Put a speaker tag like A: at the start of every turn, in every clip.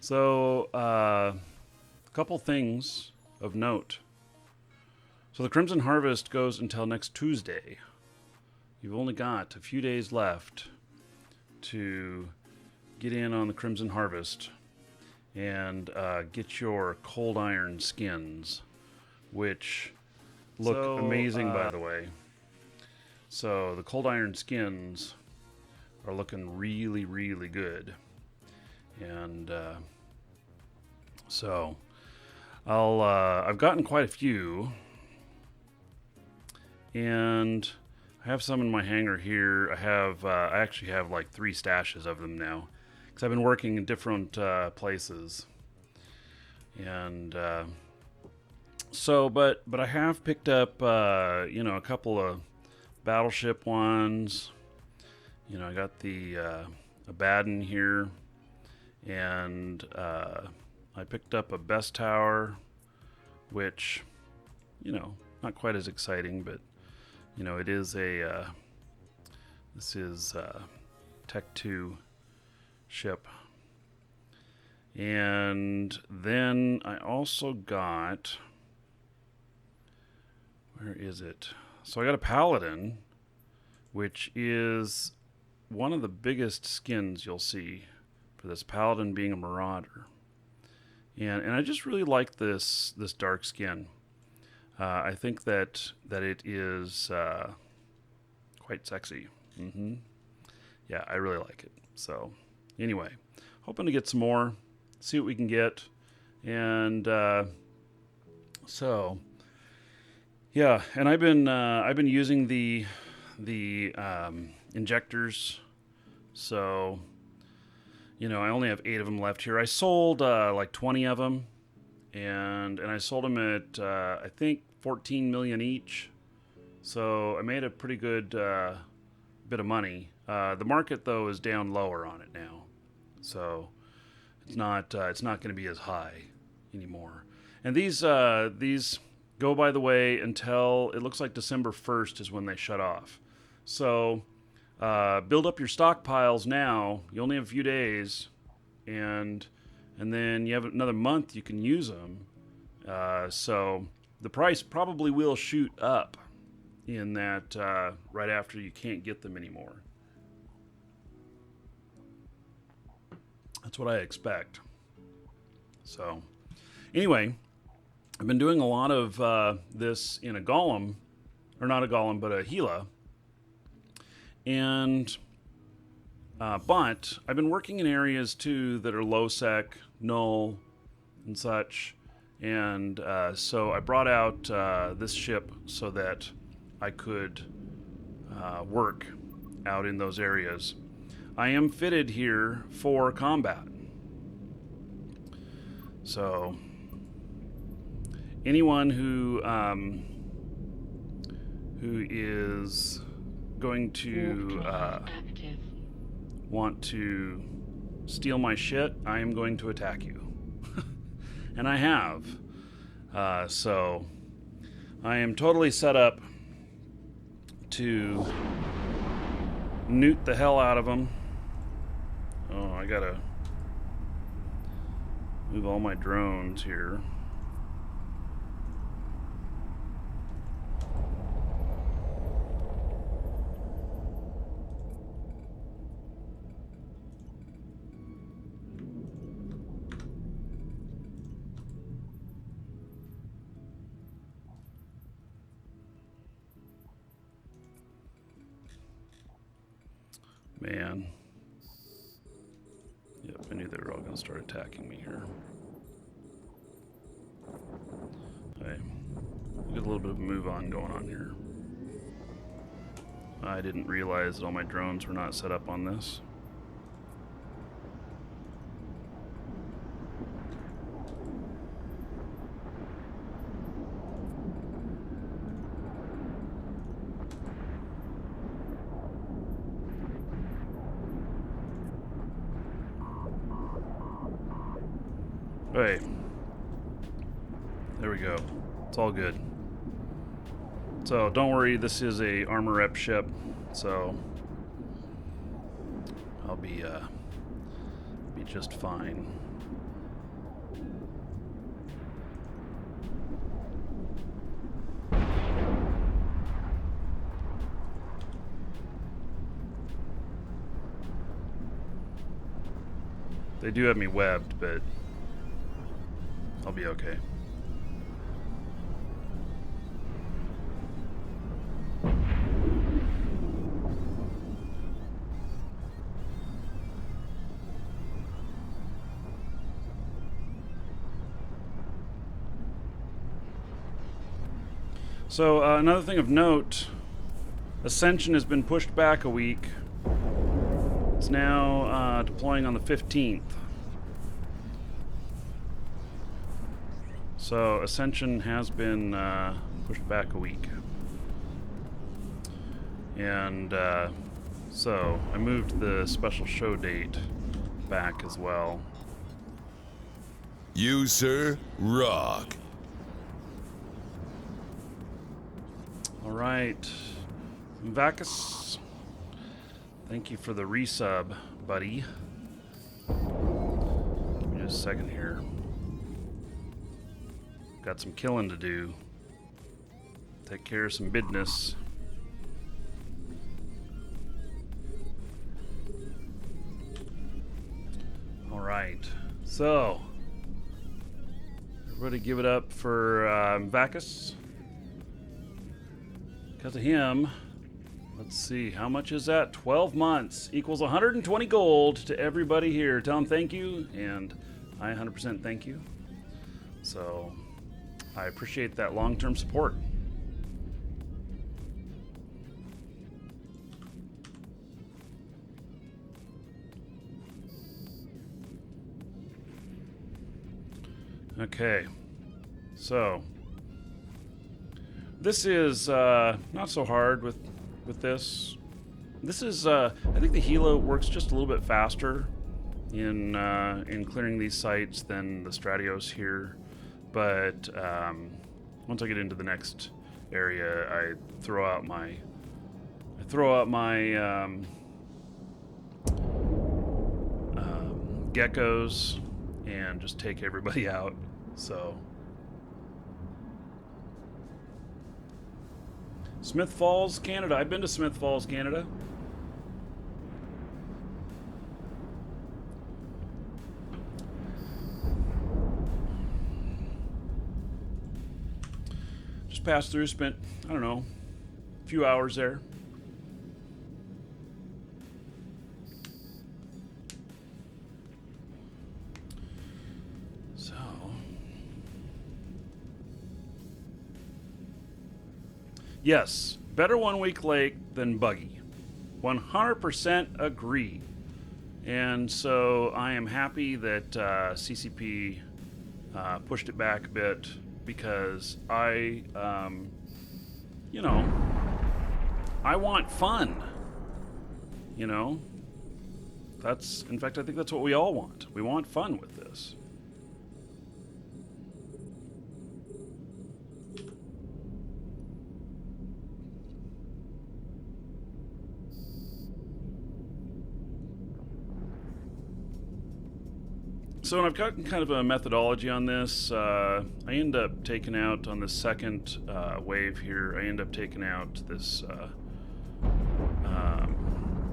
A: So, a couple things of note. So the Crimson Harvest goes until next Tuesday. You've only got a few days left to get in on the Crimson Harvest and get your cold iron skins, which look amazing, by the way. So the cold iron skins are looking really, really good. And so I've gotten quite a few, and I have some in my hangar here. I actually have like 3 stashes of them now, because I've been working in different places. And but I have picked up a couple of Battleship ones. I got the Abaddon here, and I picked up a Best Tower, which, not quite as exciting, but it is this is Tech 2 ship. And then I also got, where is it? So I got a Paladin, which is one of the biggest skins you'll see for this Paladin, being a Marauder. And I just really like this dark skin. I think that it is quite sexy. Yeah, I really like it. So anyway, hoping to get some more, see what we can get. And so yeah, and I've been using the injectors. So I only have 8 of them left here. I sold like 20 of them, and I sold them at I think 14 million each. So I made a pretty good bit of money. The market though is down lower on it now, so it's not going to be as high anymore. And these go, by the way, until it looks like December 1st is when they shut off. So build up your stockpiles now. You only have a few days, and then you have another month you can use them. So the price probably will shoot up in that right after you can't get them anymore. That's what I expect. So anyway, I've been doing a lot of this in a Golem, or not a Golem, but a Gila. And but I've been working in areas too that are low sec, null, and such. And so I brought out this ship so that I could work out in those areas. I am fitted here for combat. So anyone who is going to want to steal my shit, I am going to attack you. And I have. So I am totally set up to newt the hell out of them. Oh, I gotta move all my drones here. Man. Yep, I knew they were all going to start attacking me here. Okay. Get a little bit of a move on going on here. I didn't realize that all my drones were not set up on this. Hey, there we go. It's all good. So don't worry, this is a armor rep ship, so I'll be just fine. They do have me webbed, but I'll be okay. So another thing of note, Ascension has been pushed back a week. It's now deploying on the 15th. So Ascension has been pushed back a week. And so I moved the special show date back as well.
B: You, sir, rock.
A: All right. Vacus, thank you for the resub, buddy. Give me just a second here. Got some killing to do. Take care of some business. All right. So, everybody give it up for Vacus. Because of him, let's see, how much is that? 12 months equals 120 gold to everybody here. Tell them thank you, and I 100% thank you. So, I appreciate that long-term support. Okay, so this is not so hard with this. This is I think the Helo works just a little bit faster in clearing these sites than the Stratios here, but once I get into the next area, I throw out my geckos and just take everybody out. So Smith Falls, Canada. I've been to Smith Falls, Canada. Just passed through, spent, I don't know, a few hours there. Yes, better 1 week late than buggy. 100% agree. And so I am happy that CCP pushed it back a bit because I want fun. In fact, I think that's what we all want. We want fun with this. So I've got kind of a methodology on this. I end up taking out on the second wave here, I end up taking out this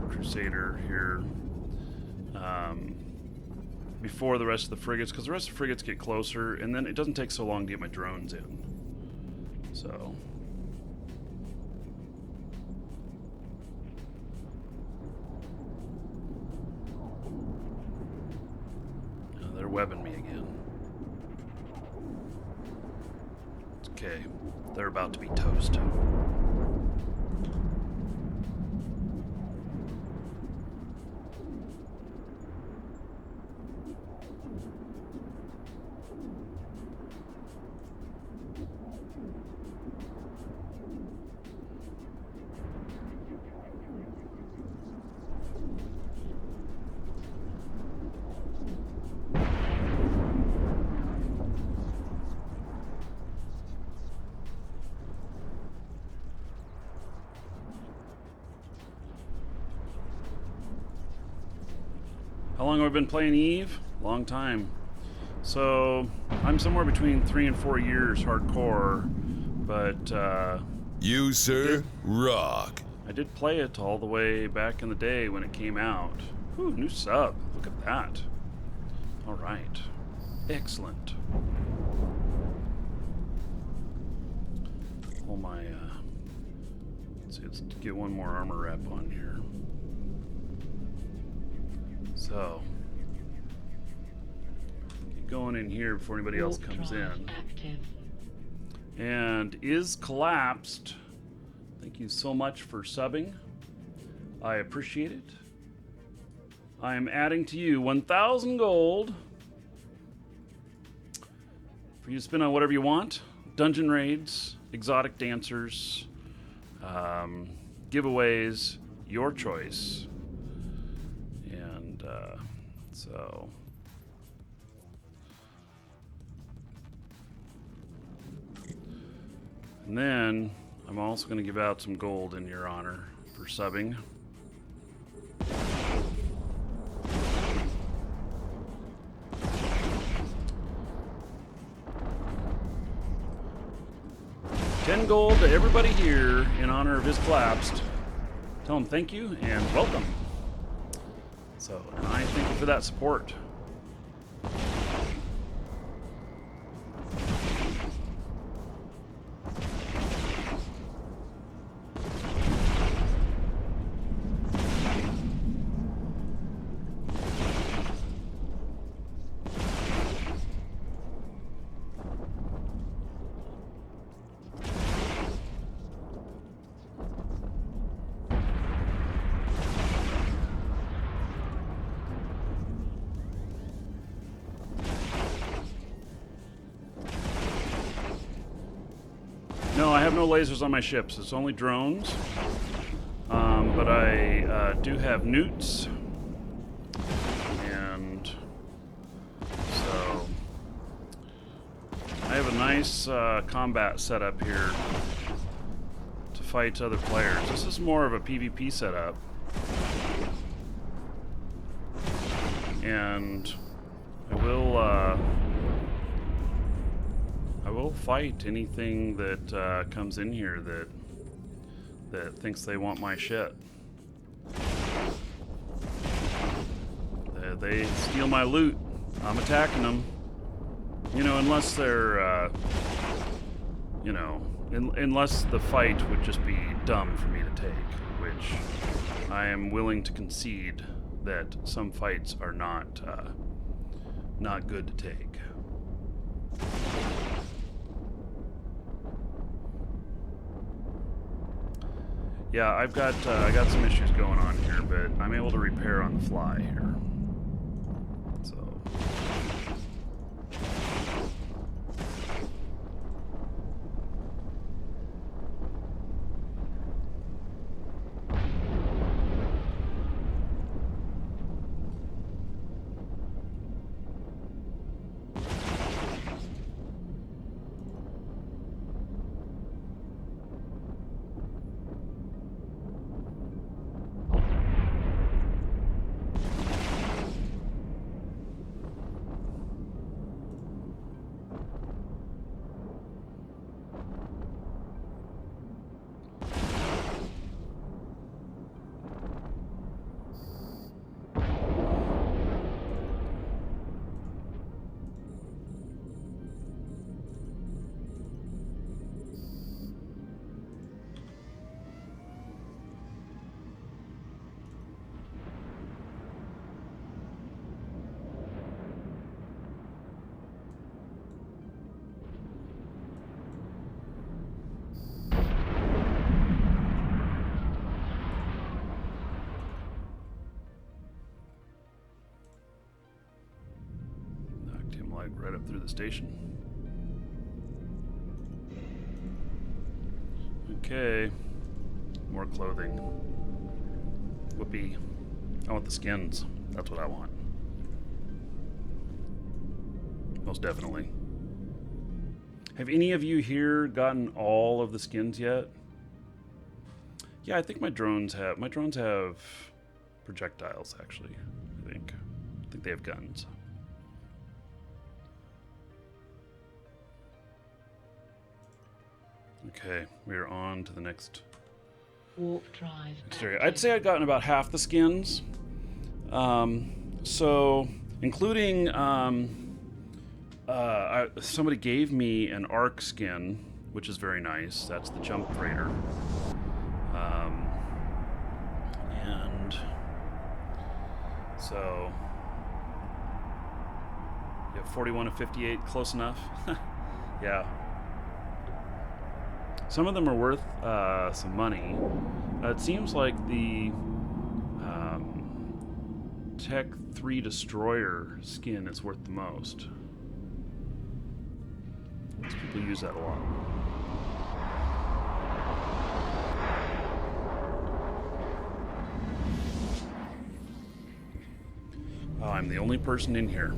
A: Crusader here before the rest of the frigates, because the rest of the frigates get closer, and then it doesn't take so long to get my drones in. So... they're webbing me again. It's okay. They're about to be toast. How long have I been playing Eve? Long time. So I'm somewhere between 3 and 4 years hardcore, but
B: You, sir, rock.
A: I did play it all the way back in the day when it came out. Whew, new sub. Look at that. All right. Excellent. All my, let's see, let's get one more armor rep on here. So, get going in here before anybody else comes in. And is collapsed. Thank you so much for subbing. I appreciate it. I am adding to you 1,000 gold for you to spend on whatever you want. Dungeon raids, exotic dancers, giveaways, your choice. And so... And then I'm also going to give out some gold in your honor for subbing. $10 gold to everybody here in honor of his collapsed. Tell him thank you and welcome. So, and I thank you for that support. No, I have no lasers on my ships. It's only drones. But I do have newts. And so I have a nice combat setup here to fight other players. This is more of a PvP setup. And I will fight anything that comes in here that thinks they want my shit. They steal my loot. I'm attacking them. You know, unless they're, unless the fight would just be dumb for me to take, which I am willing to concede that some fights are not good to take. Yeah, I got some issues going on here, but I'm able to repair on the fly here. So. Right up through the station. Okay. More clothing. Whoopee. I want the skins. That's what I want. Most definitely. Have any of you here gotten all of the skins yet? Yeah, I think my drones have projectiles, actually. I think they have guns. Okay, we're on to the next
C: Warp drive.
A: area. I'd say I'd gotten about half the skins. So, including, somebody gave me an Arc skin, which is very nice. That's the Jump Freighter. And so, yeah, 41 of 58, close enough. Yeah. Some of them are worth some money. It seems like the Tech 3 Destroyer skin is worth the most. People use that a lot. Oh, I'm the only person in here.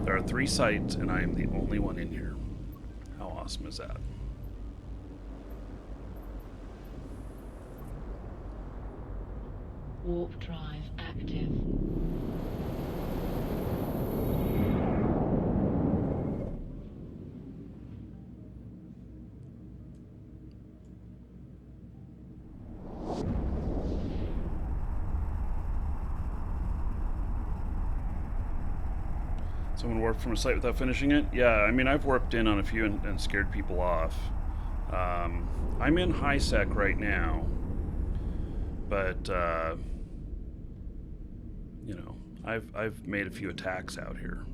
A: There are 3 sites, and I am the only one in here. How awesome is that?
C: Warp drive active.
A: Someone warped from a site without finishing it? Yeah, I mean, I've warped in on a few and scared people off. I'm in high sec right now, but you know, I've made a few attacks out here.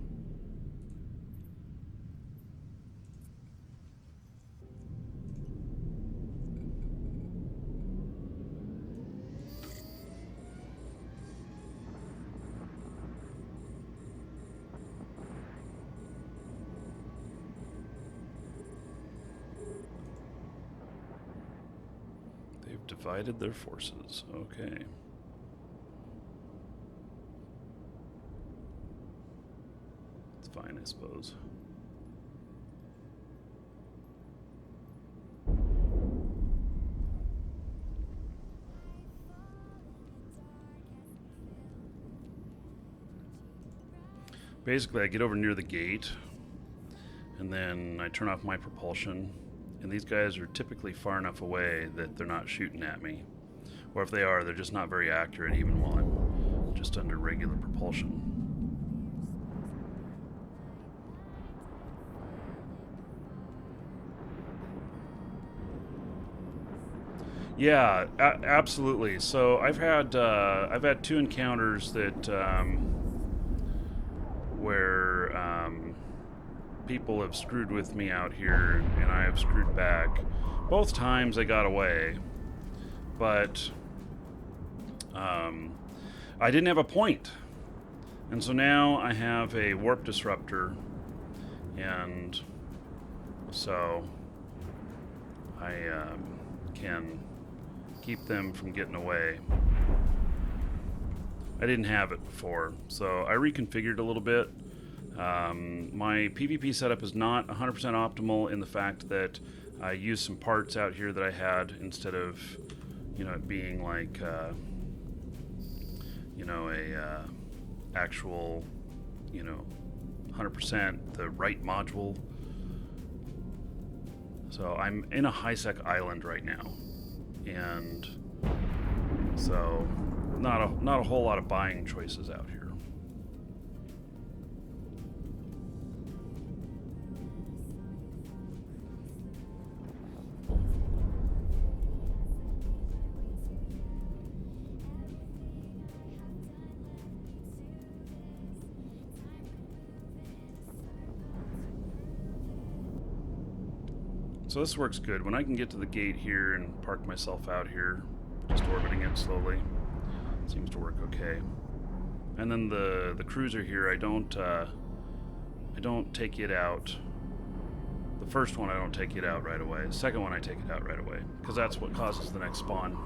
A: They've divided their forces. Okay. It's fine, I suppose. Basically, I get over near the gate, and then I turn off my propulsion, and these guys are typically far enough away that they're not shooting at me. Or if they are, they're just not very accurate even while I'm just under regular propulsion. Yeah, absolutely. So I've had 2 encounters that where people have screwed with me out here, and I have screwed back. Both times I got away, but I didn't have a point, and so now I have a warp disruptor, and so I can keep them from getting away. I didn't have it before, so I reconfigured a little bit. My PvP setup is not 100% optimal in the fact that I used some parts out here that I had instead of, you know, it being like, you know, a actual, you know, 100% the right module. So I'm in a high-sec island right now, and so not a whole lot of buying choices out here. So this works good. When I can get to the gate here and park myself out here, just orbiting it slowly, it seems to work okay. And then the cruiser here, I don't take it out. The first one I don't take it out right away. The second one I take it out right away, because that's what causes the next spawn.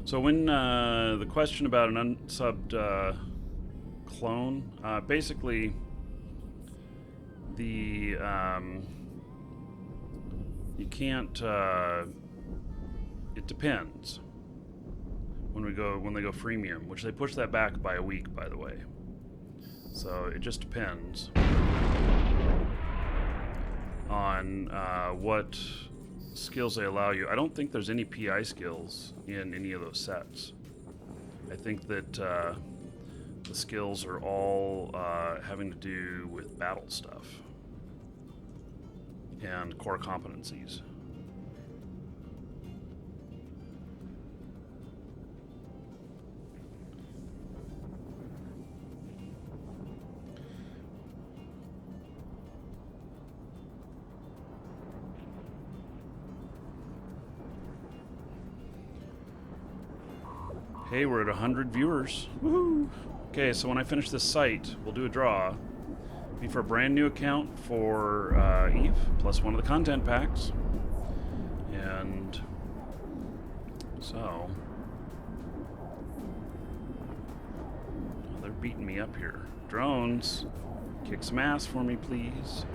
A: So when the question about an unsubbed clone, basically the you can't. It depends. when they go freemium, which they push that back by a week, by the way. So it just depends on what skills they allow you. I don't think there's any PI skills in any of those sets. I think that the skills are all having to do with battle stuff and core competencies. Hey, we're at 100 viewers. Woohoo! Okay, so when I finish this site, we'll do a draw. Be for a brand new account for Eve, plus one of the content packs. And so, oh, they're beating me up here. Drones, kick some ass for me, please.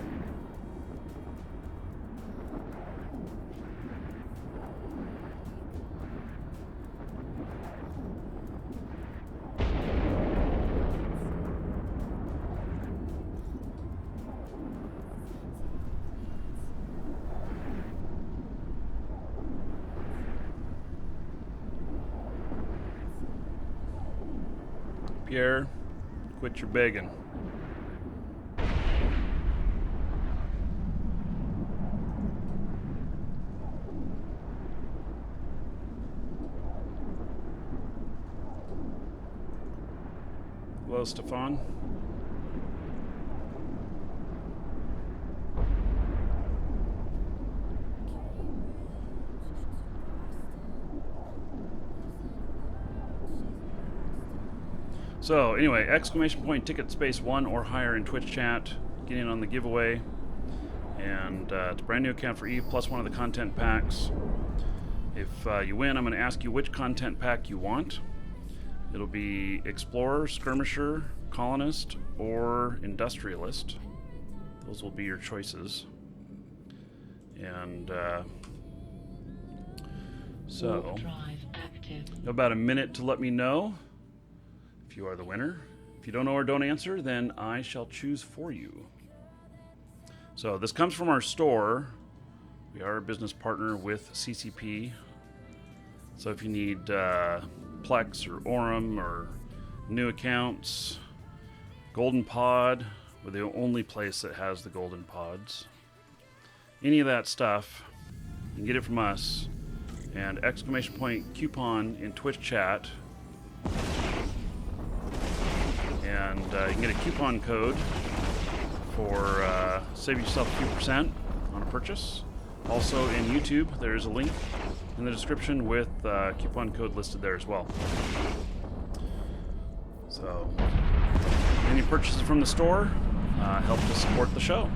A: Pierre, quit your begging. Hello, Stefan. So anyway, exclamation point ticket space 1 or higher in Twitch chat. Get in on the giveaway. And it's a brand new account for Eve plus one of the content packs. If you win, I'm going to ask you which content pack you want. It'll be Explorer, Skirmisher, Colonist, or Industrialist. Those will be your choices. And so,
C: Warp drive active.
A: about a minute to let me know if you are the winner. If you don't know or don't answer, then I shall choose for you. So this comes from our store. We are a business partner with CCP. So if you need Plex or Aurum or new accounts, Golden Pod, we're the only place that has the Golden Pods. Any of that stuff, you can get it from us. And exclamation point coupon in Twitch chat. And you can get a coupon code for save yourself a few percent on a purchase. Also in YouTube, there's a link in the description with coupon code listed there as well. So any purchases from the store help to support the show.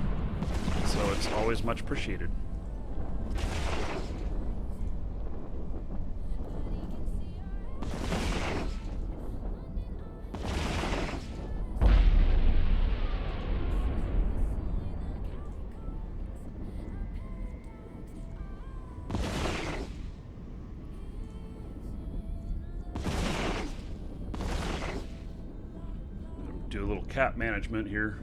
A: So it's always much appreciated. Do a little cap management here.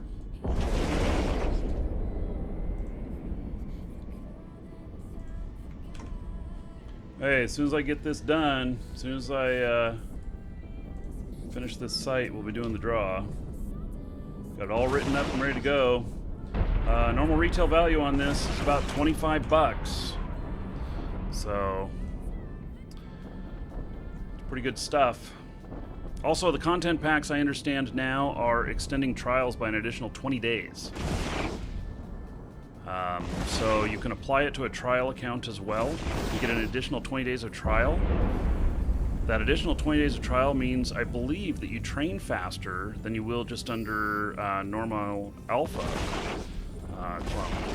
A: Hey, as soon as I get this done, as soon as I finish this site, we'll be doing the draw. Got it all written up and ready to go. Normal retail value on this is about 25 bucks. So, it's pretty good stuff. Also, the content packs, I understand now, are extending trials by an additional 20 days. So you can apply it to a trial account as well. You get an additional 20 days of trial. That additional 20 days of trial means, I believe, that you train faster than you will just under normal alpha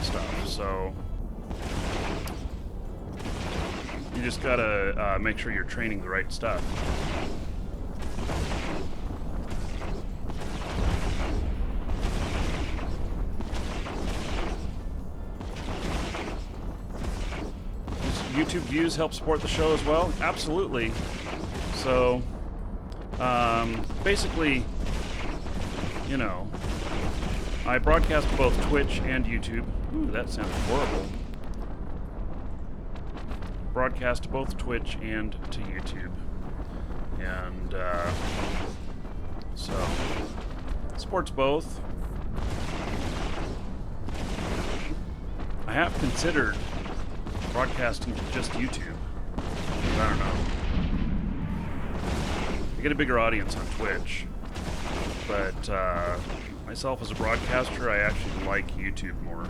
A: stuff. So you just gotta make sure you're training the right stuff. YouTube views help support the show as well? Absolutely. So, basically, you know, I broadcast both Twitch and YouTube. Ooh, that sounds horrible. Broadcast to both Twitch and to YouTube. And, so, supports both. I have considered broadcasting to just YouTube. I don't know. I get a bigger audience on Twitch. But, myself as a broadcaster, I actually like YouTube more.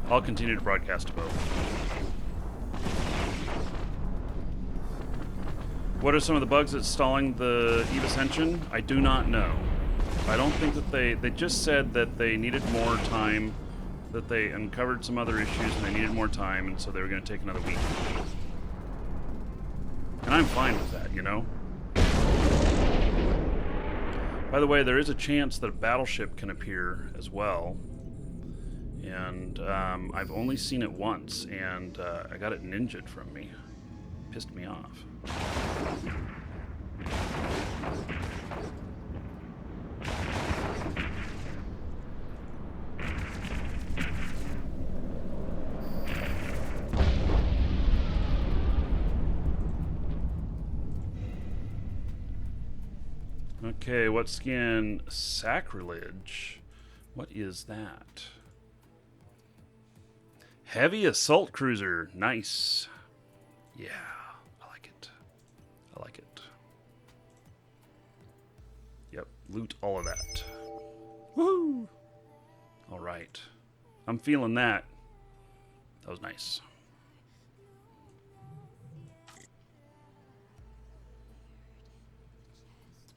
A: I'll continue to broadcast to both. What are some of the bugs that's stalling the Eve Ascension? I do not know. I don't think that they just said that they needed more time, that they uncovered some other issues and they needed more time, and so they were going to take another week. And I'm fine with that, you know? By the way, there is a chance that a Battleship can appear as well. And I've only seen it once, and I got it ninja'd from me. Pissed me off. Okay, what skin? Sacrilege. What is that? Heavy assault cruiser. Nice. Yeah, I like it. I like it. Yep, loot all of that. Woohoo! All right. I'm feeling that. That was nice.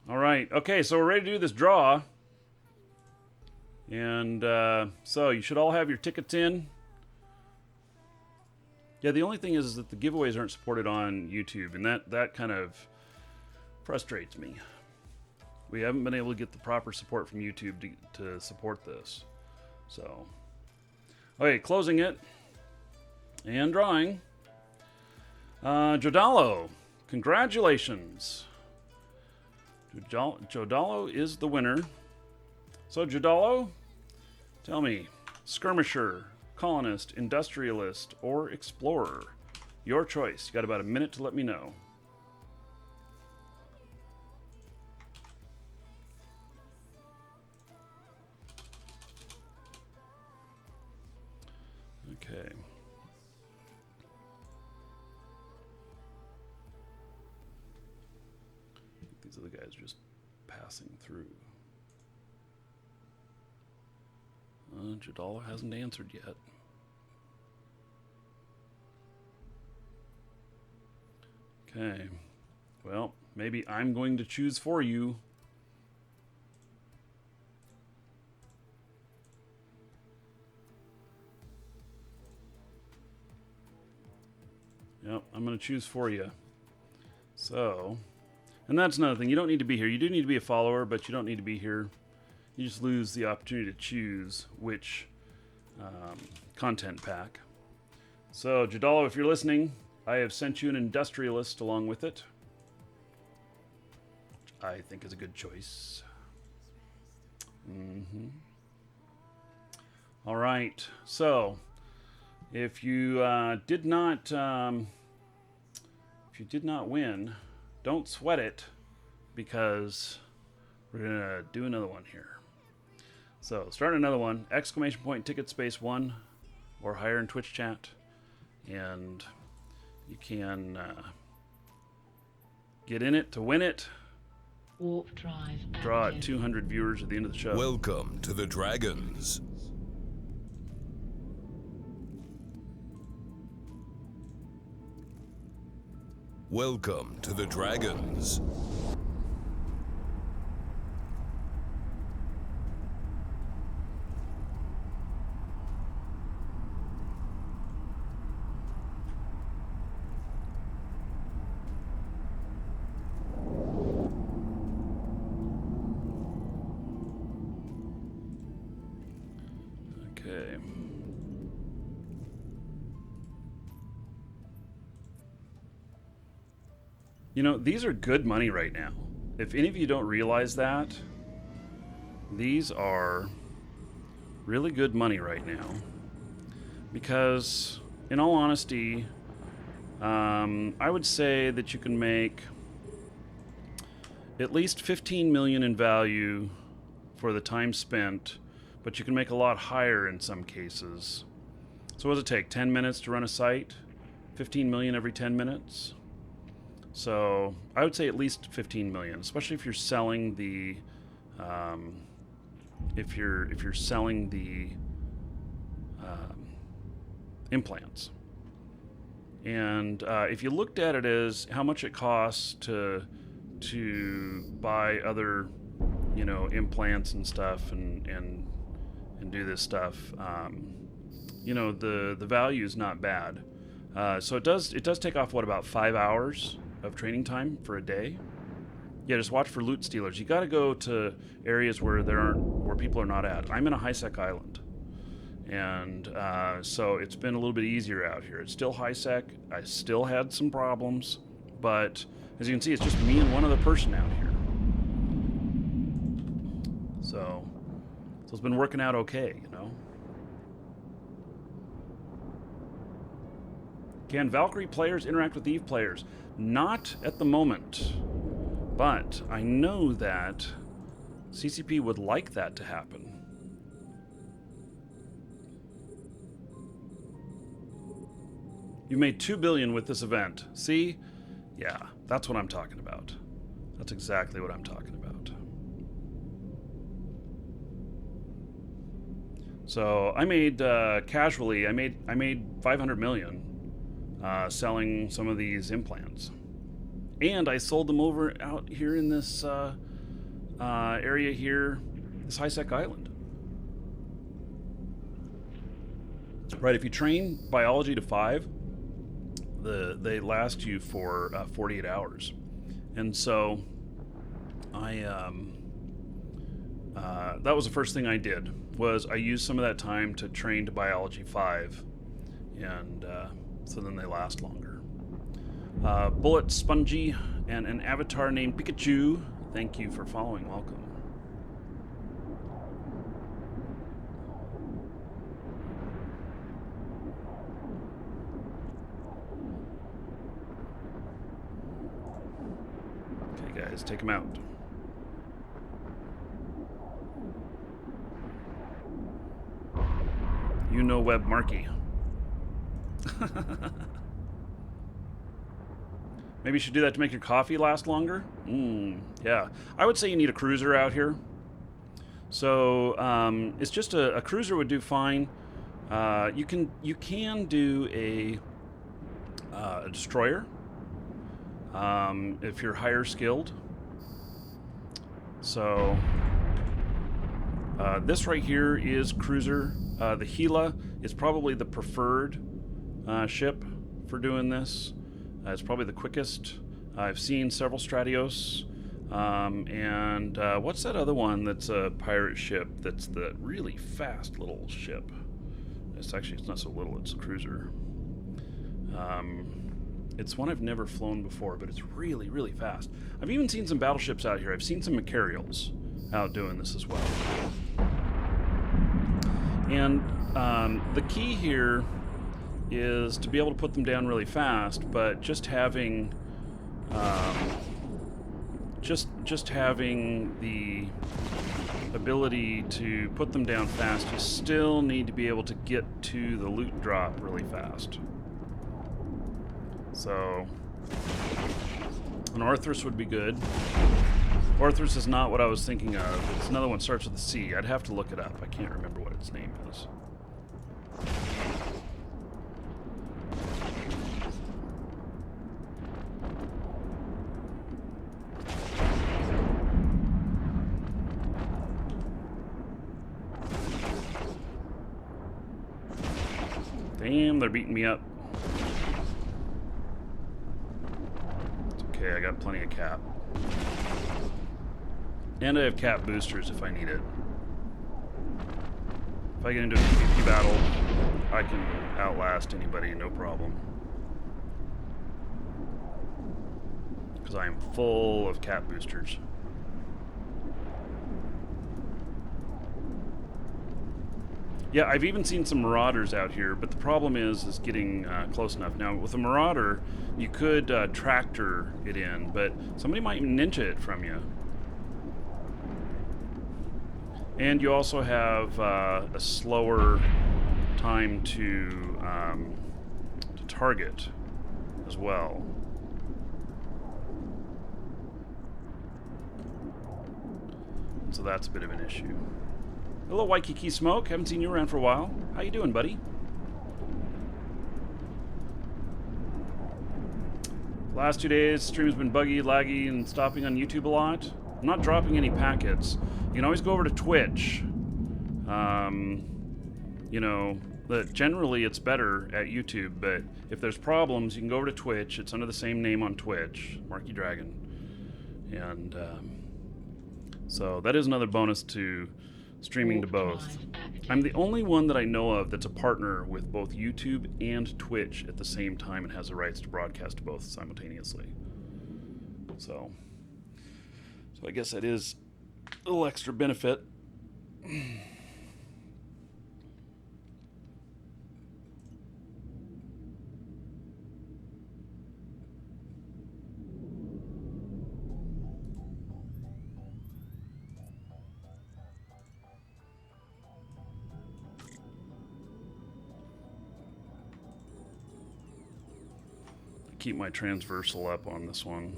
A: All right. Okay, so we're ready to do this draw. And so you should all have your tickets in. Yeah, the only thing is that the giveaways aren't supported on YouTube, and that kind of frustrates me. We haven't been able to get the proper support from YouTube to support this. So, okay, closing it and drawing. Jodalo, congratulations. Jodalo is the winner. So, Jodalo, tell me, skirmisher, colonist, industrialist, or explorer? Your choice. You got about a minute to let me know. Okay. These other guys just passing through. Jadala hasn't answered yet. Okay. Well, maybe I'm going to choose for you. Yep, I'm going to choose for you. So, and that's another thing. You don't need to be here. You do need to be a follower, but you don't need to be here. You just lose the opportunity to choose which content pack. So, Jadalo, if you're listening, I have sent you an industrialist along with it, which I think is a good choice. All right. So, if you did not win, don't sweat it, because we're gonna do another one here. So, start another one, exclamation point ticket space 1 or higher in Twitch chat, and you can get in it to win it.
C: Warp drive
A: Draw
C: active.
A: 200 viewers at the end of the show.
B: Welcome to the Dragons. Welcome to the Dragons.
A: Okay. You know, these are good money right now. If any of you don't realize that, these are really good money right now. Because, in all honesty, I would say that you can make at least 15 million in value for the time spent, but you can make a lot higher in some cases. So what does it take? 10 minutes to run a site? 15 million every 10 minutes? So I would say at least 15 million, especially if you're selling the if you're selling the implants. And if you looked at it as how much it costs to buy other, you know, implants and stuff and do this stuff, you know, the value is not bad. So it does take off about 5 hours of training time for a day. Yeah, just watch for loot stealers. You got to go to areas where people are not at. I'm in a high-sec island, and so it's been a little bit easier out here. It's still high-sec. I still had some problems, but as you can see, it's just me and one other person out here. So it's been working out okay, you know. Can Valkyrie players interact with Eve players? Not at the moment, but I know that CCP would like that to happen. You made $2 billion with this event. See? Yeah, that's what I'm talking about. That's exactly what I'm talking about. So I made casually. I made 500 million selling some of these implants, and I sold them over out here in this area here, this high-sec island. Right, if you train biology to 5, they last you for 48 hours, and so I that was the first thing I did. Was I used some of that time to train to biology 5, and so then they last longer. Bullet Spongy and an avatar named Pikachu. Thank you for following. Welcome. Okay, guys, take him out. You know Web Marky. Maybe you should do that to make your coffee last longer? Yeah. I would say you need a cruiser out here. So it's just a cruiser would do fine. You can do a destroyer if you're higher skilled. So this right here is cruiser. The Gila is probably the preferred ship for doing this. It's probably the quickest. I've seen several Stratios. And what's that other one that's a pirate ship that's the really fast little ship? It's not so little, it's a cruiser. It's one I've never flown before, but it's really, really fast. I've even seen some battleships out here. I've seen some Macarials out doing this as well. And the key here is to be able to put them down really fast, but just having just having the ability to put them down fast, you still need to be able to get to the loot drop really fast. So an Arthurus would be good. Arthurus is not what I was thinking of. It's another one that starts with a C. I'd have to look it up. I can't remember what its name is. Damn, they're beating me up. It's okay, I got plenty of cap. And I have cap boosters if I need it. If I get into a PvP battle, I can outlast anybody, no problem. because I am full of cat boosters. Yeah, I've even seen some marauders out here, but the problem is getting close enough. Now, with a marauder, you could tractor it in, but somebody might ninja it from you. And you also have a slower time to target as well. So that's a bit of an issue. Hello, Waikiki Smoke. Haven't seen you around for a while. How you doing, buddy? Last 2 days, stream's been buggy, laggy, and stopping on YouTube a lot. I'm not dropping any packets. You can always go over to Twitch. You know, generally it's better at YouTube, but if there's problems, you can go over to Twitch. It's under the same name on Twitch, Marky Dragon. And so that is another bonus to streaming to both. I'm the only one that I know of that's a partner with both YouTube and Twitch at the same time and has the rights to broadcast to both simultaneously. So I guess that is a little extra benefit. Keep my transversal up on this one.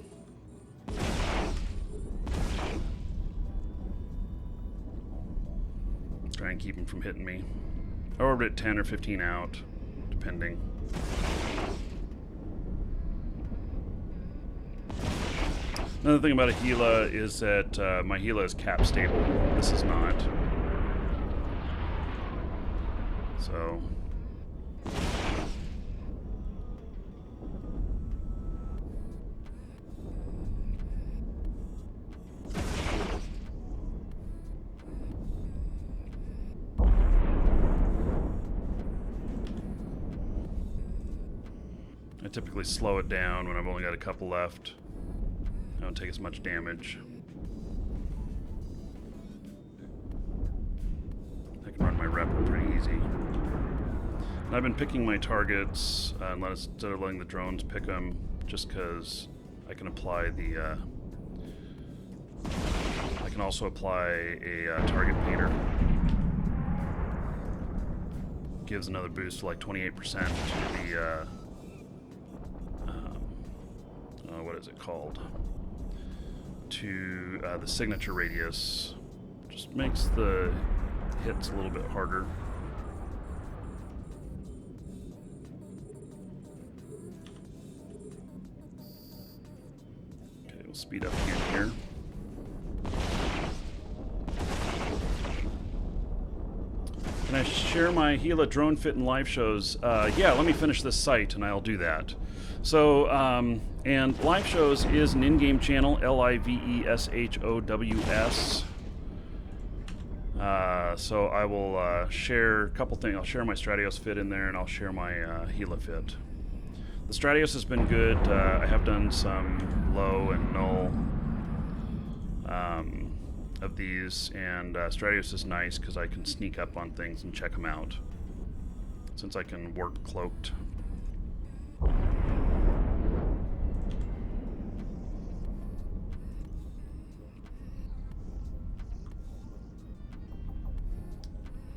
A: Try and keep him from hitting me. I orbit at 10 or 15 out, depending. Another thing about a Gila is that my Gila is cap stable. This is not. So I typically slow it down when I've only got a couple left. I don't take as much damage. I can run my repper pretty easy. And I've been picking my targets instead of letting the drones pick them, just because I can apply the. I can also apply a target painter. Gives another boost to like 28% to the. What is it called? To the signature radius. Just makes the hits a little bit harder. Okay, we'll speed up again here. Can I share my Gila drone fit and live shows? Yeah, let me finish this site and I'll do that. So, and live shows is an in-game channel, LIVESHOWS. So I will share a couple things. I'll share my Stratios fit in there, and I'll share my Gila fit. The Stratios has been good. I have done some low and null of these, and Stratios is nice because I can sneak up on things and check them out, since I can warp cloaked.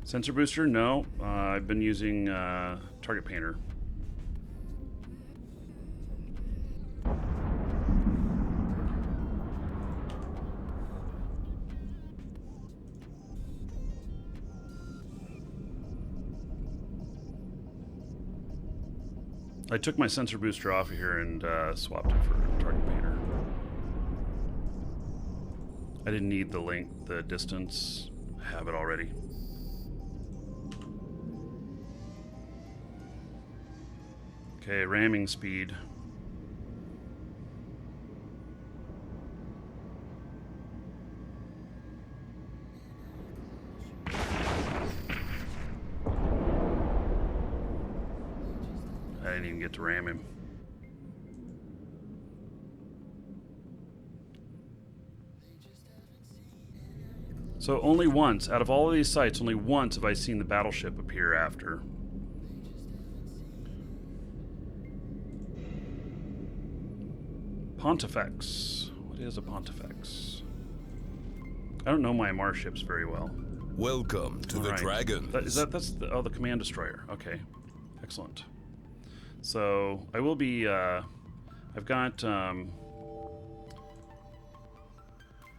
A: Sensor booster? No. I've been using target painter. I took my sensor booster off of here and swapped it for target painter. I didn't need the distance. I have it already. Okay, ramming speed. I didn't even get to ram him. So only once, out of all of these sites, only once have I seen the battleship appear after. Pontifex. What is a Pontifex? I don't know my Amar ships very well.
B: Welcome to the
A: Alright.
B: Dragons.
A: That's the command destroyer. Okay, excellent. So I will be. I've got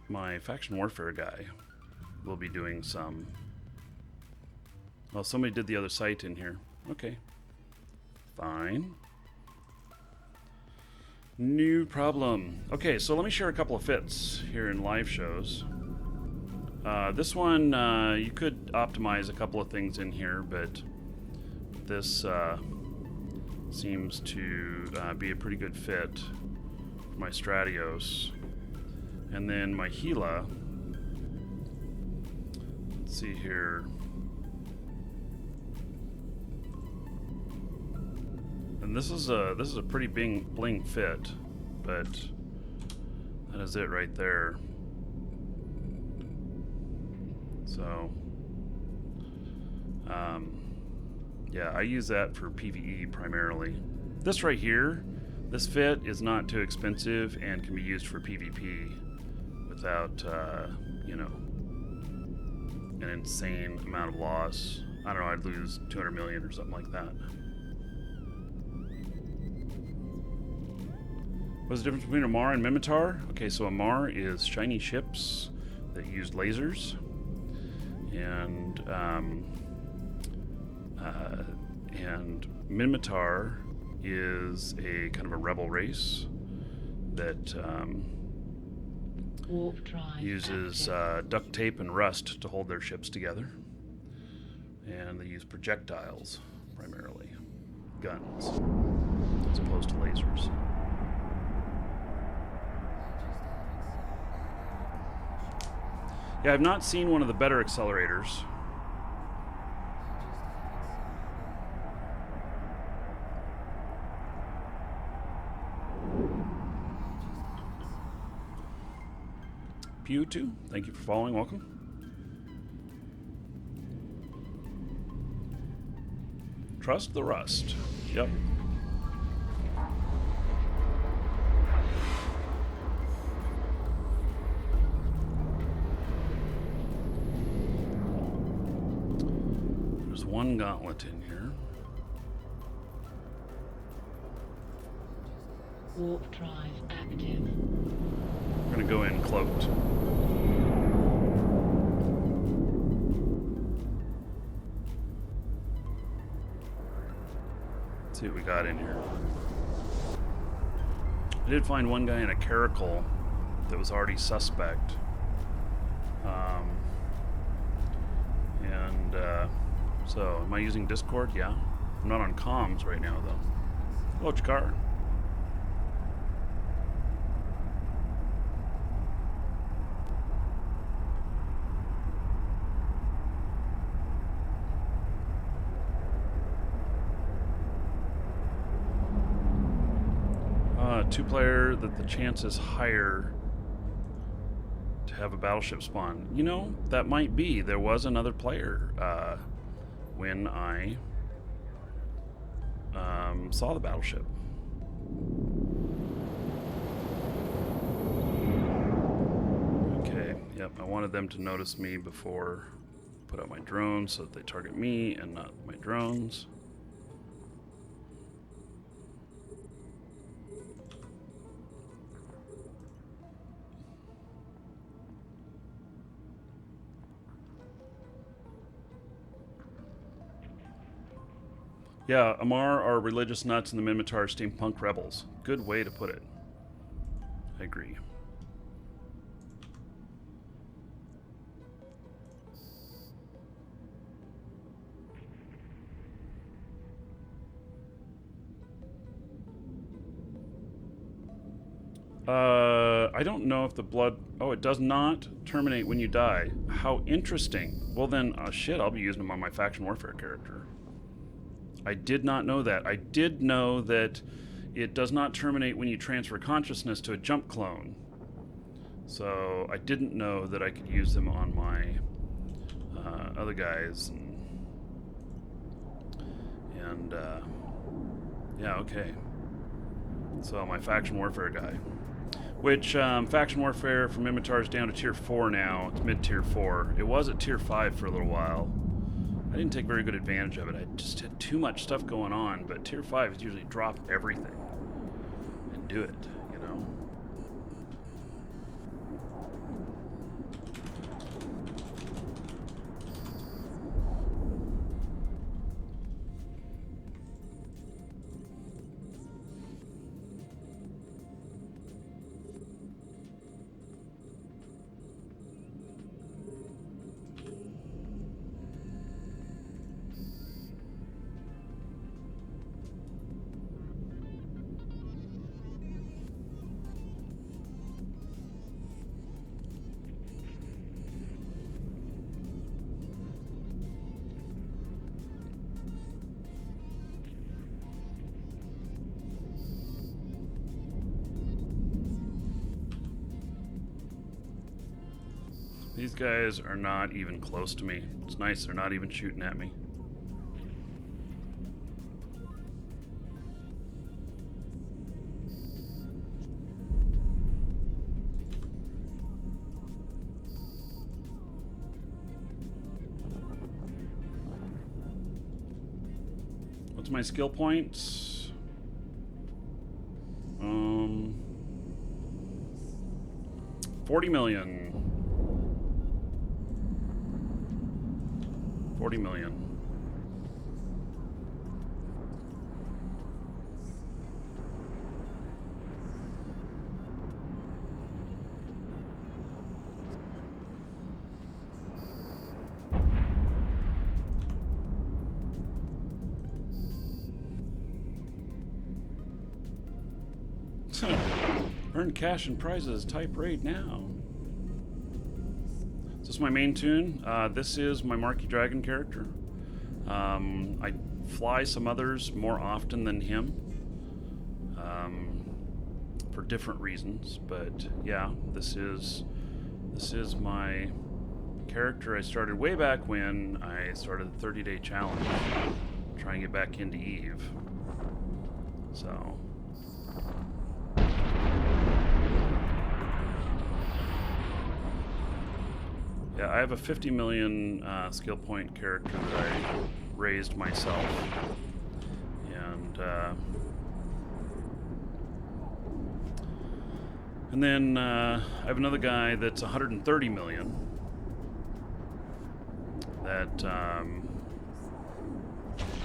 A: my faction warfare guy. Will be doing some. Well, somebody did the other site in here. Okay, fine. New problem. Okay, so let me share a couple of fits here in live shows. This one, you could optimize a couple of things in here, but this seems to be a pretty good fit for my Stratios. And then my Gila, let's see here. And this is a pretty bling fit, but that is it right there. So, yeah, I use that for PvE primarily. This right here, this fit is not too expensive and can be used for PvP without, you know, an insane amount of loss. I don't know, I'd lose 200 million or something like that. What's the difference between Amar and Mimitar? Okay, so Amar is shiny ships that use lasers, and Mimitar is a kind of a rebel race that
C: Warp drive
A: uses
C: active.
A: duct tape and rust to hold their ships together, and they use projectiles primarily, guns, as opposed to lasers. Yeah, I've not seen one of the better accelerators. Pew2, thank you for following. Welcome. Trust the rust. Yep. There's one gauntlet in here.
C: Warp drive active.
A: We're gonna go in cloaked. Let's see what we got in here. I did find one guy in a caracal that was already suspect. So, am I using Discord? Yeah. I'm not on comms right now, though. Hello, Chikar. Two-player, that the chance is higher to have a battleship spawn. You know, that might be. There was another player when I saw the battleship. Okay, yep, I wanted them to notice me before I put out my drones so that they target me and not my drones. Yeah, Amar are religious nuts and the Mimitar are steampunk rebels. Good way to put it. I agree. I don't know if the blood... Oh, it does not terminate when you die. How interesting. Well then, shit, I'll be using them on my faction warfare character. I did not know that. I did know that it does not terminate when you transfer consciousness to a jump clone. So I didn't know that I could use them on my other guys. And yeah, okay. So my faction warfare guy. Which, faction warfare from Inventar is down to tier 4 now. It's mid-tier 4. It was at tier 5 for a little while. I didn't take very good advantage of it. I just had too much stuff going on, but tier 5 is usually drop everything and do it, you know? These guys are not even close to me. It's nice they're not even shooting at me. What's my skill points? 40 million. 40 million. Earn cash and prizes. Type raid now. Is this my main tune? This is my Marquee Dragon character. I fly some others more often than him. For different reasons, but yeah, this is my character I started way back when I started the 30-day challenge, trying to get back into Eve. So yeah, I have a 50 million skill point character that I raised myself, and then I have another guy that's 130 million that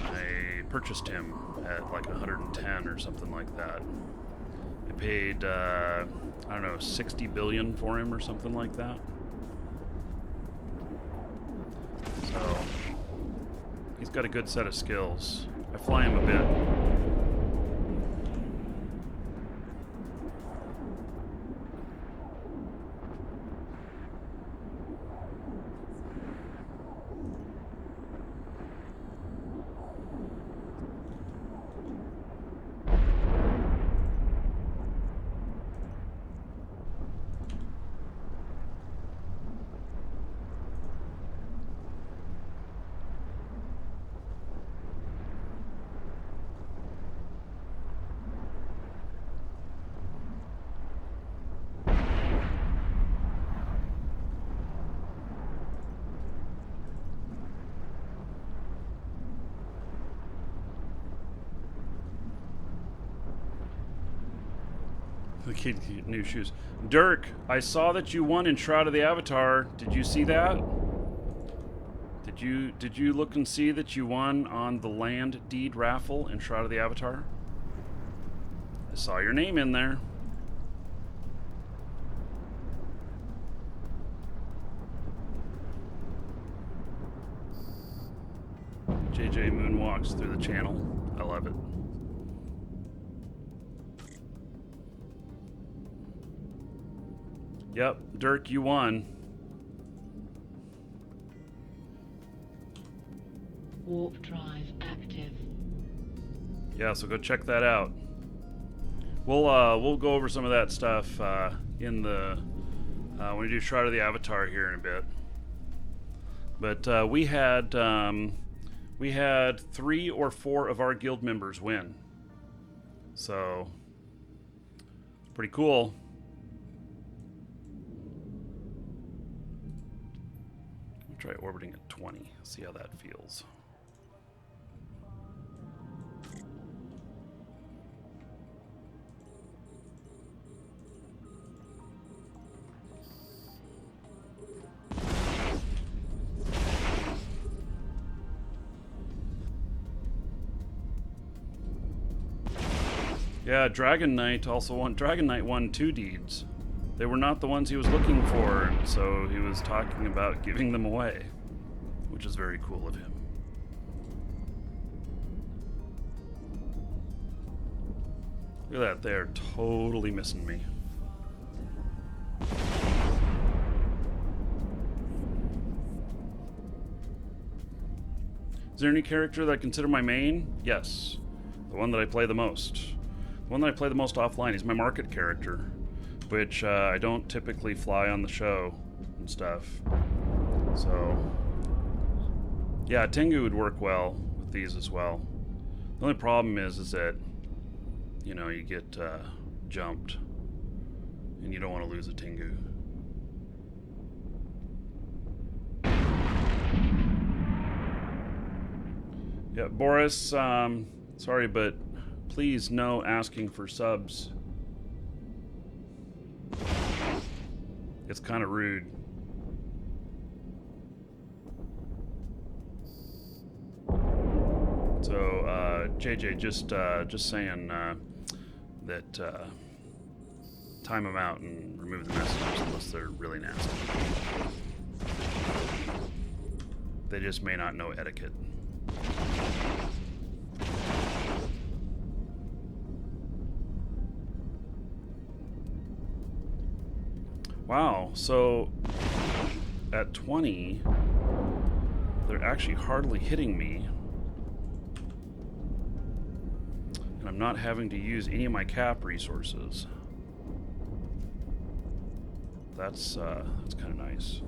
A: I purchased him at like 110 or something like that. I paid I don't know, 60 billion for him or something like that. So he's got a good set of skills. I fly him a bit. The kid get new shoes. Dirk, I saw that you won in Shroud of the Avatar. Did you see that? Did you look and see that you won on the land deed raffle in Shroud of the Avatar? I saw your name in there. JJ moonwalks through the channel. I love it. Yep, Dirk, you won.
C: Warp drive active.
A: Yeah, so go check that out. We'll go over some of that stuff in the When we do Shroud of the Avatar here in a bit. But we had 3 or 4 of our guild members win. So it's pretty cool. I'll try orbiting at 20. See how that feels. Yeah, Dragon Knight also won. Dragon Knight won 2 deeds. They were not the ones he was looking for, so he was talking about giving them away, which is very cool of him. Look at that, they're totally missing me. Is there any character that I consider my main? Yes. The one that I play the most. The one that I play the most offline is my market character, which I don't typically fly on the show and stuff. So, yeah, Tengu would work well with these as well. The only problem is that, you know, you get jumped, and you don't want to lose a Tengu. Yeah, Boris, sorry, but please no asking for subs. It's kind of rude. So, JJ, just saying that time them out and remove the messages unless they're really nasty. They just may not know etiquette. Wow, so at 20, they're actually hardly hitting me. And I'm not having to use any of my cap resources. That's kind of nice.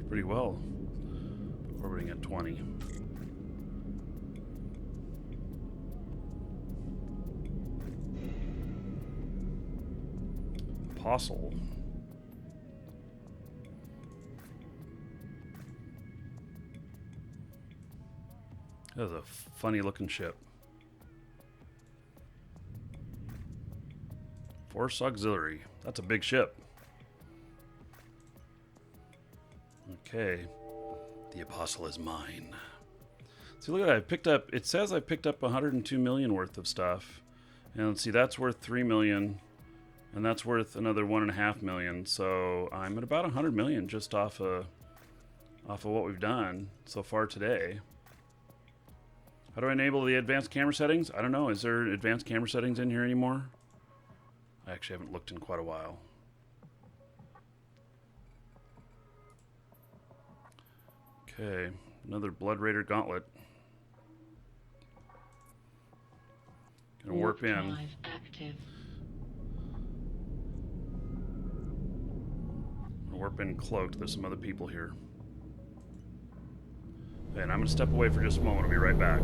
A: Pretty well, orbiting at 20. Apostle. That's a funny looking ship. Force Auxiliary. That's a big ship. Okay, the Apostle is mine. See, look at that. I picked up, it says I picked up 102 million worth of stuff. And let's see, that's worth 3 million. And that's worth another 1.5 million. So I'm at about 100 million just off of what we've done so far today. How do I enable the advanced camera settings? I don't know. Is there advanced camera settings in here anymore? I actually haven't looked in quite a while. Okay, another Blood Raider gauntlet. Gonna warp in.
C: Drive active.
A: Warp in cloaked. There's some other people here. And I'm gonna step away for just a moment. I'll be right back.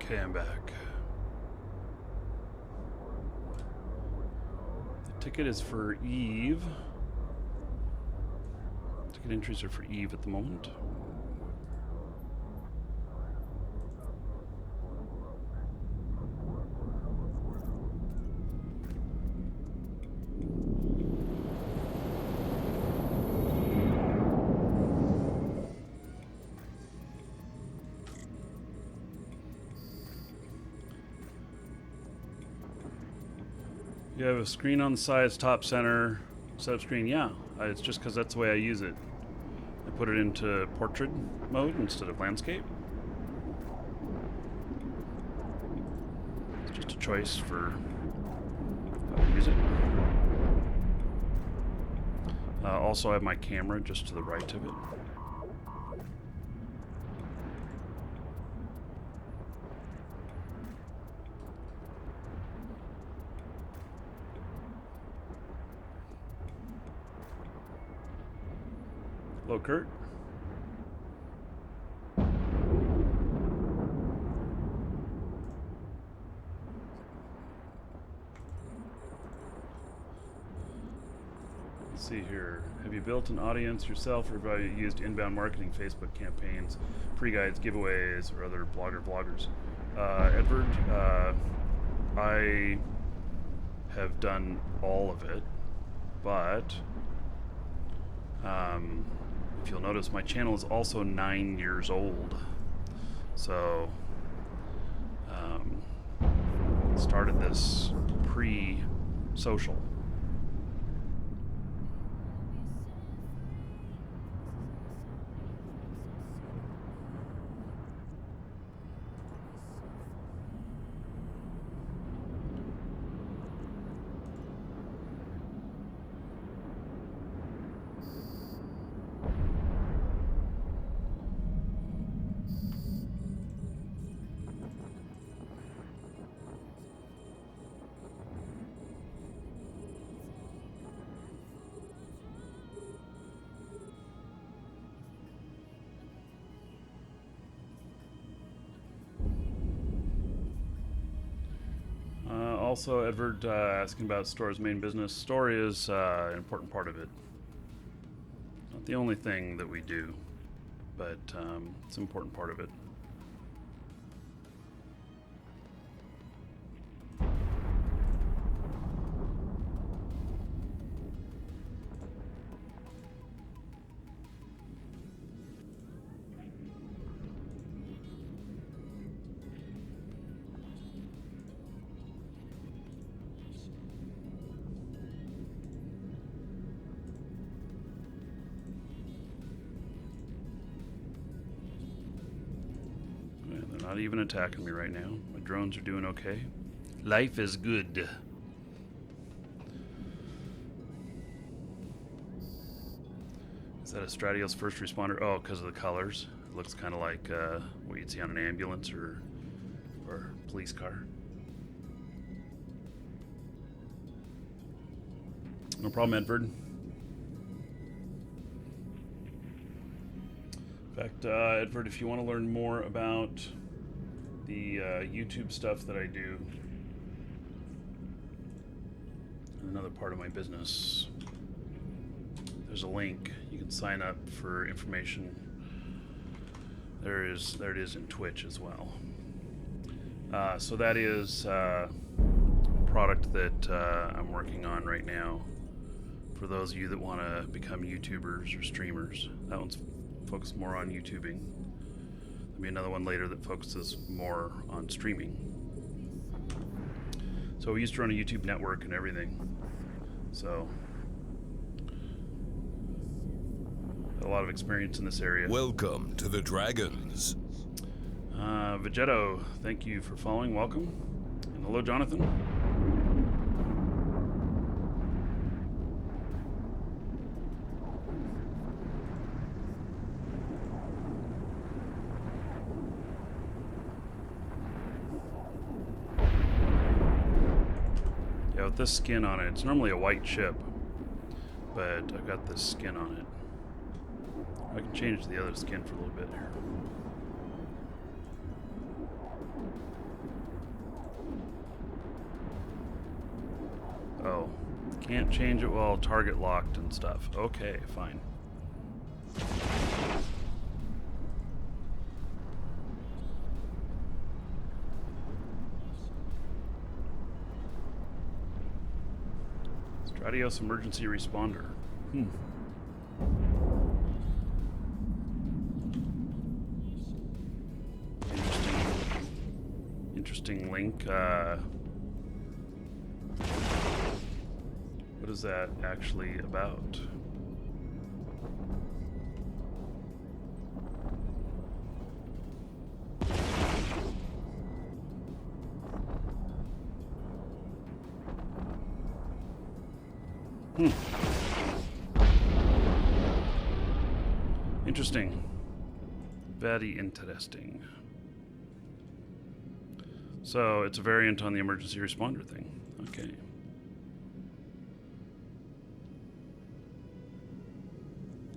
A: Okay, I'm back. The ticket is for Eve. Ticket entries are for Eve at the moment. You have a screen on the sides, top center, setup screen. Yeah, it's just because that's the way I use it. I put it into portrait mode instead of landscape. It's just a choice for how to use it. Also, I have my camera just to the right of it. Hello, Kurt. Let's see here. Have you built an audience yourself, or have you used inbound marketing, Facebook campaigns, pre-guides, giveaways, or other vloggers? Edward, I have done all of it, but if you'll notice, my channel is also 9 years old. So, started this pre-social. Also, Edward asking about Store's main business. Store is an important part of it. Not the only thing that we do, but it's an important part of it. Not even attacking me right now. My drones are doing okay. Life is good. Is that a Stratios first responder? Oh, because of the colors. It looks kind of like what you'd see on an ambulance or police car. No problem, Edward. In fact, Edward, if you want to learn more about the YouTube stuff that I do, another part of my business, there's a link. You can sign up for information. There it is in Twitch as well. So that is a product that I'm working on right now for those of you that want to become YouTubers or streamers. That one's focused more on YouTubing. There'll be another one later that focuses more on streaming. So we used to run a YouTube network and everything. So a lot of experience in this area.
B: Welcome to the Dragons.
A: Vegetto, thank you for following. Welcome. And hello, Jonathan. Yeah, with this skin on it, it's normally a white ship, but I've got this skin on it. I can change the other skin for a little bit here. Oh, can't change it while target locked and stuff. Okay, fine. Stratios emergency responder. Interesting link. What is that actually about? Interesting. Very interesting. So it's a variant on the emergency responder thing. Okay.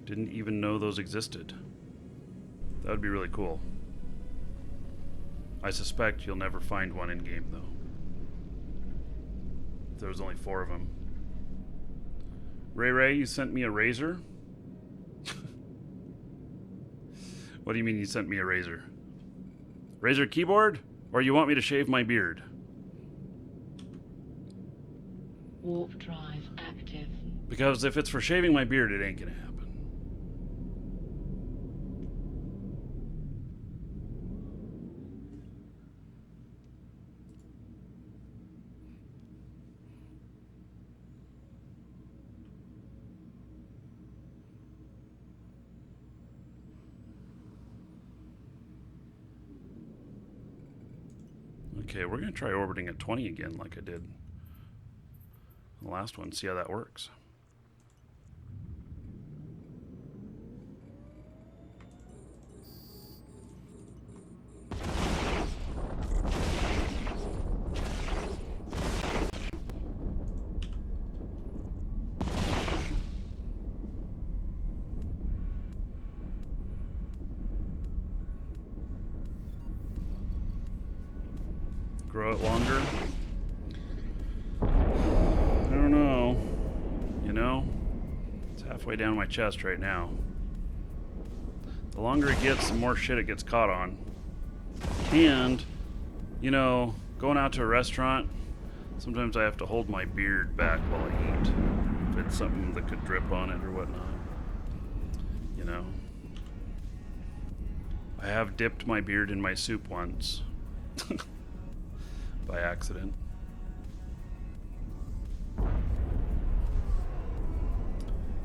A: Didn't even know those existed. That would be really cool. I suspect you'll never find one in game though. There was only 4 of them. Ray, you sent me a razor? What do you mean you sent me a razor? Razor keyboard? Or you want me to shave my beard?
C: Warp drive active.
A: Because if it's for shaving my beard, it ain't gonna happen. Okay, we're going to try orbiting at 20 again like I did in the last one, see how that works. Grow it longer. You know? It's halfway down my chest right now. The longer it gets, the more shit it gets caught on. And, you know, going out to a restaurant, sometimes I have to hold my beard back while I eat. If it's something that could drip on it or whatnot. You know? I have dipped my beard in my soup once. By accident.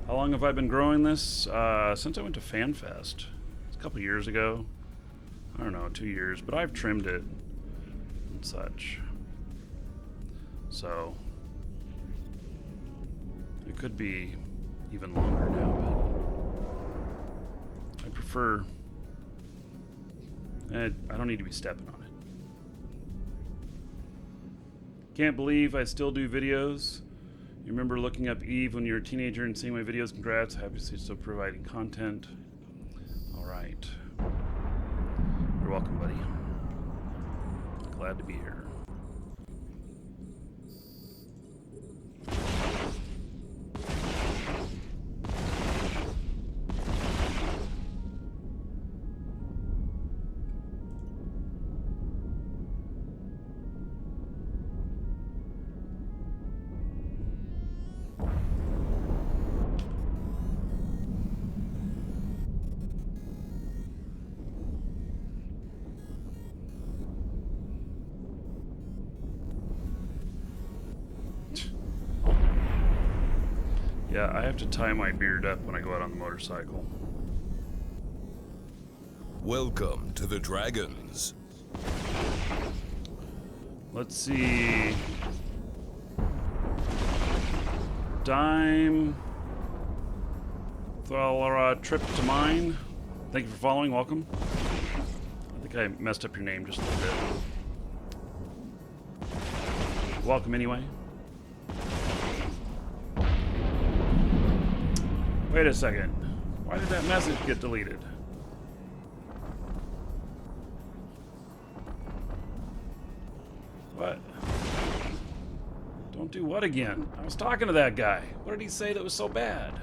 A: How long have I been growing this? Since I went to FanFest. It's a couple years ago. I don't know, 2 years. But I've trimmed it and such. So it could be even longer now, but I prefer... I don't need to be stepping on it. Can't believe I still do videos. You remember looking up Eve when you were a teenager and seeing my videos? Congrats. Happy to see you still providing content. All right. You're welcome, buddy. Glad to be here. Yeah, I have to tie my beard up when I go out on the motorcycle.
B: Welcome to the Dragons.
A: Let's see. Dime. Trip to mine. Thank you for following. Welcome. I think I messed up your name just a little bit. Welcome anyway. Wait a second. Why did that message get deleted? What? Don't do what again? I was talking to that guy. What did he say that was so bad?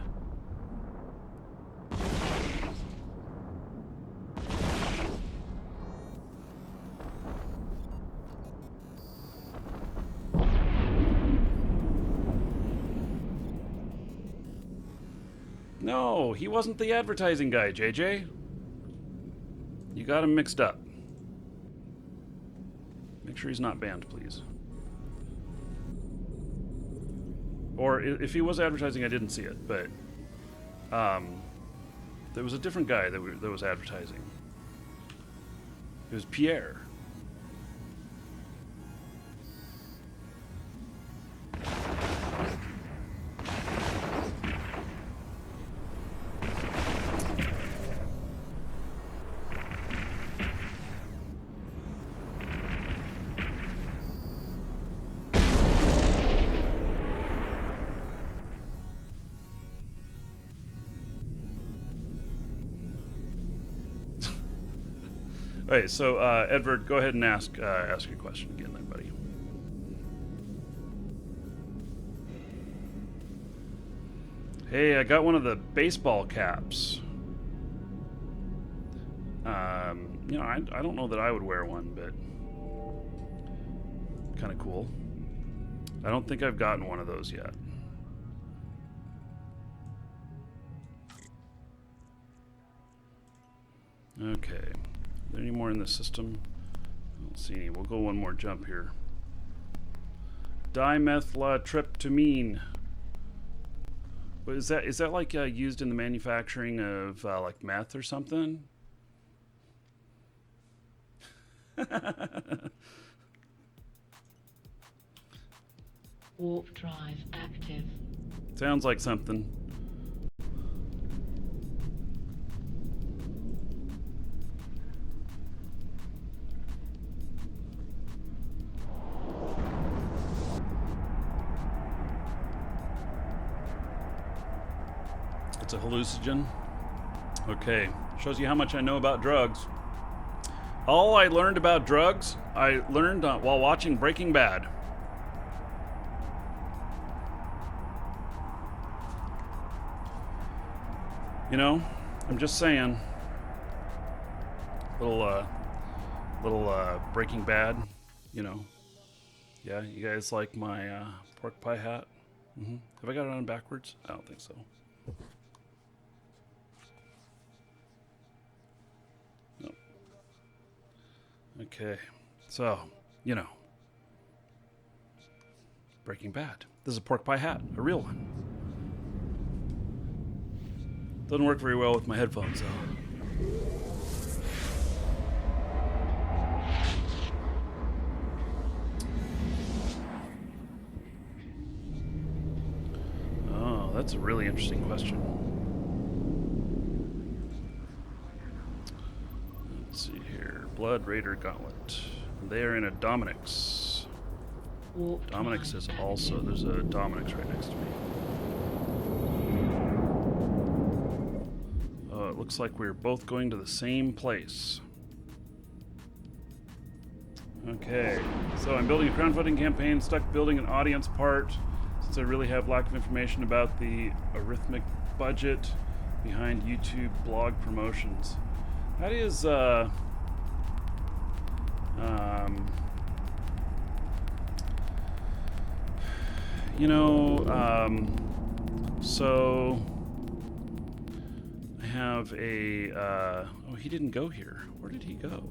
A: No, he wasn't the advertising guy, JJ. You got him mixed up. Make sure he's not banned, please. Or if he was advertising, I didn't see it, but there was a different guy that was advertising. It was Pierre. Okay, so Edward, go ahead and ask your question again, then, buddy. Hey, I got one of the baseball caps. You know, I don't know that I would wear one, but kind of cool. I don't think I've gotten one of those yet. Okay. Are there any more in the system? I don't see any. We'll go one more jump here. Dimethyltryptamine. But is that like used in the manufacturing of like meth or something?
C: Warp drive active.
A: Sounds like something. It's a hallucinogen. Okay, shows you how much I know about drugs. All I learned about drugs, I learned while watching Breaking Bad. You know, I'm just saying. Little Breaking Bad. You know. Yeah, you guys like my pork pie hat? Have I got it on backwards? I don't think so. Nope. Okay, so, you know. Breaking Bad. This is a pork pie hat, a real one. Doesn't work very well with my headphones, though. Oh, that's a really interesting question. Let's see here. Blood Raider Gauntlet. They are in a Dominic's.
C: Warp
A: Dominic's
C: drive
A: is
C: active.
A: also, there's a Dominic's right next to me. Oh, it looks like we're both going to the same place. Okay, so I'm building a crowdfunding campaign, stuck building an audience part, since I really have lack of information about the arithmetic budget behind YouTube blog promotions. That is, you know, so I have a, oh, he didn't go here. Where did he go?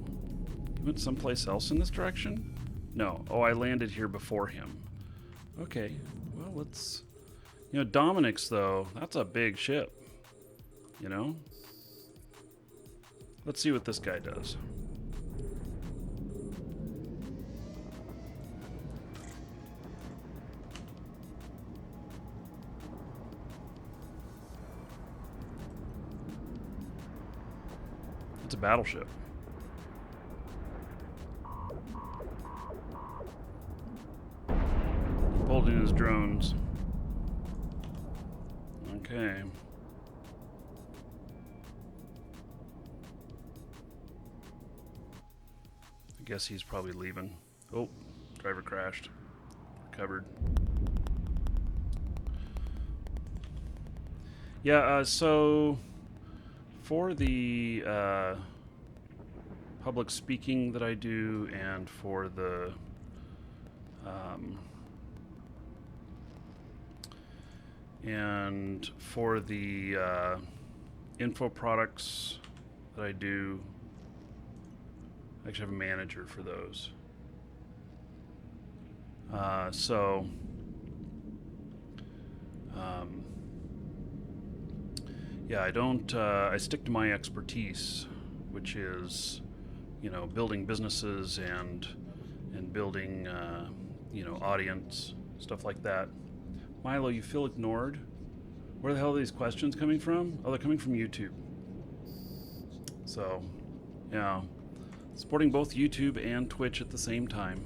A: He went someplace else in this direction? No. Oh, I landed here before him. Okay. Well, let's, you know, Dominic's, though, that's a big ship. You know? Let's see what this guy does. It's a battleship. Pulled in his drones. Okay. I guess he's probably leaving. Oh, driver crashed. Recovered. Yeah, so for the public speaking that I do and for the info products that I do, I actually have a manager for those. Yeah, I don't, I stick to my expertise, which is, you know, building businesses and building, you know, audience, stuff like that. Milo, you feel ignored? Where the hell are these questions coming from? Oh, they're coming from YouTube. So, yeah, supporting both YouTube and Twitch at the same time.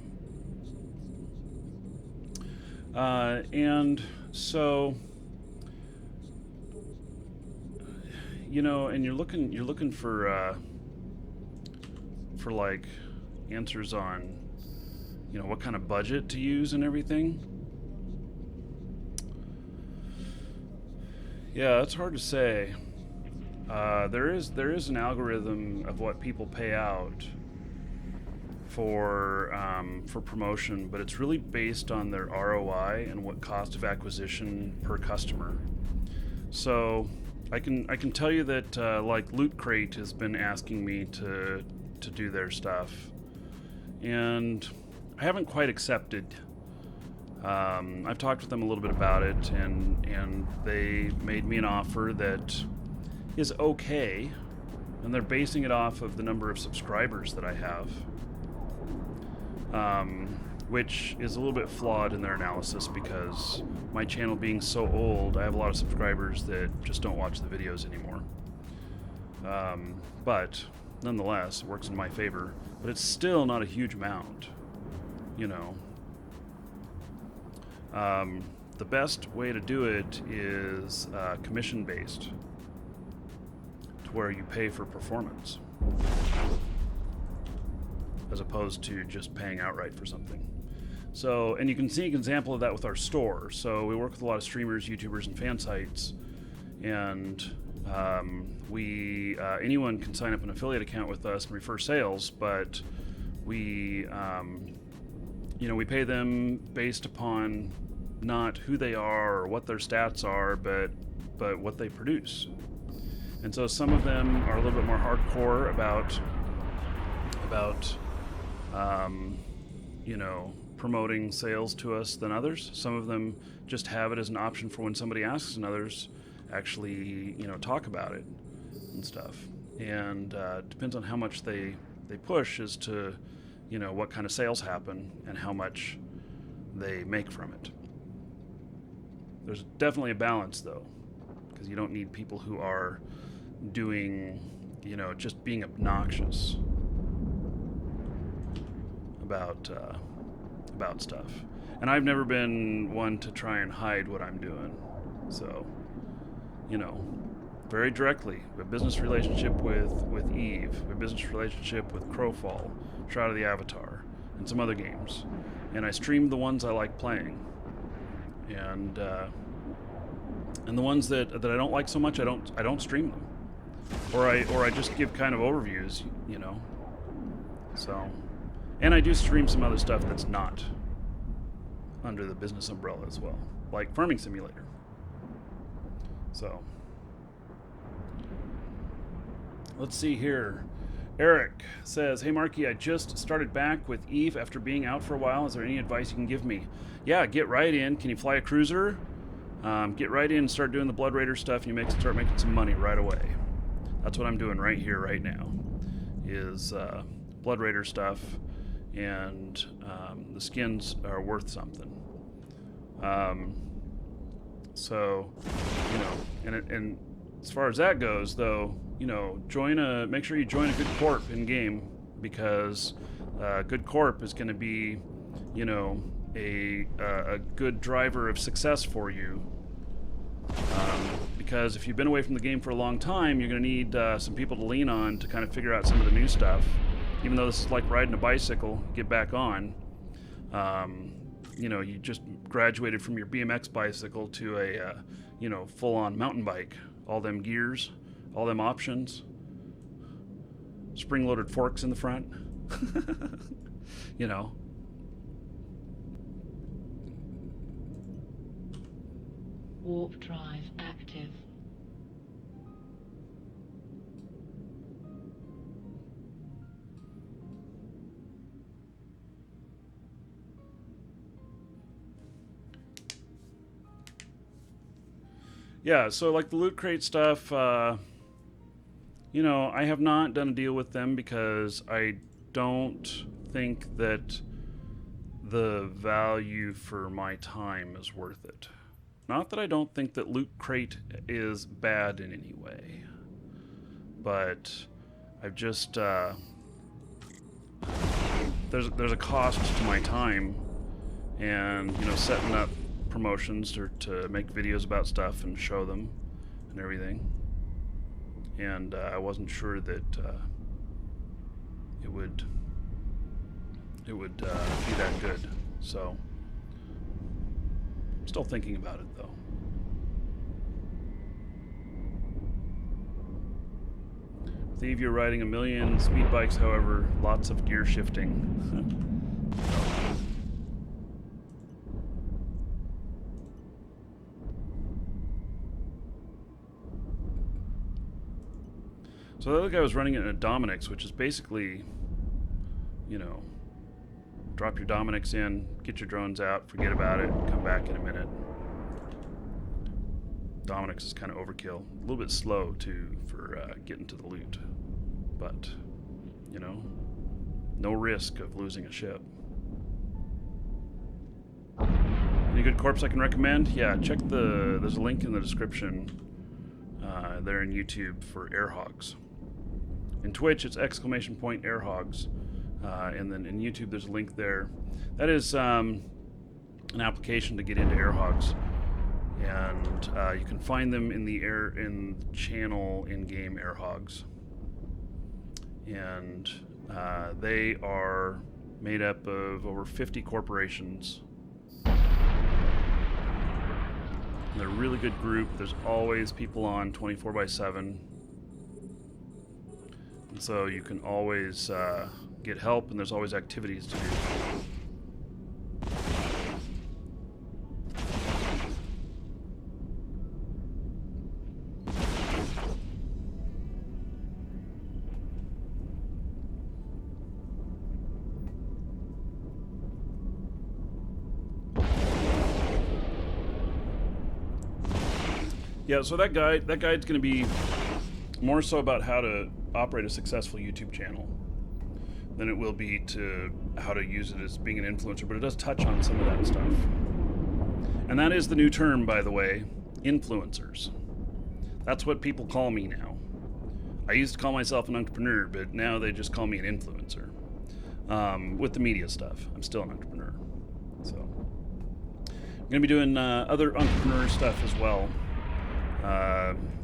A: And so, you know, and you're looking for like answers on, you know, what kind of budget to use and everything. Yeah, it's hard to say. There is an algorithm of what people pay out for promotion, but it's really based on their ROI and what cost of acquisition per customer. So I can tell you that like Loot Crate has been asking me to do their stuff, and I haven't quite accepted. I've talked with them a little bit about it, and they made me an offer that is okay, and they're basing it off of the number of subscribers that I have, which is a little bit flawed in their analysis because my channel being so old, I have a lot of subscribers that just don't watch the videos anymore. But nonetheless, it works in my favor, but it's still not a huge amount, you know. The best way to do it is commission-based, to where you pay for performance, as opposed to just paying outright for something. So, and you can see an example of that with our store. So we work with a lot of streamers, YouTubers, and fan sites, and Anyone can sign up an affiliate account with us and refer sales, but we we pay them based upon not who they are or what their stats are, but what they produce. And so some of them are a little bit more hardcore about promoting sales to us than others. Some of them just have it as an option for when somebody asks, and others actually talk about it and stuff. And depends on how much they push as to what kind of sales happen and how much they make from it. There's definitely a balance, though, because you don't need people who are doing just being obnoxious about stuff. And I've never been one to try and hide what I'm doing. So, very directly, a business relationship with Eve, a business relationship with Crowfall, Shroud of the Avatar, and some other games. And I stream the ones I like playing. And the ones that I don't like so much, I don't stream them. Or I just give kind of overviews, So, and I do stream some other stuff that's not under the business umbrella as well, like Farming Simulator. So, let's see here. Eric says, "Hey Marky, I just started back with Eve after being out for a while. Is there any advice you can give me?" Yeah, get right in. Can you fly a cruiser? Get right in and start doing the Blood Raider stuff, and you start making some money right away. That's what I'm doing right here, right now, is Blood Raider stuff, and the skins are worth something. So, and as far as that goes, though, make sure you join a good corp in game, because good corp is going to be, a good driver of success for you. Because if you've been away from the game for a long time, you're going to need some people to lean on to kind of figure out some of the new stuff. Even though this is like riding a bicycle, get back on. You just graduated from your BMX bicycle to a, full-on mountain bike. All them gears, all them options, spring-loaded forks in the front.
C: Warp drive active.
A: Yeah, so like the loot crate stuff, I have not done a deal with them because I don't think that the value for my time is worth it. Not that I don't think that Loot Crate is bad in any way, but I've just there's a cost to my time, and setting up promotions to make videos about stuff and show them and everything, and I wasn't sure that it would be that good, so. Still thinking about it, though. With Eve, you're riding 1 million speed bikes, however, lots of gear shifting. So the other guy was running it in a Dominix, which is basically, drop your Dominix in, get your drones out, forget about it, come back in a minute. Dominix is kind of overkill. A little bit slow, too, for getting to the loot. But, no risk of losing a ship. Any good corps I can recommend? Yeah, check there's a link in the description there in YouTube for Airhogs. In Twitch, it's !Airhogs. And then in YouTube, there's a link there. That is an application to get into Airhogs, and you can find them in the channel in-game Airhogs, and they are made up of over 50 corporations, They're a really good group. There's always people on 24/7. And so you can always get help, and there's always activities to do. Yeah, so that guide's going to be more so about how to operate a successful YouTube channel than it will be to how to use it as being an influencer, but it does touch on some of that stuff. And that is the new term, by the way, influencers. That's what people call me now. I used to call myself an entrepreneur, but now they just call me an influencer. With the media stuff, I'm still an entrepreneur. So I'm going to be doing other entrepreneur stuff as well.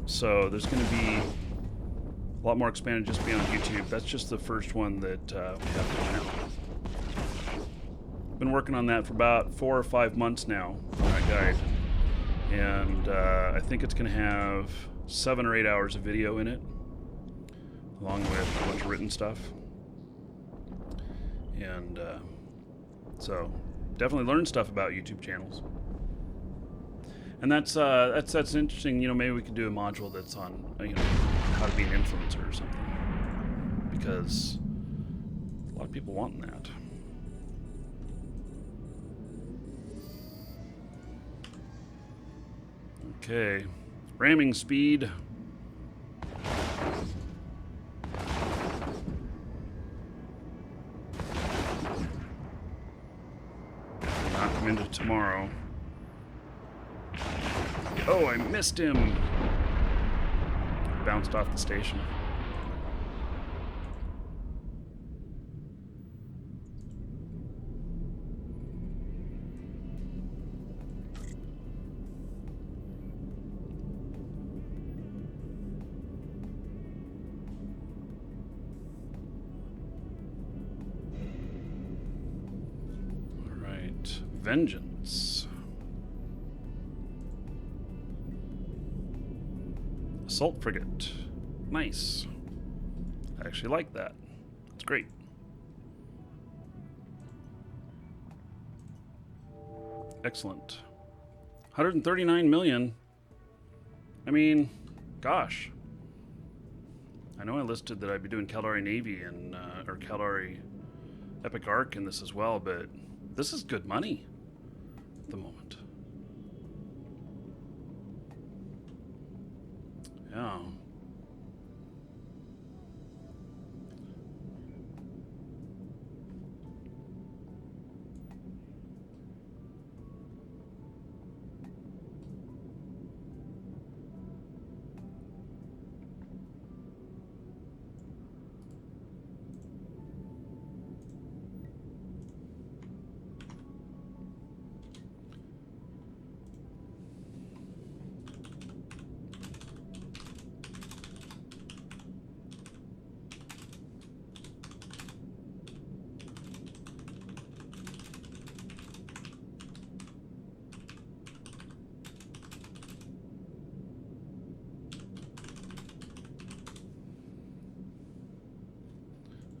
A: So there's going to be a lot more expanded just beyond YouTube. That's just the first one that we have going out. Been working on that for about 4 or 5 months now on that guide. And I think it's going to have 7 or 8 hours of video in it, along with a bunch of written stuff. And so definitely learn stuff about YouTube channels. And that's interesting. You know, maybe we could do a module that's on, you know, how to be an influencer or something, because a lot of people want that. Okay, ramming speed. Knock him into tomorrow. Oh, I missed him. Bounced off the station. All right, vengeance. Assault frigate. Nice. I actually like that. That's great. Excellent. 139 million. I mean, gosh. I know I listed that I'd be doing Caldari Navy and or Caldari Epic Arc in this as well, but this is good money at the moment. Yeah.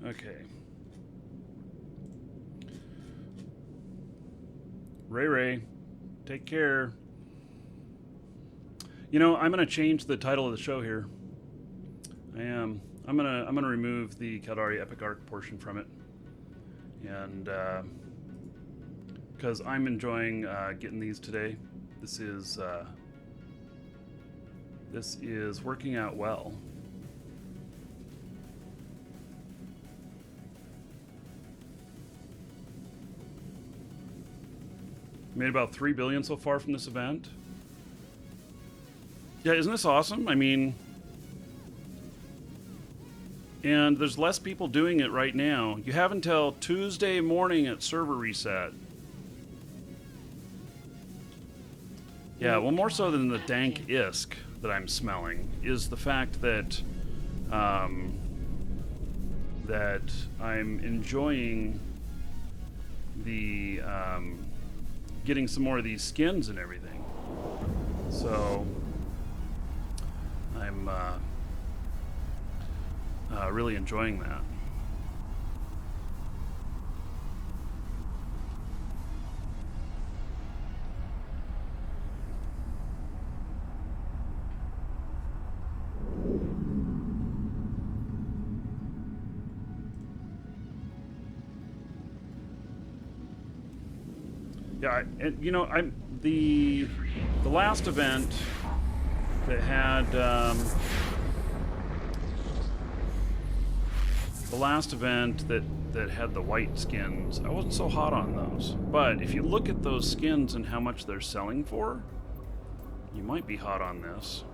A: Okay. Ray, take care. You know, I'm gonna change the title of the show here. I am. I'm gonna remove the Caldari Epic Arc portion from it, and because I'm enjoying getting these today. This is working out well. Made about 3 billion so far from this event. Yeah, isn't this awesome? I mean, and there's less people doing it right now. You have until Tuesday morning at server reset. Yeah, well, more so than the dank isk that I'm smelling is the fact that that I'm enjoying the getting some more of these skins and everything. So I'm really enjoying that. Yeah, and you know, I'm the last event that had that had the white skins. I wasn't so hot on those, but if you look at those skins and how much they're selling for, you might be hot on this,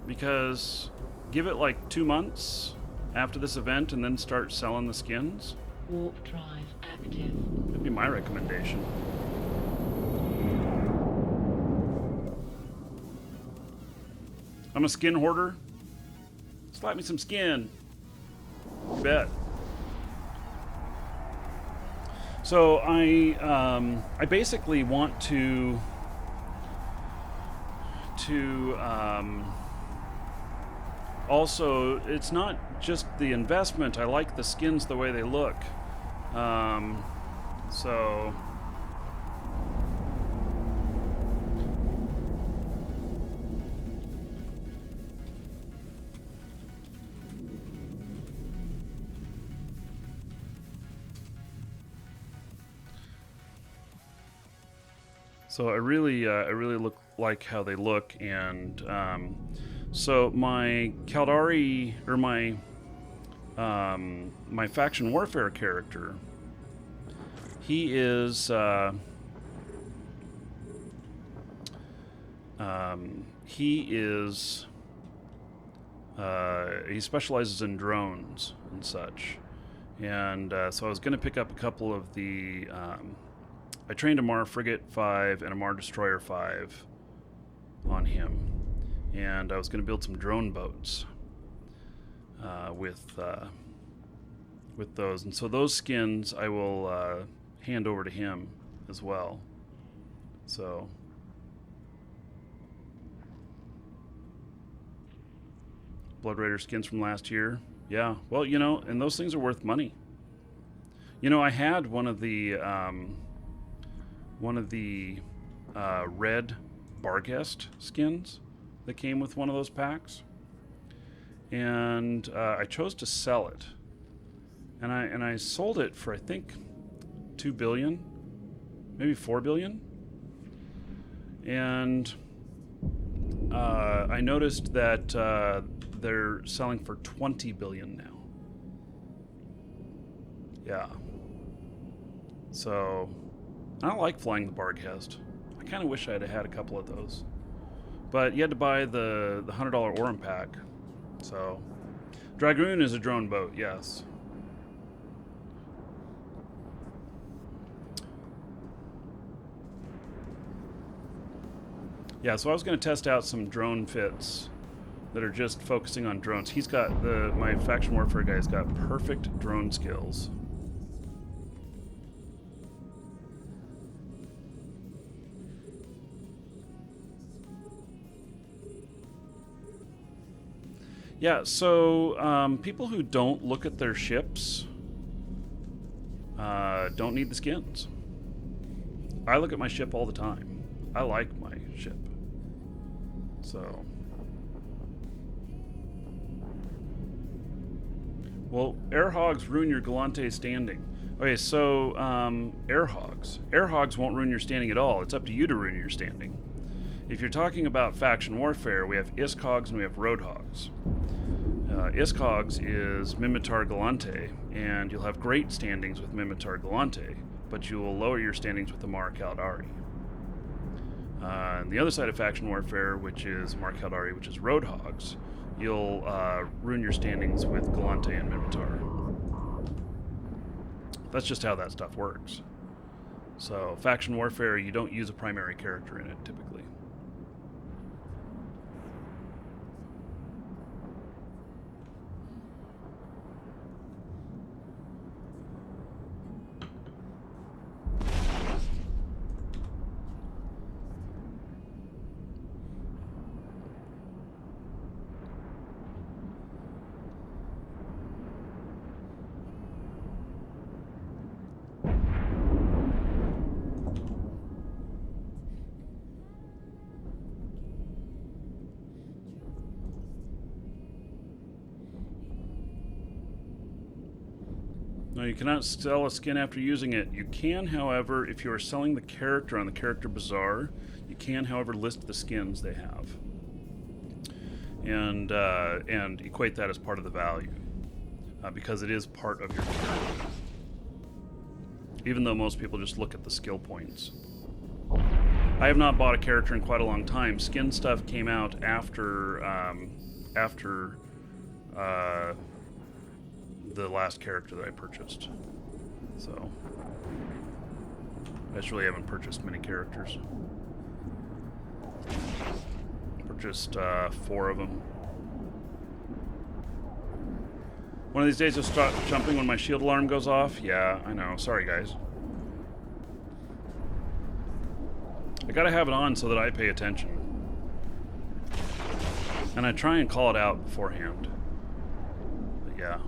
A: because give it like 2 months after this event and then start selling the skins.
C: Warp drive active.
A: That'd be my recommendation. I'm a skin hoarder. Slap me some skin. You bet. So I basically want to also, it's not just the investment. I like the skins the way they look. So I really like how they look, and so my Caldari, or my my faction warfare character, he is he specializes in drones and such, and so I was going to pick up a couple of the. I trained a Mar Frigate 5 and a Mar Destroyer 5 on him, and I was going to build some drone boats with those, and so those skins I will hand over to him as well. So Blood Raider skins from last year, yeah. Well, you know, and those things are worth money. You know, I had one of the red Barghest skins that came with one of those packs, and I chose to sell it, and I sold it for I think 2 billion, maybe 4 billion, and I noticed that they're selling for 20 billion now. Yeah. So I don't like flying the Barghest. I kind of wish I'd have had a couple of those. But you had to buy the $100 Aurum pack. So Dragoon is a drone boat, yes. Yeah, so I was going to test out some drone fits that are just focusing on drones. He's got my faction warfare guy's got perfect drone skills. Yeah, so people who don't look at their ships don't need the skins. I look at my ship all the time. I like my ship. So, well, air hogs ruin your Galante standing. Okay, so air hogs won't ruin your standing at all. It's up to you to ruin your standing. If you're talking about faction warfare, we have ISK hogs and we have road hogs. ISK hogs is Mimitar Galante, and you'll have great standings with Mimitar Galante, but you will lower your standings with the Mar Caldari. And the other side of faction warfare, which is Mar Caldari, which is road hogs, you'll ruin your standings with Galante and Mimitar. That's just how that stuff works. So faction warfare, you don't use a primary character in it typically. No, you cannot sell a skin after using it. You can, however, if you are selling the character on the Character Bazaar, you can, however, list the skins they have. And equate that as part of the value. Because it is part of your character. Even though most people just look at the skill points. I have not bought a character in quite a long time. Skin stuff came out after the last character that I purchased. So I just really haven't purchased many characters. Purchased 4 of them. One of these days you'll start jumping when my shield alarm goes off. Yeah, I know. Sorry, guys. I gotta have it on so that I pay attention. And I try and call it out beforehand. But yeah.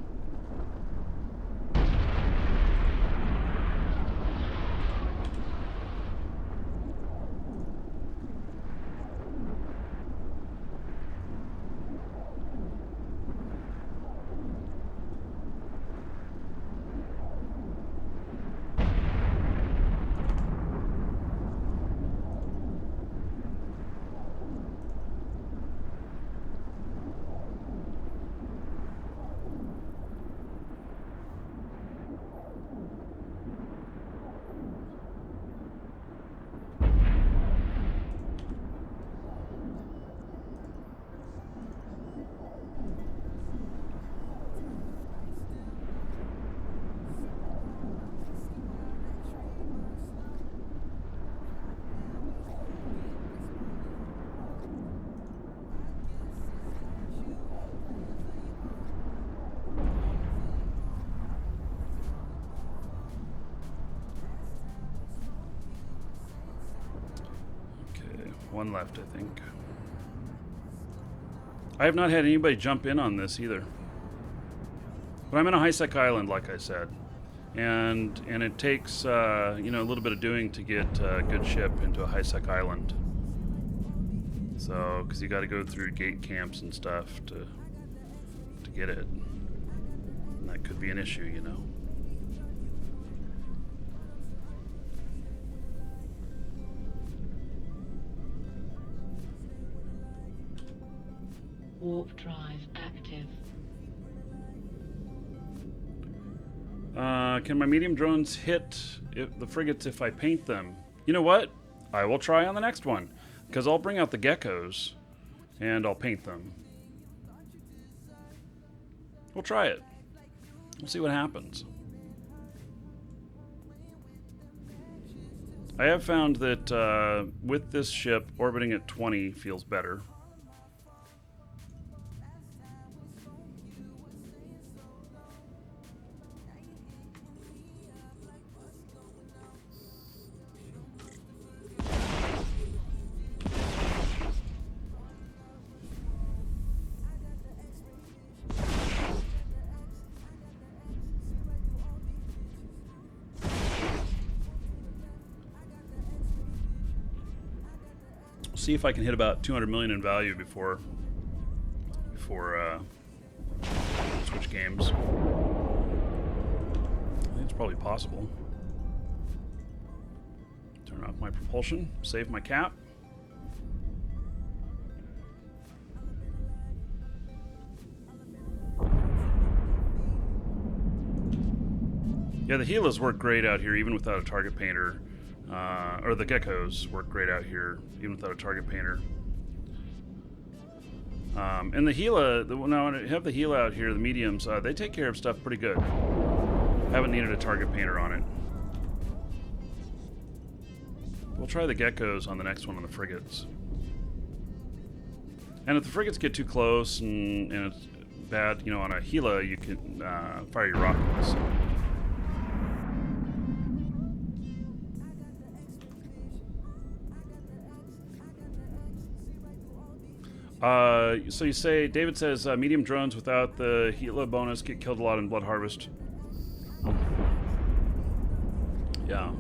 A: One left, I think. I have not had anybody jump in on this either. But I'm in a high-sec island, like I said. And it takes, a little bit of doing to get a good ship into a high-sec island. So, because you got to go through gate camps and stuff to get it. And that could be an issue, you know.
C: Warp drive active.
A: Can my medium drones hit the frigates if I paint them? You know what? I will try on the next one. Because I'll bring out the geckos and I'll paint them. We'll try it. We'll see what happens. I have found that with this ship, orbiting at 20 feels better. See if I can hit about 200 million in value before switch games. I think it's probably possible. Turn off my propulsion, save my cap. Yeah, the Gilas work great out here even without a target painter. Or the geckos work great out here, even without a target painter. And the Gila, now when I have the Gila out here, the mediums, they take care of stuff pretty good. Haven't needed a target painter on it. We'll try the geckos on the next one on the frigates. And if the frigates get too close and it's bad, on a Gila, you can fire your rockets. So you say, David says, medium drones without the Gila bonus get killed a lot in Blood Harvest. Yeah.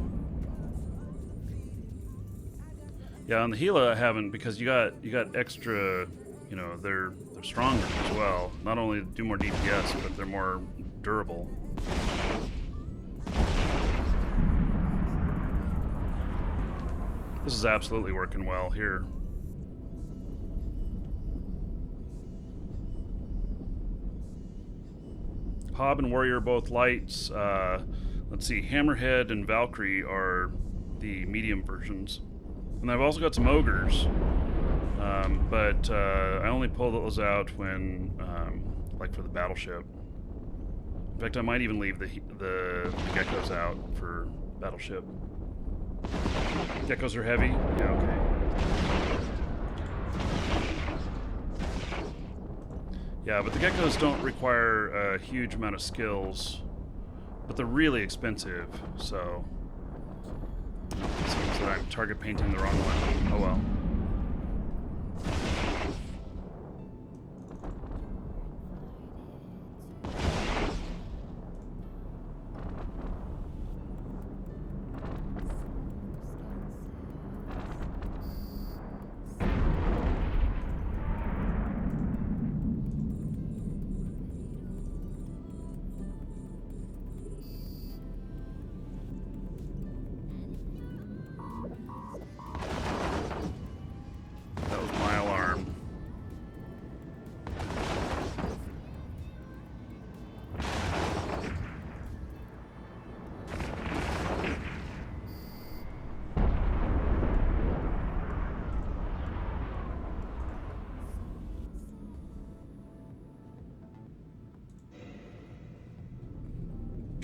A: Yeah, on the Gila I haven't, because you got extra, they're stronger as well. Not only do more DPS, but they're more durable. This is absolutely working well here. Hob and Warrior both lights. Let's see, Hammerhead and Valkyrie are the medium versions. And I've also got some ogres, but I only pull those out when, like for the Battleship. In fact, I might even leave the geckos out for Battleship. Geckos are heavy? Yeah, okay. Yeah, but the geckos don't require a huge amount of skills, but they're really expensive, so it seems that I'm target painting the wrong one. Oh well.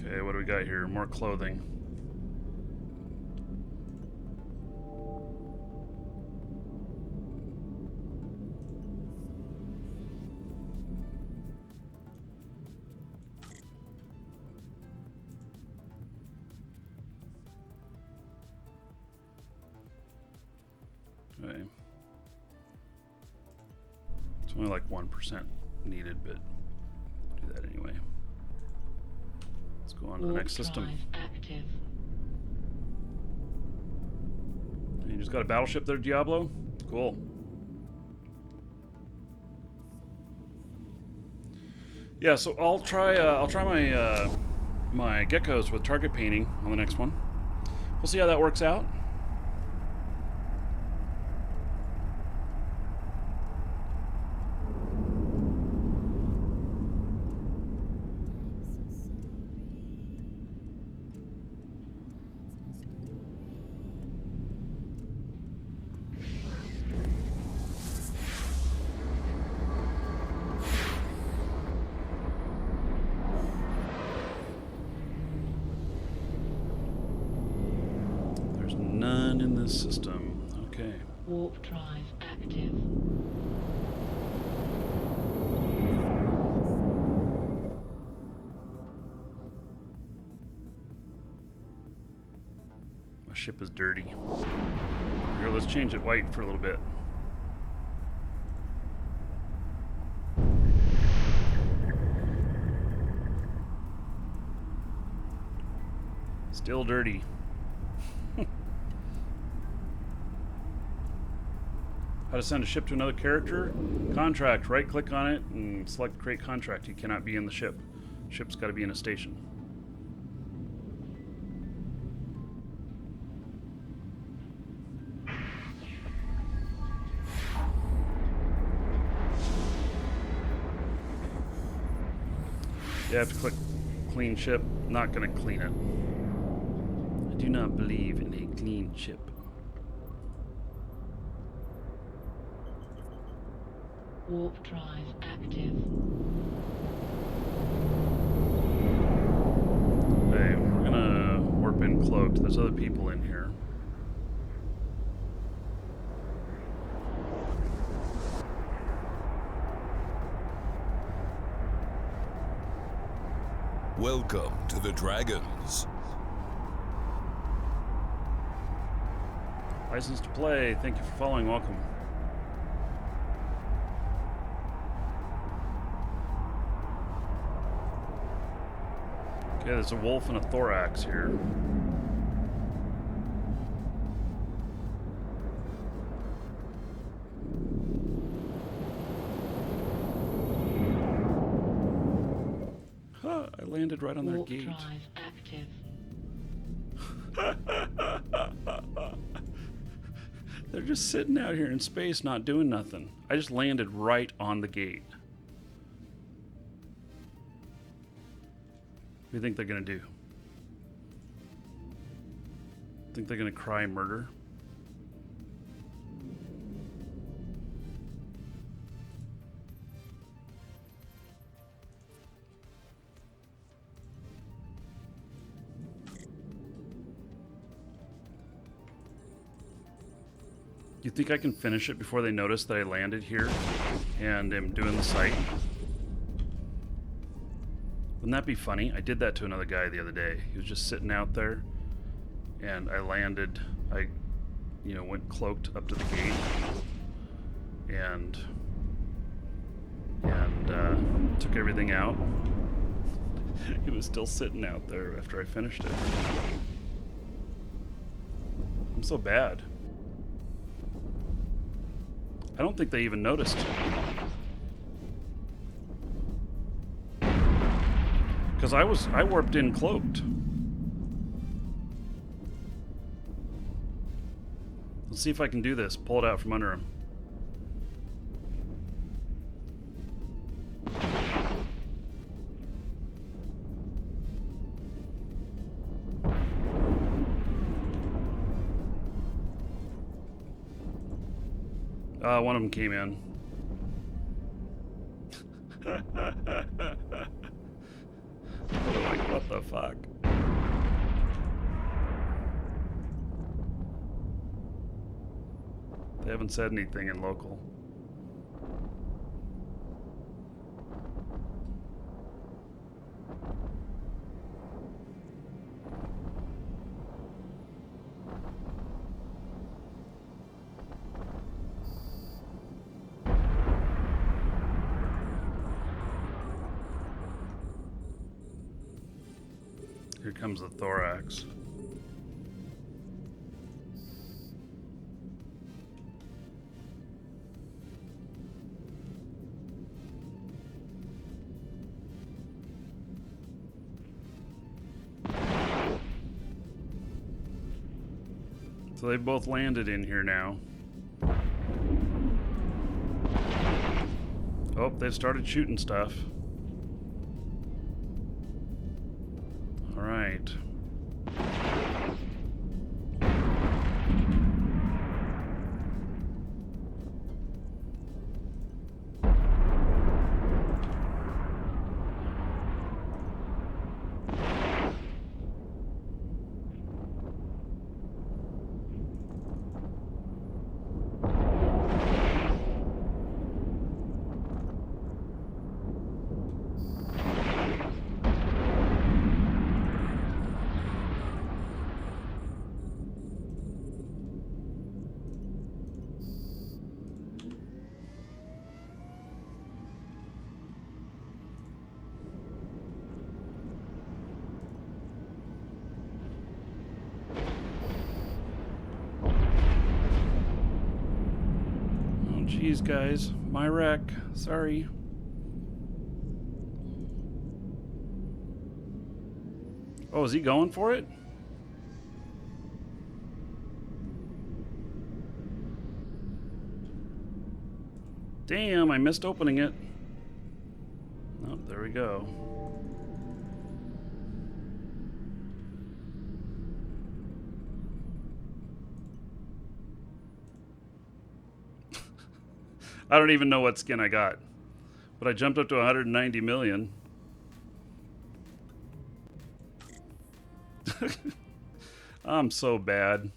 A: Okay, what do we got here? More clothing. Okay. It's only like 1% needed, but I'll do that anyway. Let's go on to the next system.
C: Active.
A: You just got a battleship there, Diablo? Cool. Yeah, so I'll try my my geckos with target painting on the next one. We'll see how that works out. None in this system. Okay.
C: Warp drive active.
A: My ship is dirty. Here, let's change it white for a little bit. Still dirty. How to send a ship to another character? Contract. Right click on it and select create contract. You cannot be in the ship. Ship's got to be in a station. You have to click clean ship. Not going to clean it. I do not believe in a clean ship.
C: Warp drive active.
A: Hey, we're gonna warp in cloaked. There's other people in here.
B: Welcome to the Dragons.
A: License to play. Thank you for following. Welcome. Okay, there's a wolf and a thorax here. Huh, I landed right on their
C: Warp
A: gate.
C: drive active.
A: They're just sitting out here in space not doing nothing. I just landed right on the gate. What do you think they're gonna do? Think they're gonna cry murder? You think I can finish it before they notice that I landed here and am doing the sight? Wouldn't that be funny? I did that to another guy the other day. He was just sitting out there, and I landed. I, went cloaked up to the gate, and took everything out. He was still sitting out there after I finished it. I'm so bad. I don't think they even noticed. Because I warped in cloaked. Let's see if I can do this. Pull it out from under him. One of them came in. Like, what the fuck? They haven't said anything in local. Here comes the thorax. So they both landed in here now. Oh, they've started shooting stuff. All right. Jeez, guys. My wreck. Sorry. Oh, is he going for it? Damn, I missed opening it. Oh, there we go. I don't even know what skin I got, but I jumped up to 190 million. I'm so bad.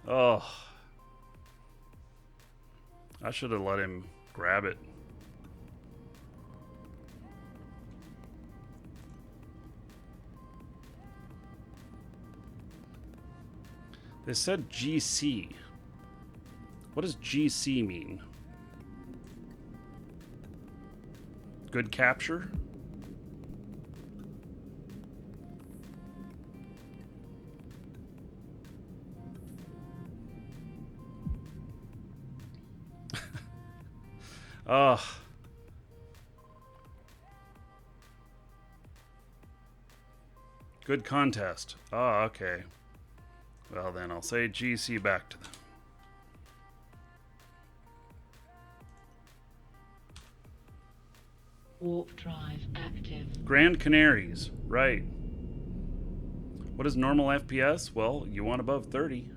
A: Oh. I should have let him grab it. They said GC. What does GC mean? Good capture? Ugh. Good contest. Oh, okay. Well, then I'll say GC back to them.
C: Warp drive active.
A: Grand Canaries, right. What is normal FPS? Well, you want above 30.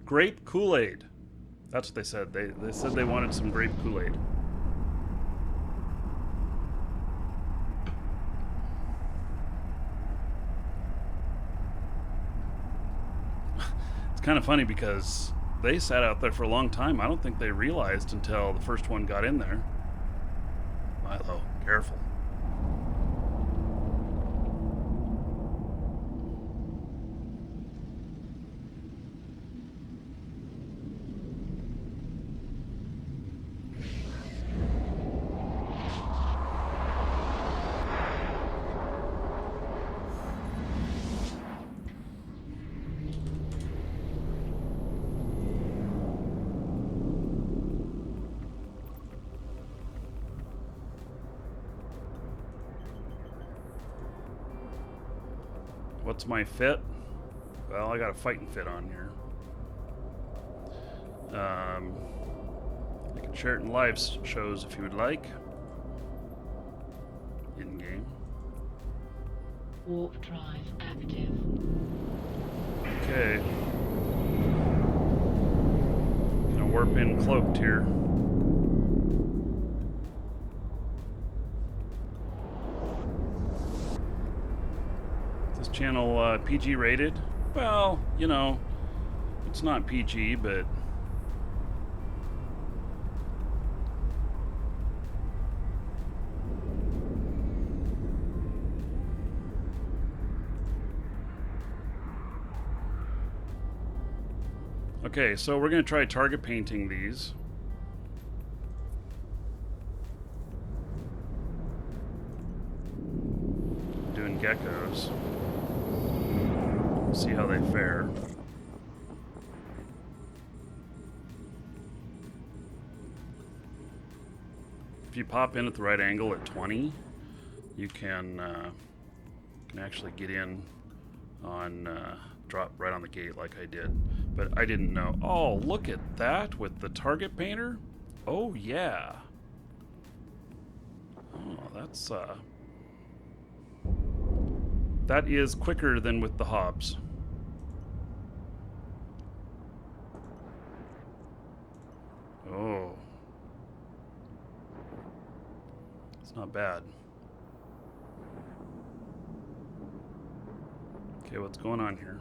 A: Grape Kool-Aid. That's what they said. They said they wanted some grape Kool-Aid. It's kind of funny because they sat out there for a long time. I don't think they realized until the first one got in there. Milo, careful. What's my fit? Well, I got a fighting fit on here. I can share it in live shows if you would like. In game.
C: Warp drive active.
A: Okay. Gonna warp in cloaked here. This channel PG rated? Well, you know, it's not PG, but okay, so we're going to try target painting these. Doing geckos. See how they fare. If you pop in at the right angle at 20, you can actually get in on drop right on the gate like I did. But I didn't know. Oh, look at that with the target painter. Oh yeah. Oh, that's that is quicker than with the hobs. Oh. It's not bad. Okay, what's going on here?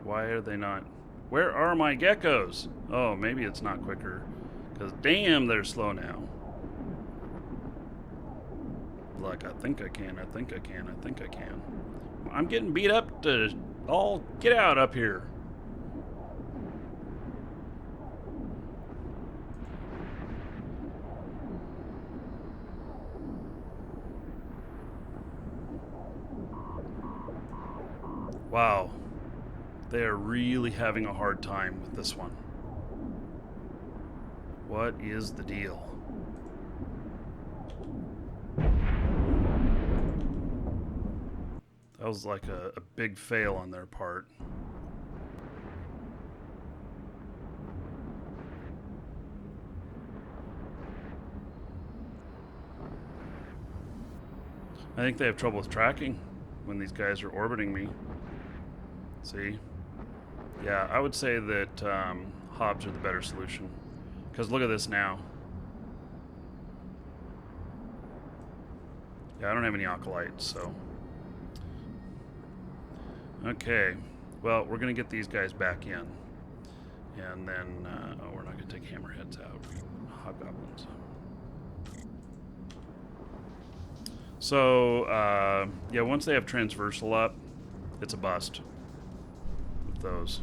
A: Why are they not? Where are my geckos? Oh, maybe it's not quicker. Because damn, they're slow now. Like, I think I can, I think I can, I think I can. I'm getting beat up to all get out up here. Wow. They are really having a hard time with this one. What is the deal? That was like a big fail on their part. I think they have trouble with tracking when these guys are orbiting me. See? Yeah, I would say that hobs are the better solution. Because look at this now. Yeah, I don't have any acolytes, so... Okay, well, we're going to get these guys back in. And then, oh, we're not going to take hammerheads out. Hobgoblins. So, yeah, once they have transversal up, it's a bust with those.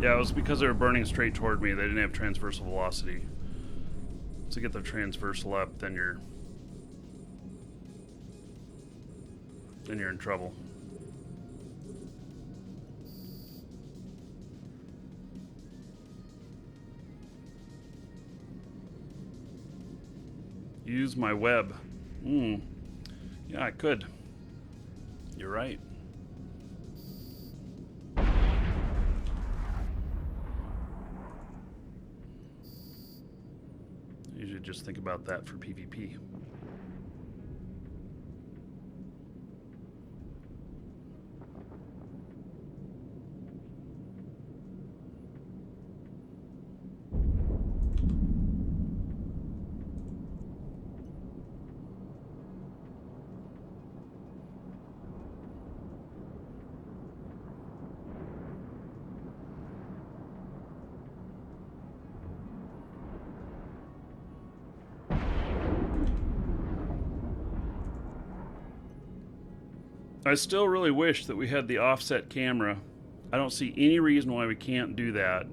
A: Yeah, it was because they were burning straight toward me. They didn't have transversal velocity. To get the transversal up, then you're in trouble. Use my web. Yeah, I could. You're right. You should just think about that for PvP. I still really wish that we had the offset camera. I don't see any reason why we can't do that.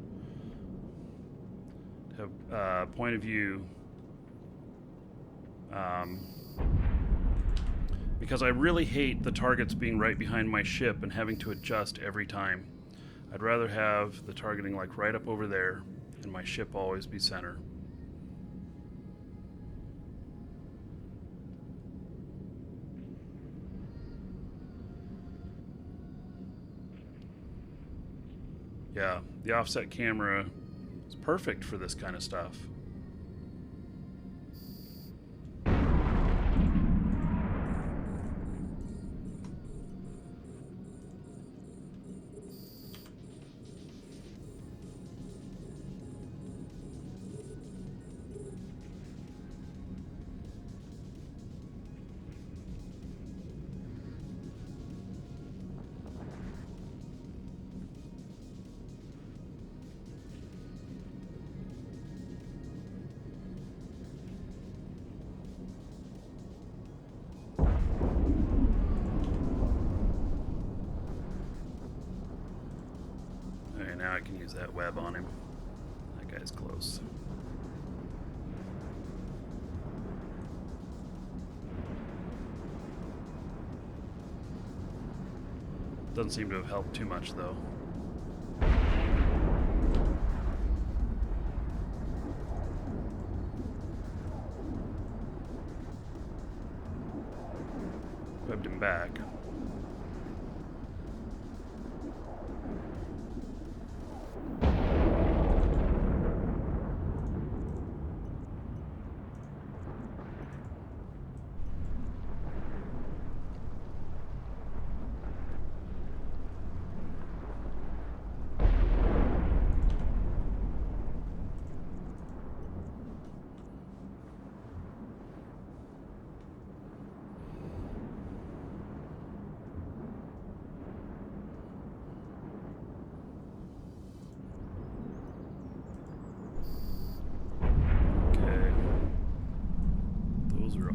A: Have point of view. Because I really hate the targets being right behind my ship and having to adjust every time. I'd rather have the targeting like right up over there and my ship always be center. Yeah, the offset camera is perfect for this kind of stuff. Now I can use that web on him. That guy's close. Doesn't seem to have helped too much though. Webbed him back.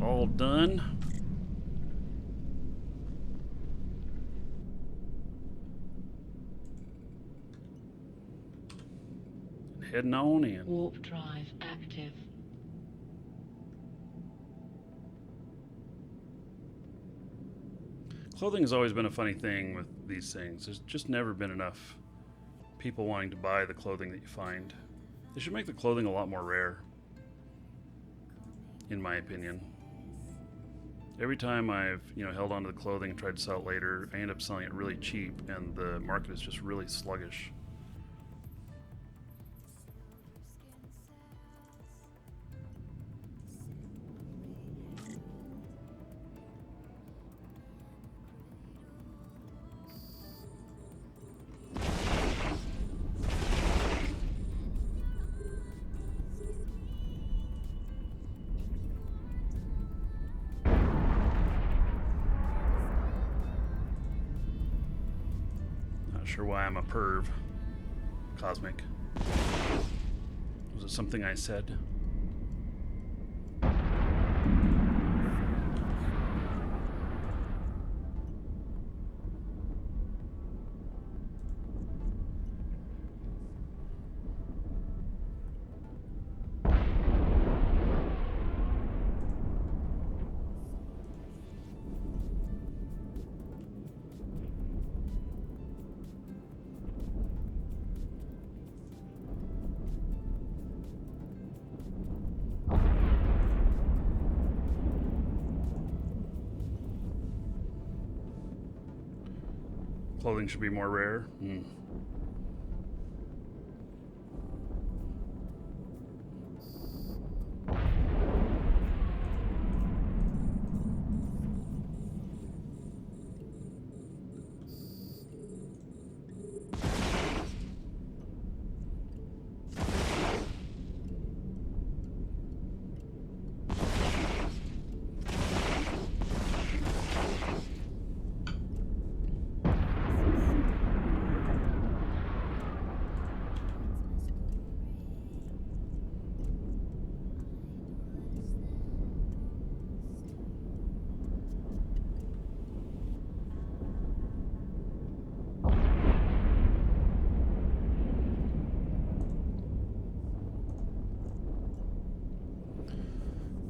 A: All done. Heading on in.
C: Warp drive active.
A: Clothing has always been a funny thing with these things. There's just never been enough people wanting to buy the clothing that you find. They should make the clothing a lot more rare, in my opinion. Every time I've, held onto the clothing and tried to sell it later, I end up selling it really cheap, and the market is just really sluggish. Sure why I'm a perv. Cosmic. Was it something I said? Clothing should be more rare.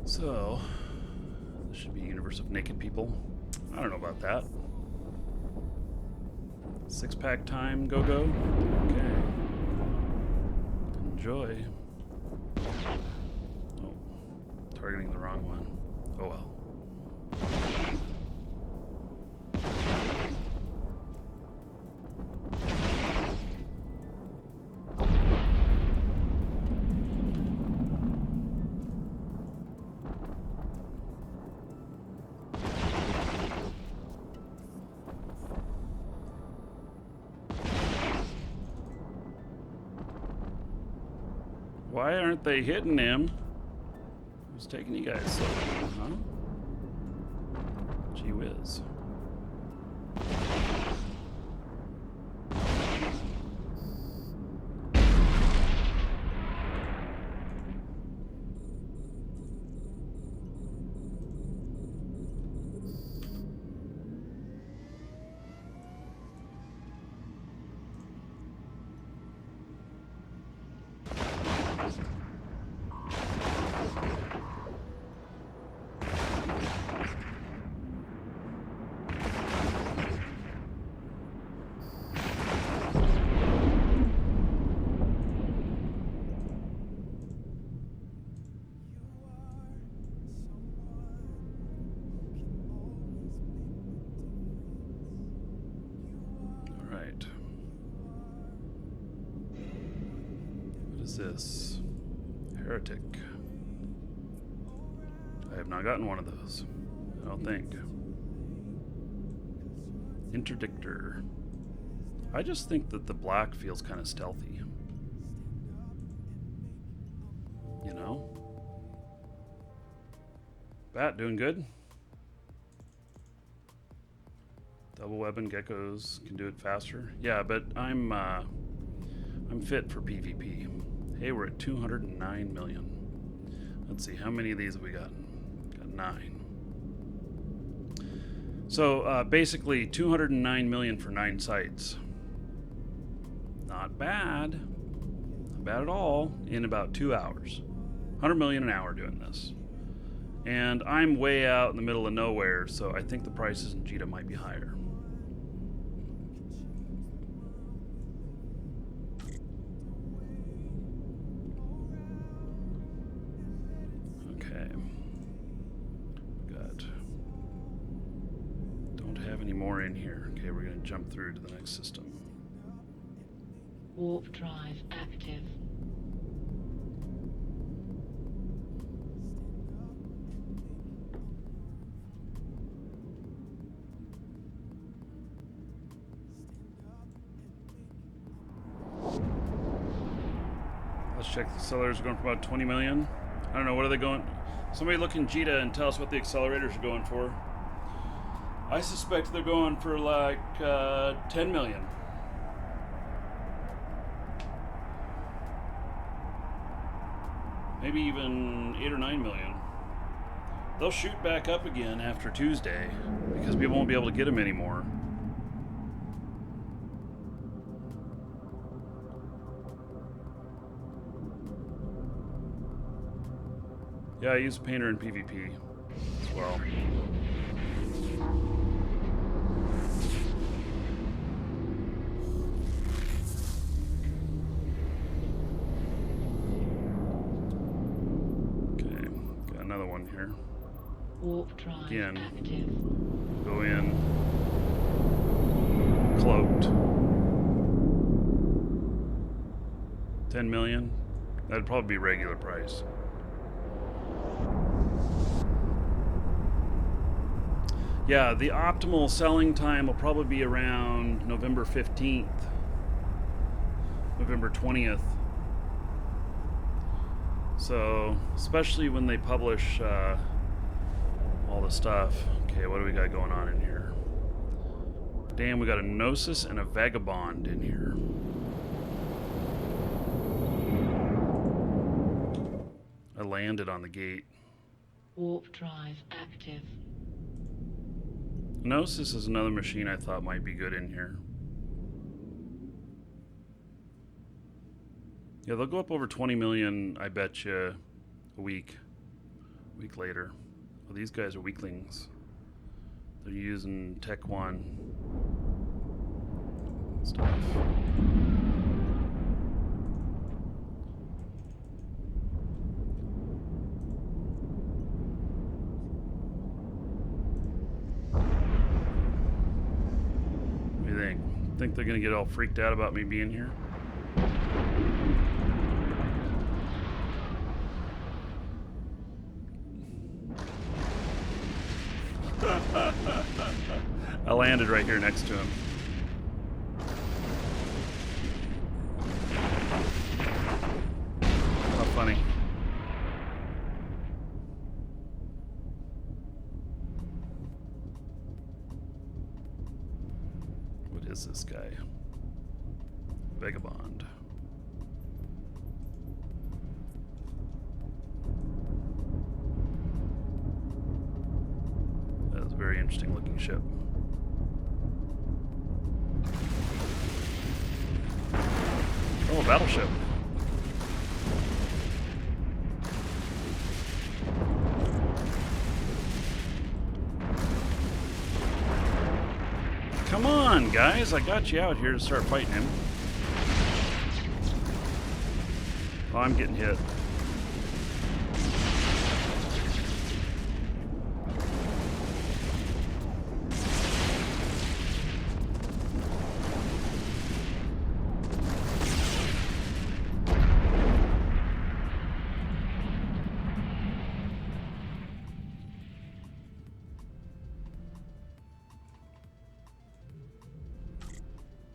A: So, this should be a universe of naked people. I don't know about that. 6-pack time, go. Okay. Enjoy. Oh, targeting the wrong one. Oh well. Why aren't they hitting him? Who's taking you guys so long, huh? Gee whiz. What is this? Heretic. I have not gotten one of those. I don't think. Interdictor. I just think that the black feels kind of stealthy. You know? Bat doing good. Double weapon geckos can do it faster. Yeah, but I'm fit for PvP. Hey, we're at 209 million. Let's see, how many of these have we gotten? Got 9. So basically 209 million for 9 sites. Not bad. Not bad at all in about 2 hours. 100 million an hour doing this. And I'm way out in the middle of nowhere, so I think the prices in Jita might be higher. Okay. Got. Don't have any more in here. Okay, we're going to jump through to the next system.
C: Warp drive active.
A: Let's check the accelerators are going for about 20 million. I don't know, what are they going? Somebody look in Jita and tell us what the accelerators are going for. I suspect they're going for like 10 million. Maybe even 8 or 9 million. They'll shoot back up again after Tuesday because people won't be able to get them anymore. Yeah, I use Painter in PvP as well. Okay, got another one here.
C: Warp drive
A: Again.
C: active.
A: Go in. cloaked. 10 million? That'd probably be regular price. Yeah, the optimal selling time will probably be around November 15th, November 20th. So, especially when they publish all the stuff. Okay, what do we got going on in here? Damn, we got a Gnosis and a Vagabond in here. I landed on the gate.
C: Warp drive active.
A: Gnosis is another machine I thought might be good in here. Yeah, they'll go up over 20 million, I bet you, a week later. Well, these guys are weaklings. They're using Tech 1 stuff. What do you think? Think they're gonna get all freaked out about me being here? I landed right here next to him. How funny. What is this guy? Vagabond. That is a very interesting looking ship. Oh, a battleship. Come on, guys. I got you out here to start fighting him. Oh, I'm getting hit.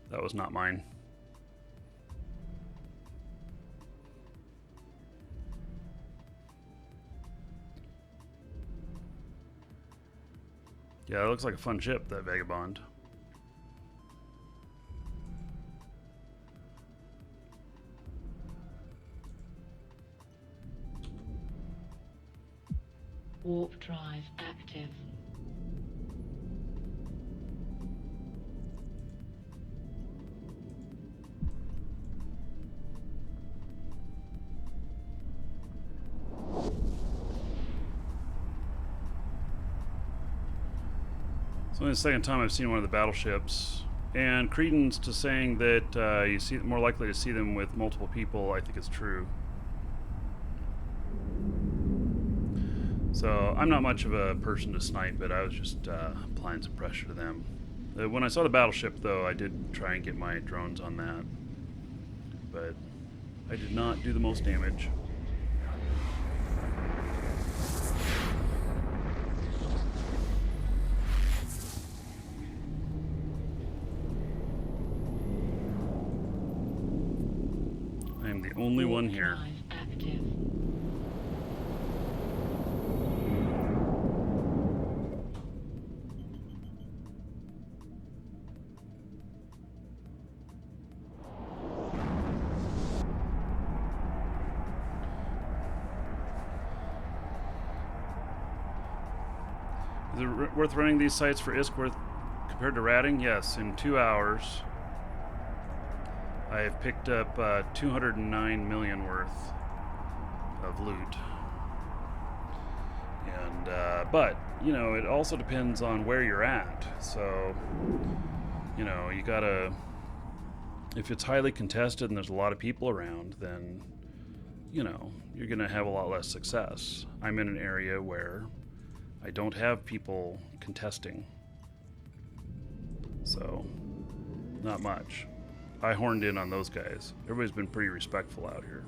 A: That was not mine. Yeah, it looks like a fun ship, that Vagabond.
C: Warp drive active.
A: It's only the second time I've seen one of the battleships, and credence to saying that you see more likely to see them with multiple people, I think it's true. So I'm not much of a person to snipe, but I was just applying some pressure to them. When I saw the battleship, though, I did try and get my drones on that, but I did not do the most damage. I am the only one here.
C: Drive active.
A: Is it worth running these sites for ISK compared to ratting? Yes, in 2 hours I have picked up 209 million worth of loot. And but you know, it also depends on where you're at. So you know, you gotta, if it's highly contested and there's a lot of people around, then you know, you're gonna have a lot less success. I'm in an area where I don't have people contesting, so Not much. I horned in on those guys. Everybody's been pretty respectful out here.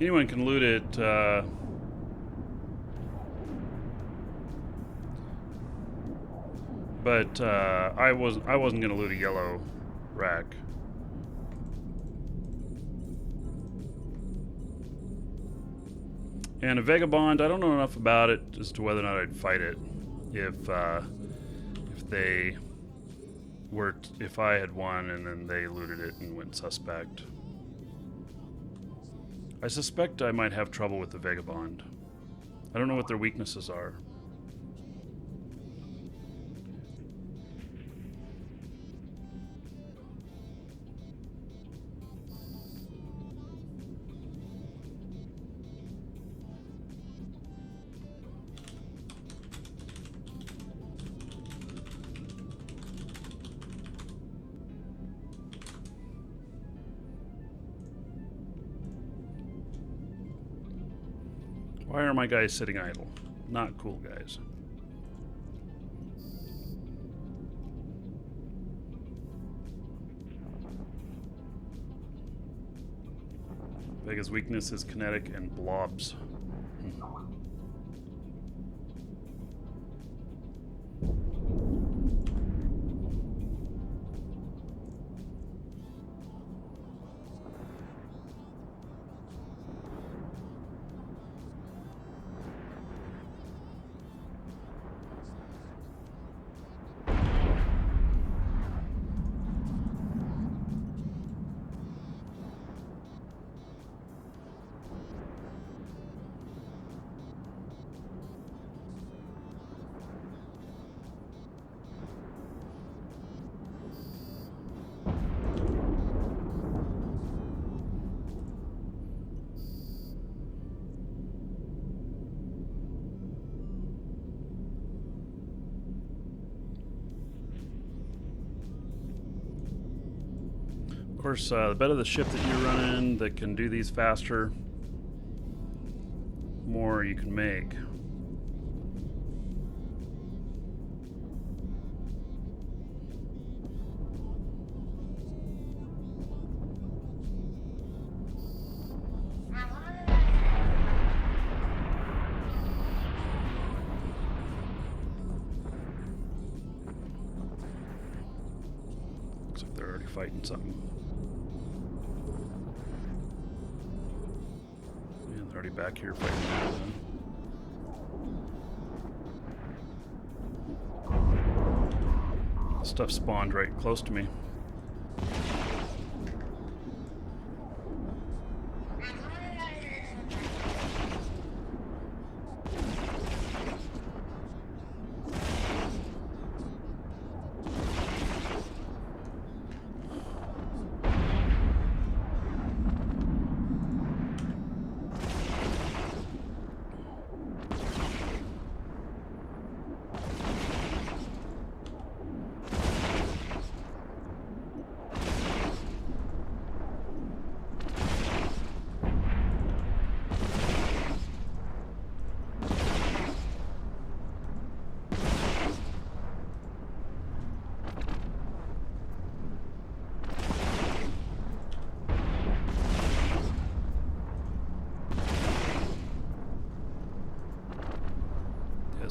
A: Anyone can loot it. But I wasn't gonna loot a yellow rack. And a vagabond, I don't know enough about it as to whether or not I'd fight it. If they were, if I had won and then they looted it and went suspect. I suspect I might have trouble with the vagabond. I don't know what their weaknesses are. Why are my guys sitting idle? Not cool, guys. Vega's weakness is kinetic and blobs. Of course, the better the ship that you're running that can do these faster, more you can make. Looks like they're already fighting something. Already back here fighting. Stuff spawned right close to me.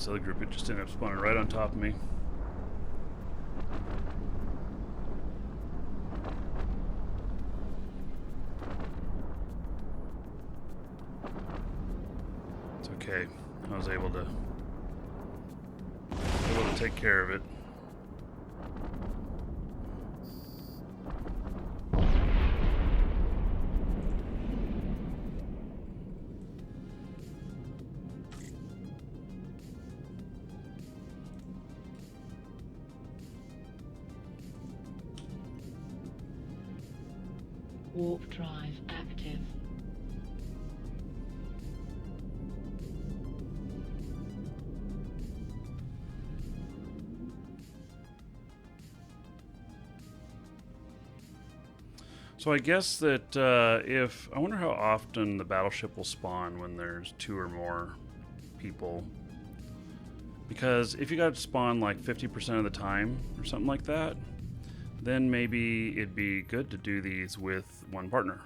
A: this other group, it just ended up spawning right on top of me. It's okay. I was able to take care of it.
C: Warp drive active.
A: So I guess that if... I wonder how often the battleship will spawn when there's 2 or more people. Because if you got to spawn like 50% of the time or something like that, then maybe it'd be good to do these with one partner.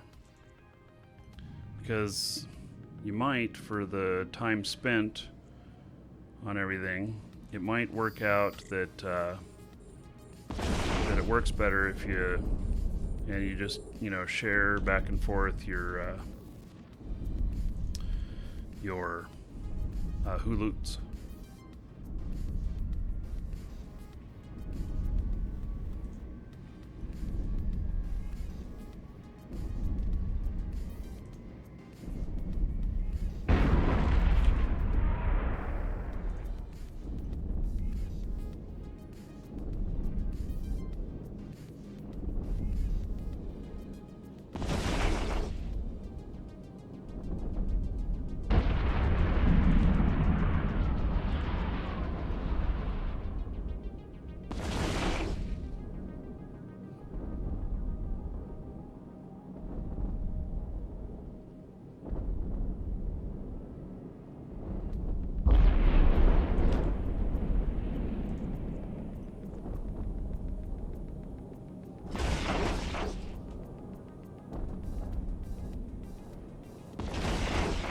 A: Because you might, for the time spent on everything, it might work out that that it works better if you just, you know, share back and forth your huloots.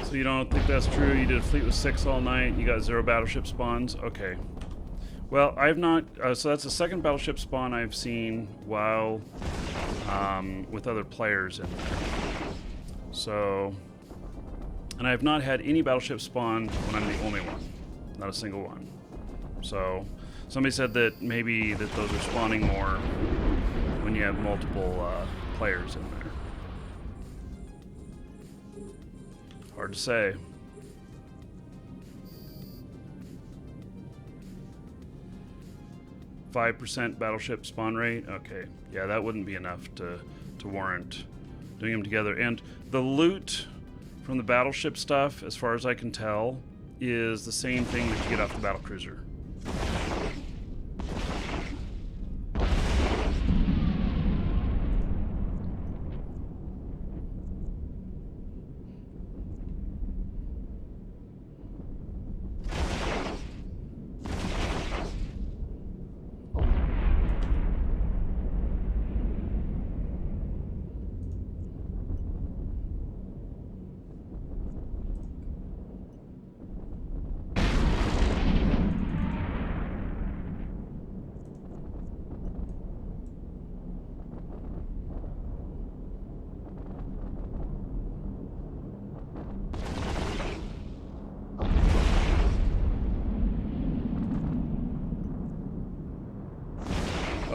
A: So you don't think that's true? You did a fleet with 6 all night, you got 0 battleship spawns? Okay. Well, I've not... so that's the second battleship spawn I've seen while with other players in there. So... And I have not had any battleship spawn when I'm the only one. Not a single one. So... Somebody said that maybe that those are spawning more when you have multiple players in there. Hard to say. %, battleship spawn rate? Okay. Yeah, that wouldn't be enough to warrant doing them together. And the loot from the battleship stuff, as far as I can tell, is the same thing that you get off the battlecruiser.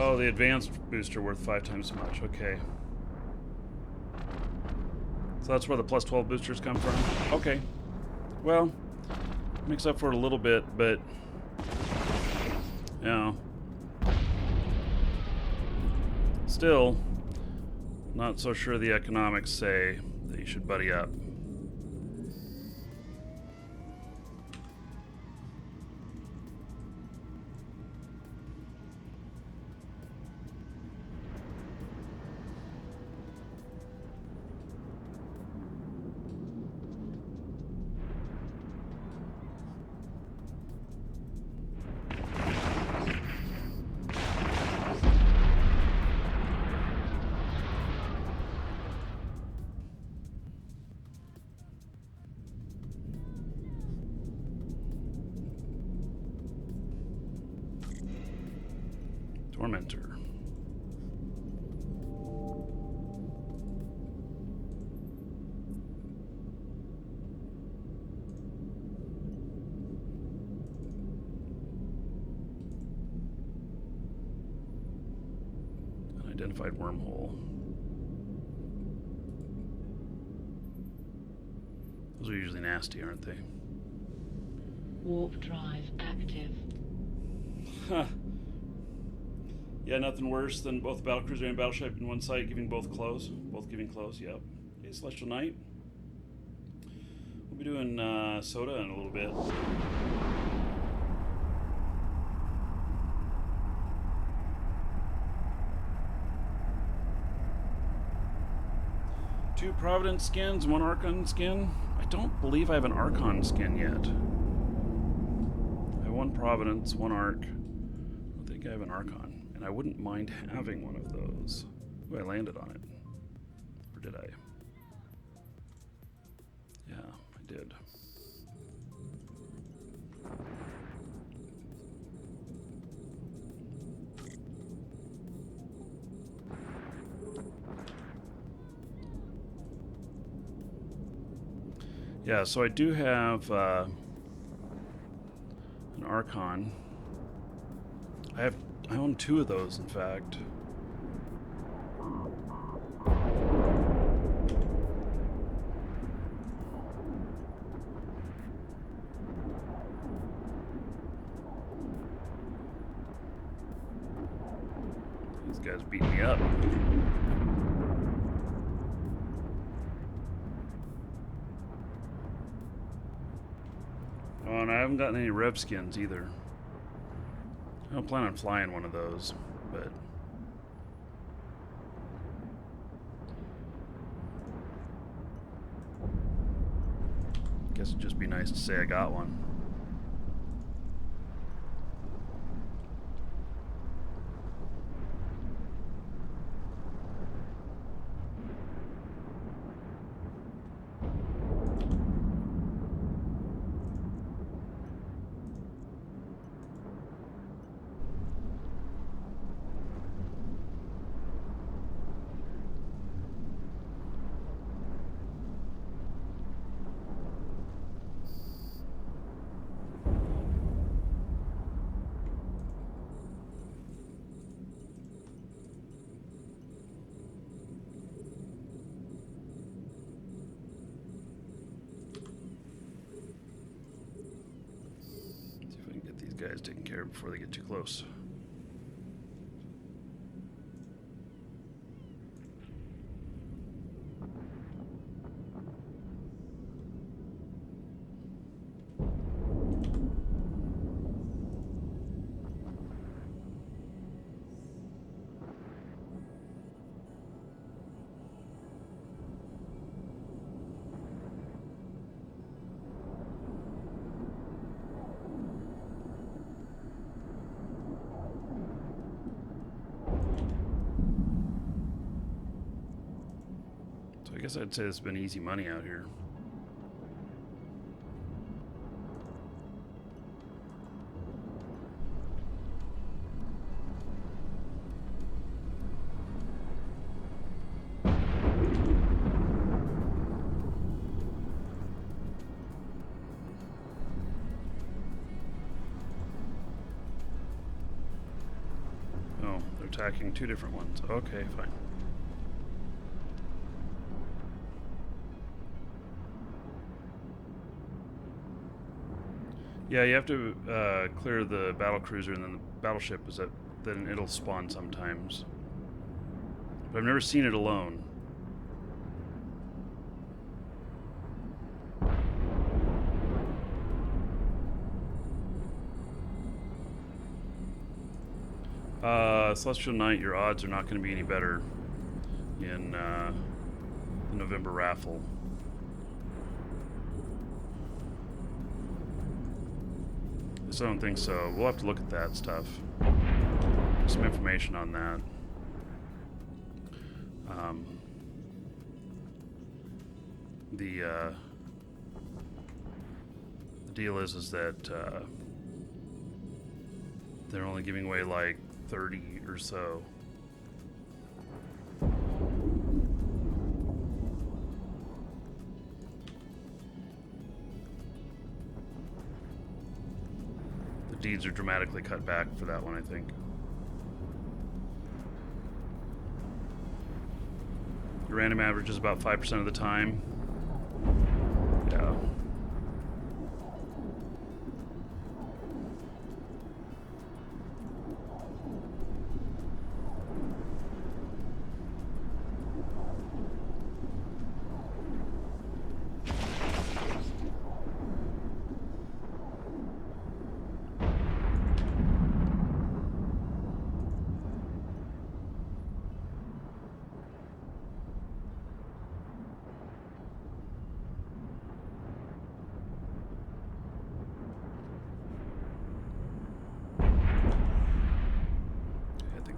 A: Oh, the advanced booster worth 5 times as much. Okay. So that's where the plus 12 boosters come from? Okay. Well, makes up for it a little bit, but... You know... Still, not so sure the economics say that you should buddy up. Tormentor. Unidentified wormhole. Those are usually nasty, aren't they?
C: Warp drive active.
A: Huh. Yeah, nothing worse than both battlecruiser and battleship in one site giving both close. Both giving close, yep. Okay, Celestial Knight. We'll be doing soda in a little bit. Two Providence skins, one Archon skin. I don't believe I have an Archon skin yet. I have one Providence, one Arc. I don't think I have an Archon. And I wouldn't mind having one of those. Ooh, I landed on it. Or did I? Yeah, I did. Yeah, so I do have an Archon. I own two of those, in fact. These guys beat me up. Oh, and I haven't gotten any Rev skins either. I don't plan on flying one of those, but guess it'd just be nice to say I got one. Guys taken care of before they get too close. I guess I'd say it's been easy money out here. Oh, they're attacking two different ones. Okay, fine. Yeah, you have to clear the battlecruiser, and then the battleship is then it'll spawn sometimes. But I've never seen it alone. Celestial Knight, your odds are not going to be any better in the November raffle. I don't think so. We'll have to look at that stuff. Some information on that. The deal is that they're only giving away like 30 or so. The deeds are dramatically cut back for that one, I think. The random average is about 5% of the time. Yeah.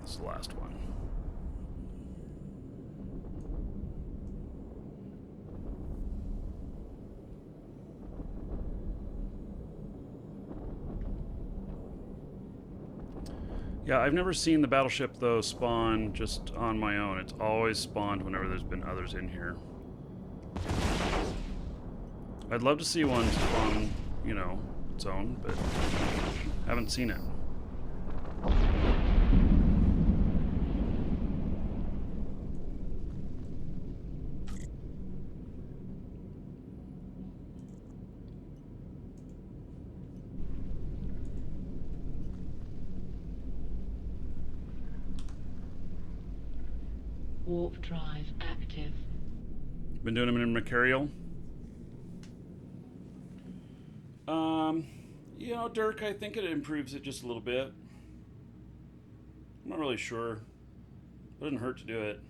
A: This is the last one. Yeah, I've never seen the battleship though spawn just on my own. It's always spawned whenever there's been others in here. I'd love to see one spawn, you know, its own, but haven't seen it.
C: Warp drive active.
A: Been doing them in Mercurial. You know, Dirk, I think it improves it just a little bit. I'm not really sure. It doesn't hurt to do it.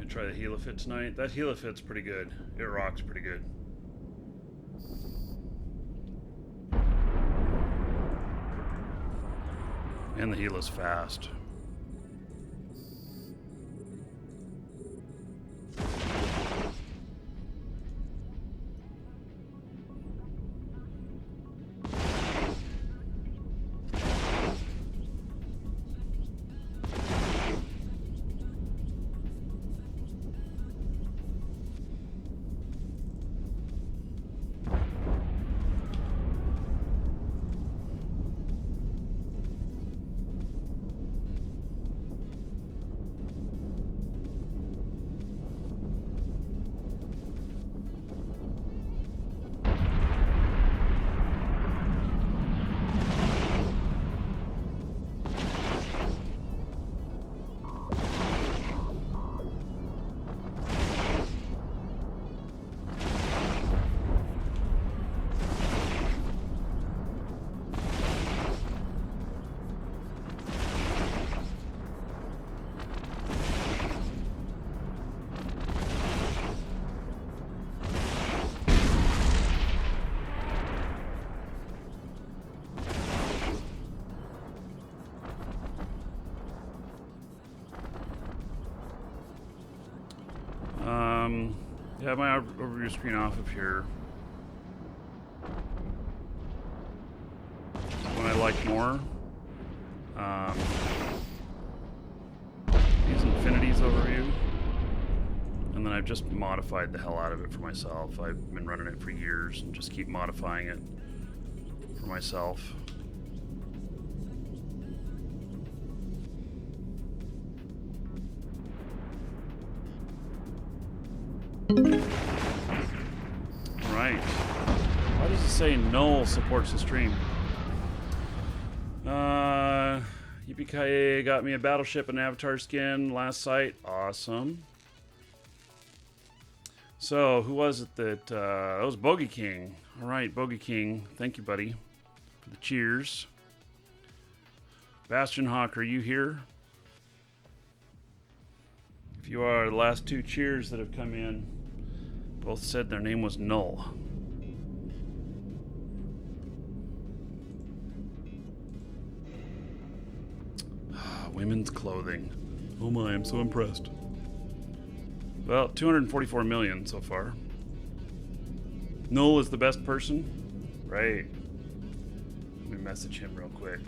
A: Try the helifit tonight. That helifit's pretty good. It rocks pretty good. And the heli's fast. have my overview screen off of here. One I like more. Use Infinity's overview. And then I've just modified the hell out of it for myself. I've been running it for years and just keep modifying it for myself. Alright. Why does it say Null supports the stream? Yippee-ki-yay, got me a Battleship and Avatar skin last site. Awesome. So, who was it that... that was Bogey King. Alright, Bogey King. Thank you, buddy, for the cheers. Bastion Hawk, are you here? If you are, the last two cheers that have come in both said their name was Null. Women's clothing. Oh my, I'm so impressed. Well, 244 million so far. Null is the best person? Right. Let me message him real quick.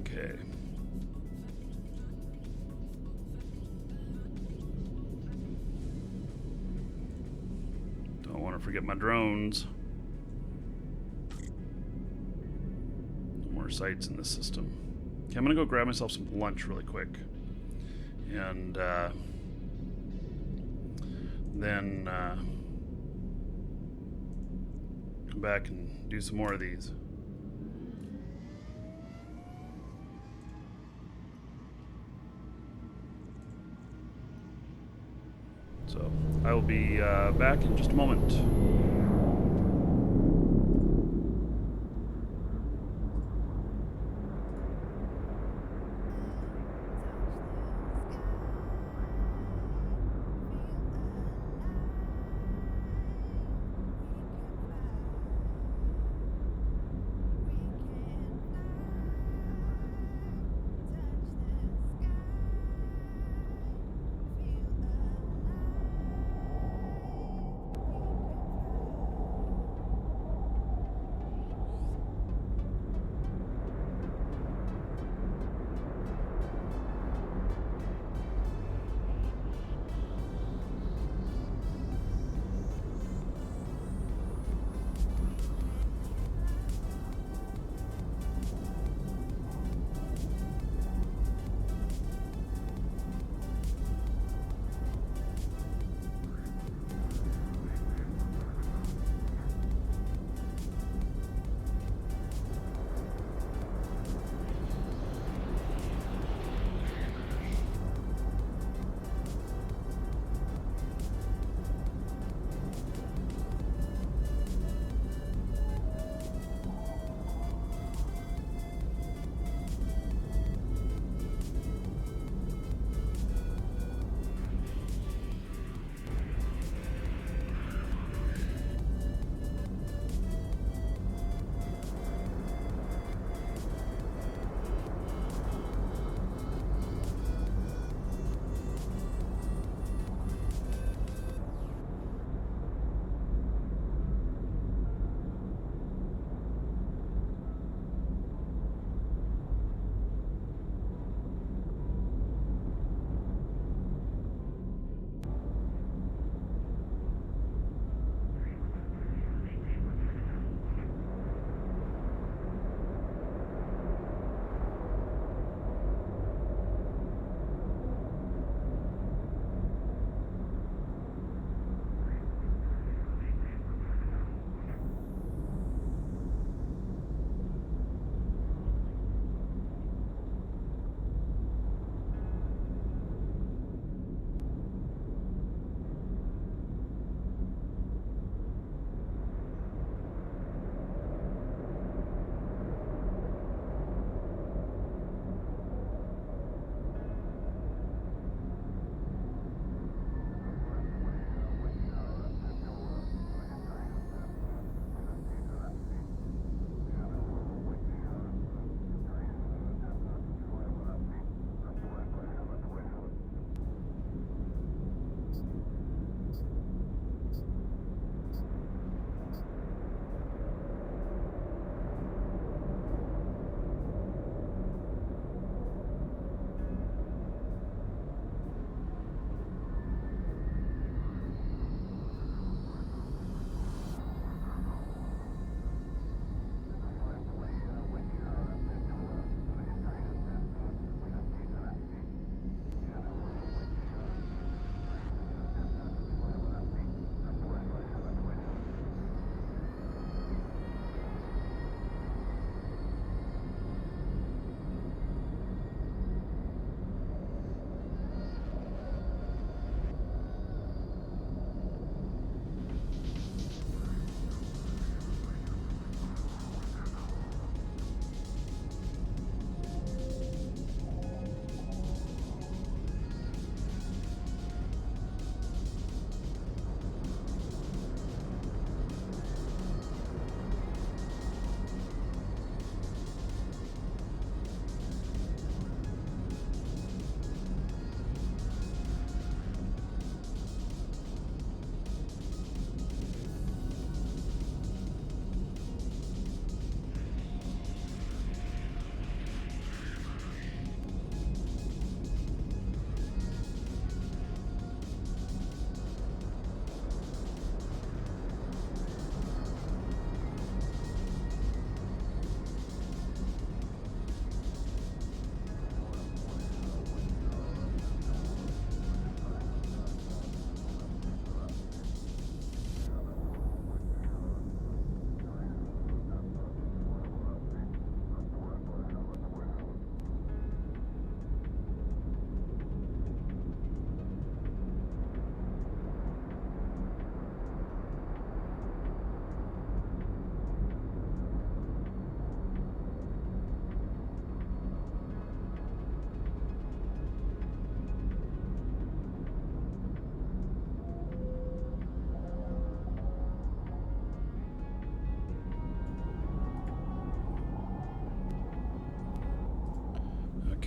A: Okay. Don't want to forget my drones. No more sites in this system. Okay, I'm gonna go grab myself some lunch really quick. And then come back and do some more of these. So I will be back in just a moment.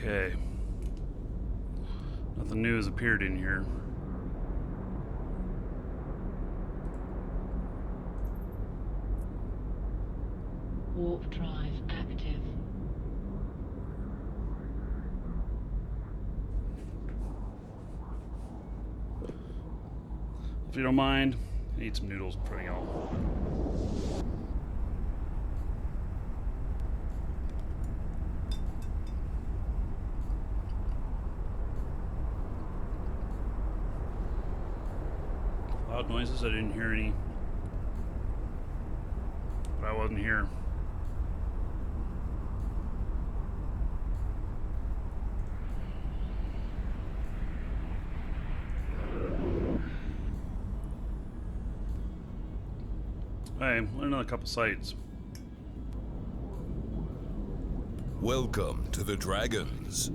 A: Okay. Nothing new has appeared in here.
C: Warp drive active.
A: If you don't mind, I need some noodles in front of y'all. Loud noises, I didn't hear any. But I wasn't here. Hey, went another couple sites.
B: Welcome to the Dragons.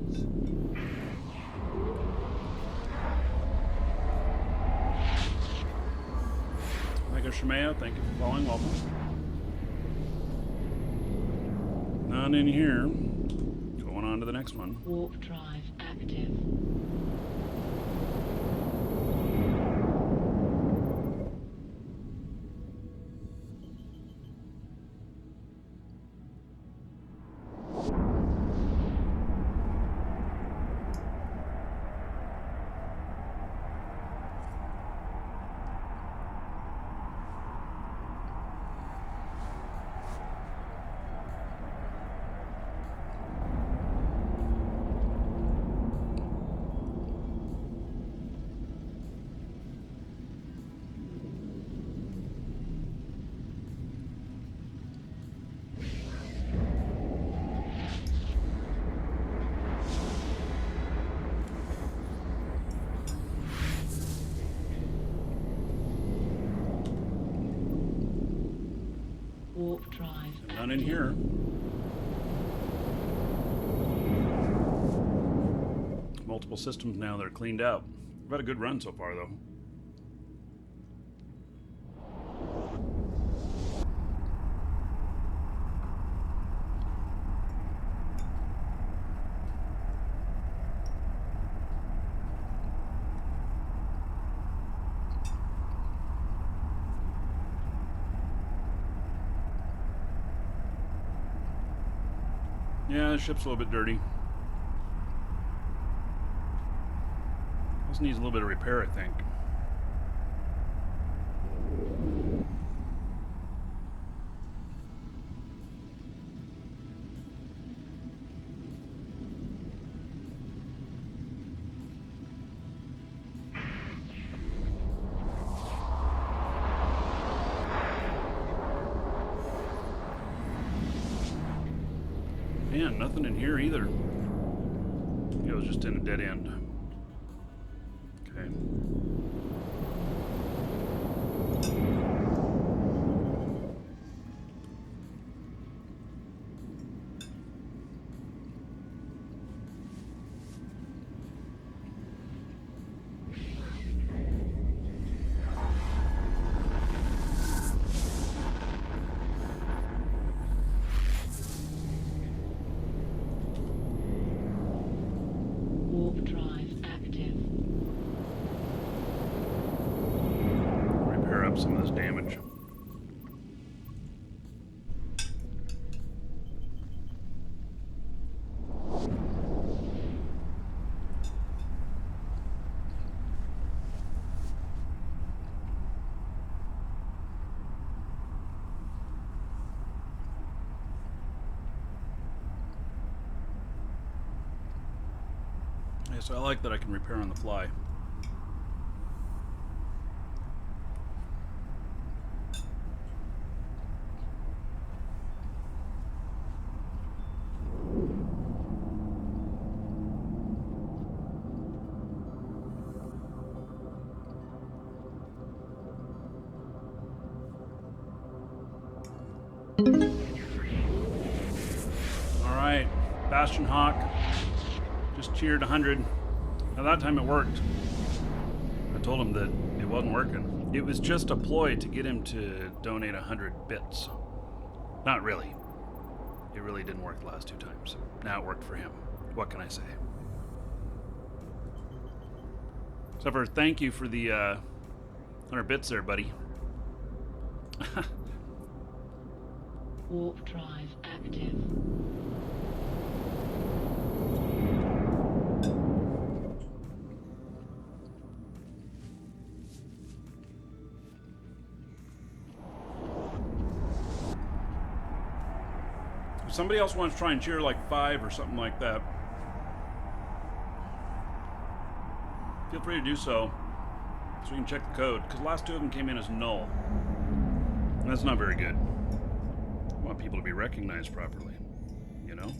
A: Michael Shemaya, thank you for following. Welcome. None in here. Going on to the next one.
C: Warp drive active. Warp drive.
A: None in here. Multiple systems now that are cleaned out. We've had a good run so far, though. Yeah, the ship's a little bit dirty. This needs a little bit of repair, I think. Man, nothing in here either. It was just in a dead end. Okay.
C: Warp drive active.
A: Repair up some of this damage. Yes, I like that I can repair on the fly. All right, Bastion Hawk just cheered 100. Now that time it worked. I told him that it wasn't working. It was just a ploy to get him to donate 100 bits. Not really. It really didn't work the last two times. Now it worked for him. What can I say? Except for thank you for the 100 bits there, buddy.
C: Warp drive active.
A: If somebody else wants to try and cheer like 5 or something like that, feel free to do so we can check the code, because the last 2 of them came in as null. And that's not very good. I want people to be recognized properly, you know?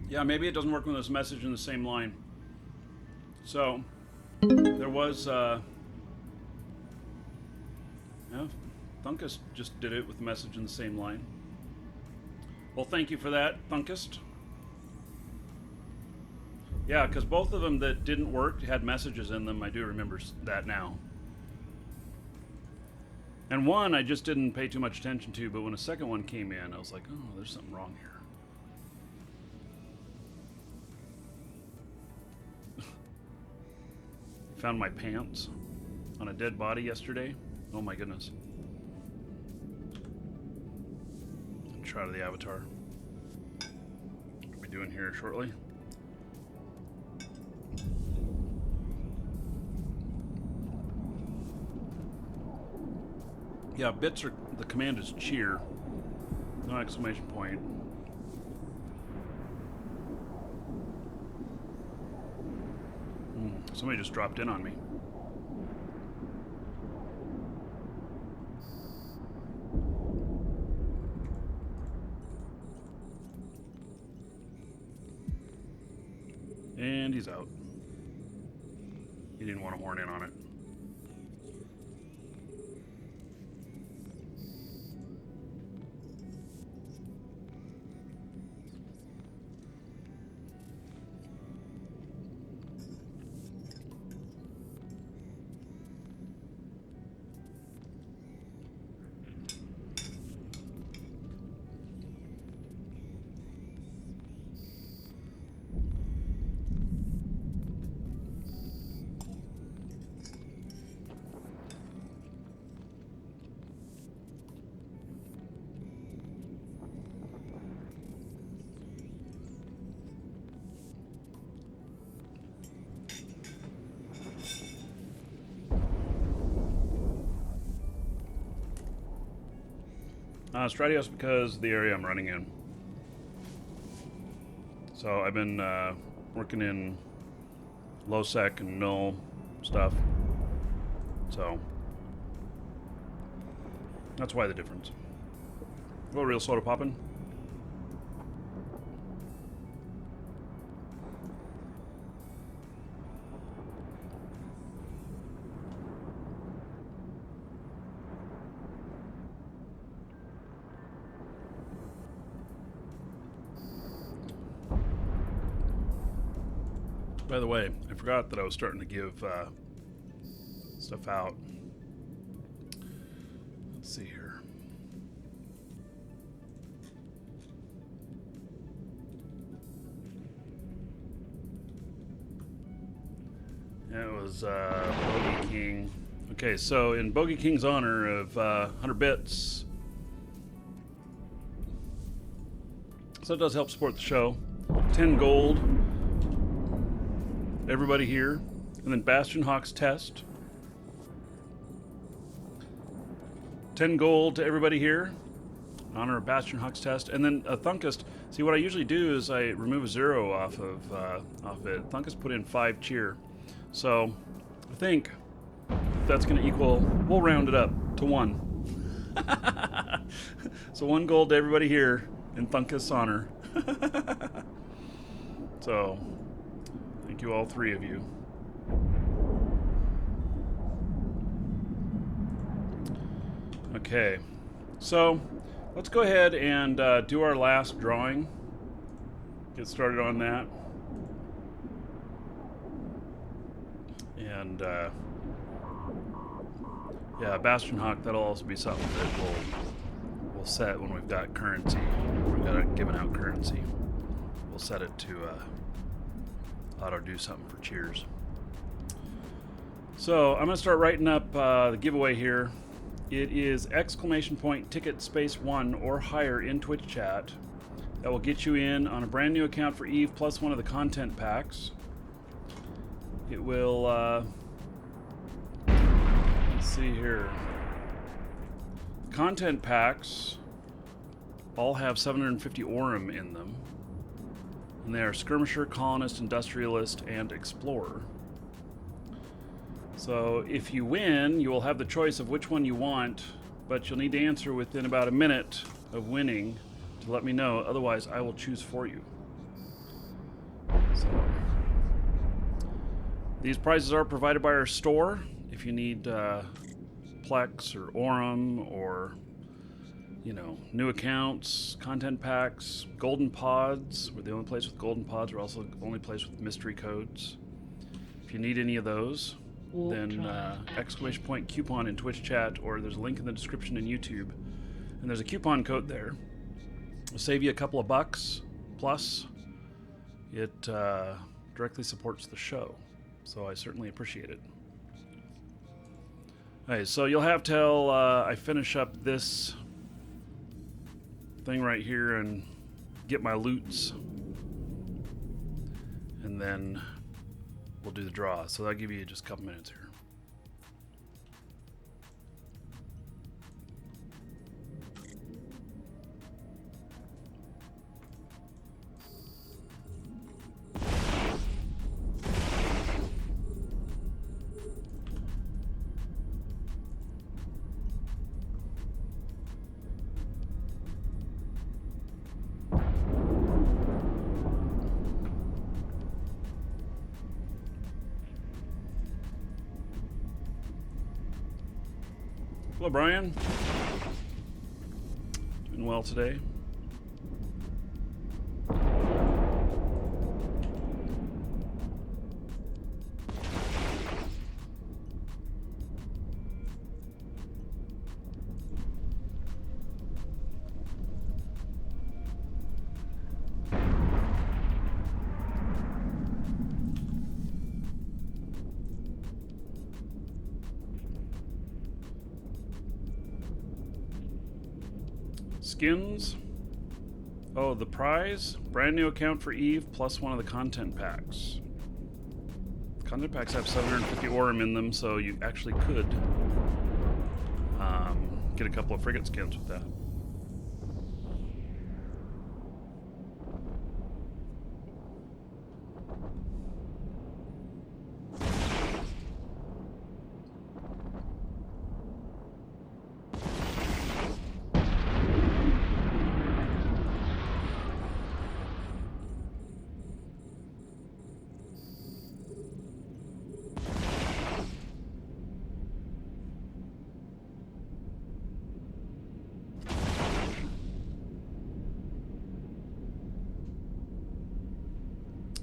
A: Yeah, maybe it doesn't work when there's a message in the same line. So, there was, yeah, Thunkist just did it with a message in the same line. Well, thank you for that, Thunkist. Yeah, because both of them that didn't work had messages in them. I do remember that now. And one I just didn't pay too much attention to, but when a second one came in, I was like, oh, there's something wrong here. Found my pants on a dead body yesterday. Oh my goodness. Shot of the Avatar. What are we doing here shortly? Yeah, bits are, the command is cheer. No exclamation point. Somebody just dropped in on me. And he's out. He didn't want to horn in on it. Stratios because of the area I'm running in. So I've been working in low sec and null stuff. So that's why the difference. Go real soda poppin'. By the way, I forgot that I was starting to give stuff out. Let's see here. It was Bogey King. Okay, so in Bogey King's honor of 100 bits. So it does help support the show. 10 gold. Everybody here, and then Bastion Hawk's test. 10 gold to everybody here in honor of Bastion Hawk's test, and then Thunkist. See, what I usually do is I remove a 0 off of it. Thunkist put in 5 cheer, So I think that's going to equal, we'll round it up to 1. So 1 gold to everybody here in Thunkus honor. So thank you, all 3 of you. Okay, so let's go ahead and do our last drawing. Get started on that. And yeah, Bastion Hawk, that'll also be something that we'll set when we've got currency. We've got it given out currency. We'll set it to auto do something for cheers. So I'm gonna start writing up the giveaway here. It is !ticket space 1 or higher in Twitch chat. That will get you in on a brand new account for Eve plus one of the content packs. It will, let's see here. Content packs all have 750 Aurum in them. And they are Skirmisher, Colonist, Industrialist, and Explorer. So if you win, you will have the choice of which one you want, but you'll need to answer within about a minute of winning to let me know. Otherwise, I will choose for you. So these prizes are provided by our store. If you need Plex or Aurum or, you know, new accounts, content packs, golden pods. We're the only place with golden pods. We're also the only place with mystery codes. If you need any of those, then !coupon in Twitch chat, or there's a link in the description in YouTube, and there's a coupon code there. It'll save you a couple of bucks, plus it directly supports the show, so I certainly appreciate it. Okay, so you'll have till I finish up this thing right here and get my loots, and then we'll do the draw. So that'll give you just a couple minutes here. Hello, Brian. Doing well today. Skins. Oh, the prize? Brand new account for Eve plus one of the content packs. Content packs have 750 Aurum in them, so you actually could get a couple of frigate skins with that.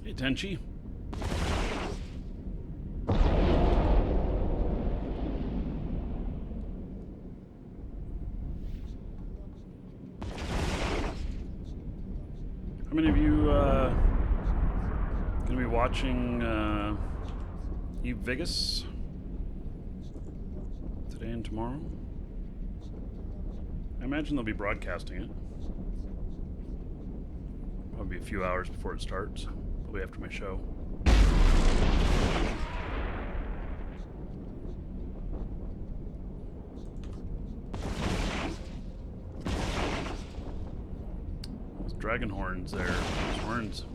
A: Hey, Tenchi. How many of you going to be watching Eve Vegas today and tomorrow? I imagine they'll be broadcasting it. Probably a few hours before it starts. Probably after my show. Those dragon horns there. Those horns.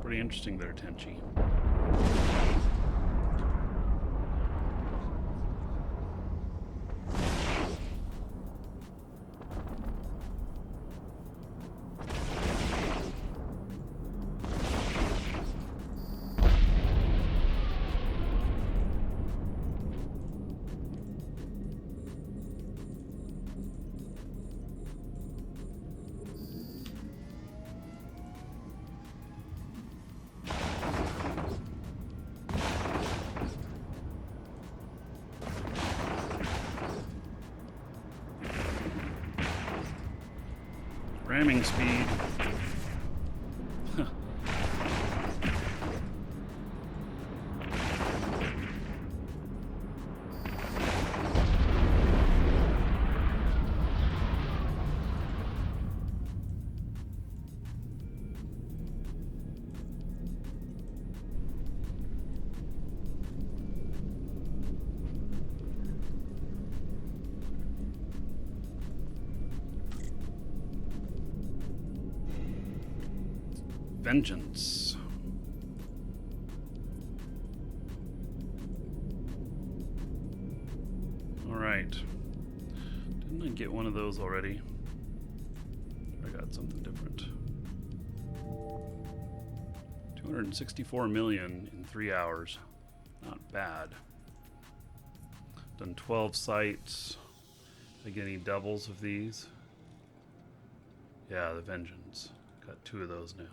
A: Pretty interesting there, Tenchi. Ramming speed. Vengeance. All right. Didn't I get one of those already? I got something different. 264 million in 3 hours. Not bad. Done 12 sites. Did I get any doubles of these? Yeah, the Vengeance. Got 2 of those now.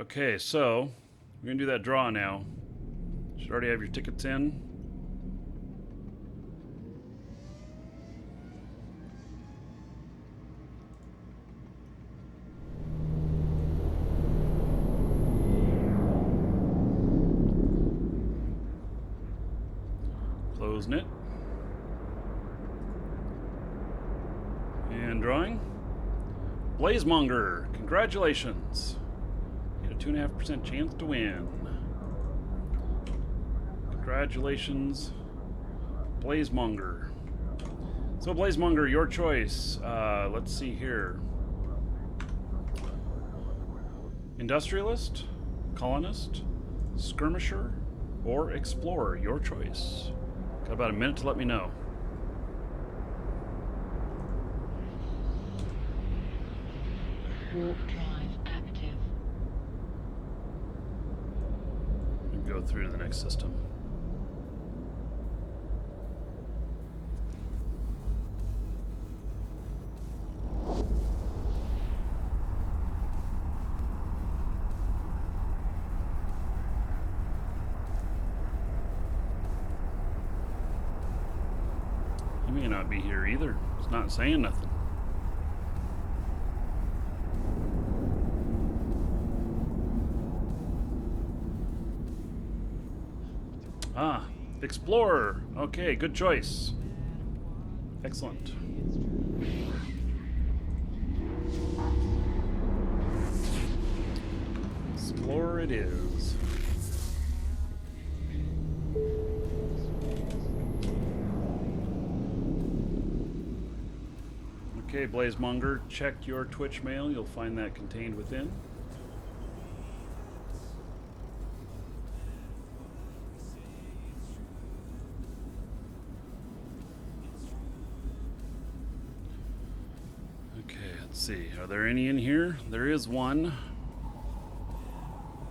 A: Okay, so we're gonna do that draw now. Should already have your tickets in. Closing it. And drawing. Blazemonger, congratulations. 2.5% chance to win. Congratulations, Blazemonger. So Blazemonger, your choice. Let's see here. Industrialist, colonist, skirmisher, or explorer, your choice. Got about a minute to let me know.
C: Warp drive active.
A: Go through to the next system. He may not be here either. It's not saying nothing. Ah, Explorer. Okay, good choice. Excellent. Explorer it is. Okay, Blazemonger, check your Twitch mail. You'll find that contained within. Let's see, are there any in here? There is one.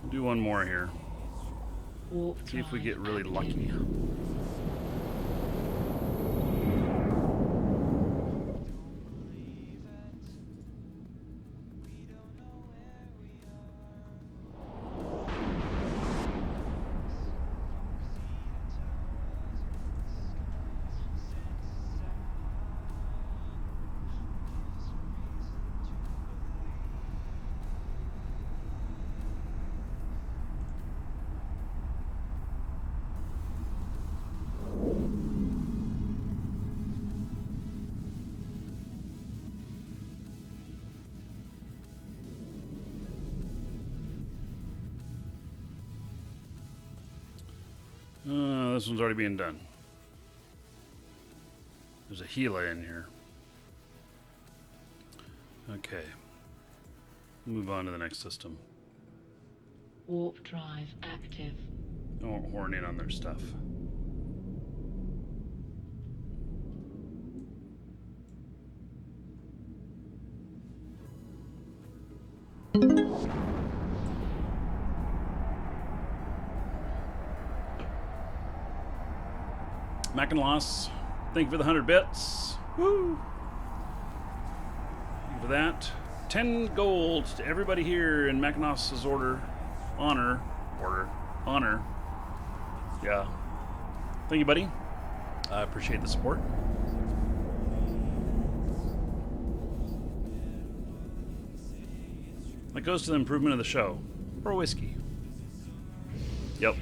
A: We'll do one more here. See if we get really lucky. This one's already being done. There's a Gila in here. Okay. Move on to the next system.
C: Warp drive active.
A: Don't horn in on their stuff. Macinloss, thank you for the 100 bits. Woo! Thank you for that. 10 gold to everybody here in Macinloss's honor. honor. Yeah. Thank you, buddy. I appreciate the support. That goes to the improvement of the show. Or whiskey. Yep.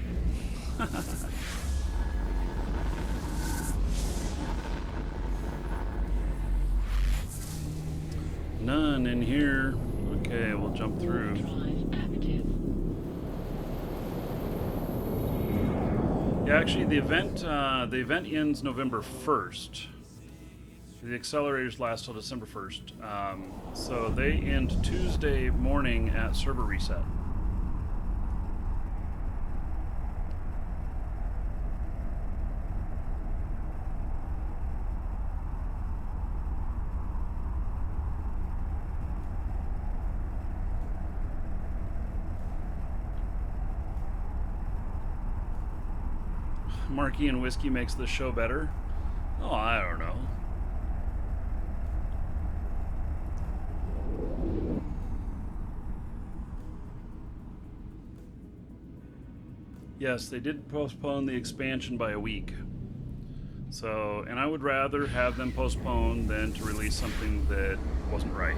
A: None in here. Okay, we'll jump through.
C: Drive active.
A: Yeah, actually, the event ends November 1st. The accelerators last till December 1st. So they end Tuesday morning at server reset. Marquee and whiskey makes the show better. Oh, I don't know. Yes, they did postpone the expansion by a week. So, and I would rather have them postpone than to release something that wasn't right.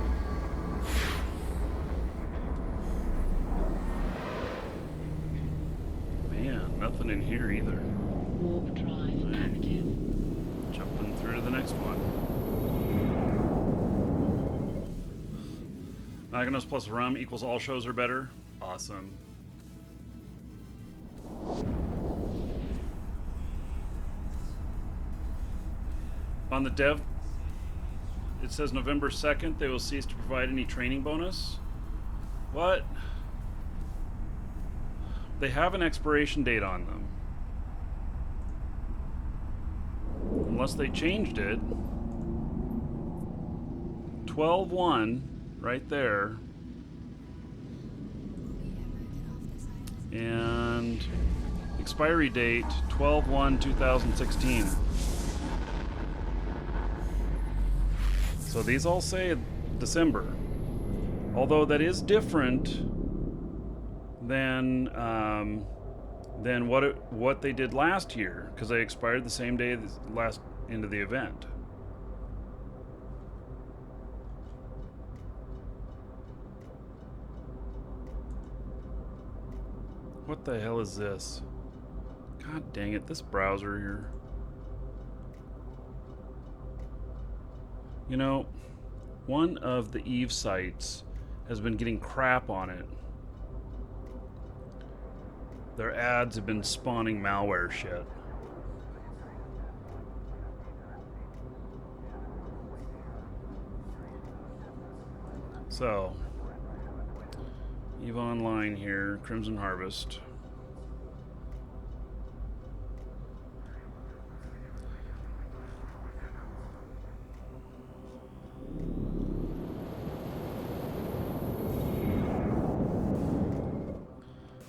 A: Man, nothing in here either.
C: Warp drive active.
A: Jumping through to the next one. Naganos plus rum equals all shows are better. Awesome. On the dev, it says November 2nd, they will cease to provide any training bonus. What? They have an expiration date on them. Unless they changed it. 12/1, right there. And expiry date 12/1/2016. So these all say December. Although that is different than what they did last year, because they expired the same day as last into the event. What the hell is this? God dang it, this browser here. You know, one of the Eve sites has been getting crap on it. Their ads have been spawning malware shit. So, Eve Online here, Crimson Harvest.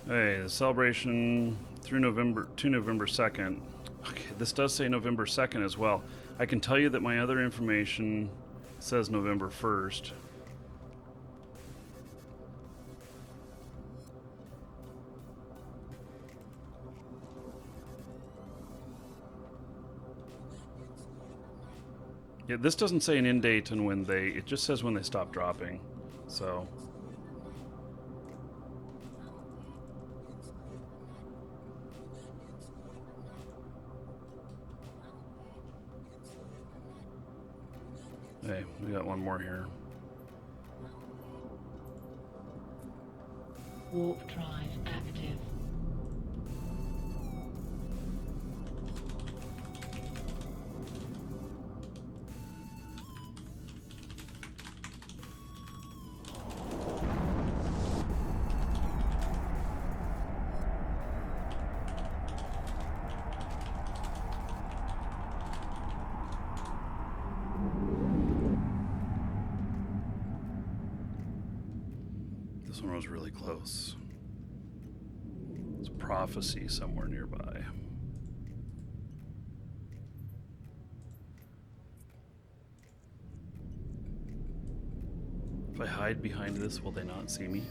A: Hey, the celebration through November 2nd. Okay, this does say November 2nd as well. I can tell you that my other information says November 1st. Yeah, this doesn't say an end date and when it just says when they stop dropping. So hey, we got one more here.
C: Warp drive active.
A: This one was really close. It's prophecy somewhere nearby. If I hide behind this, will they not see me?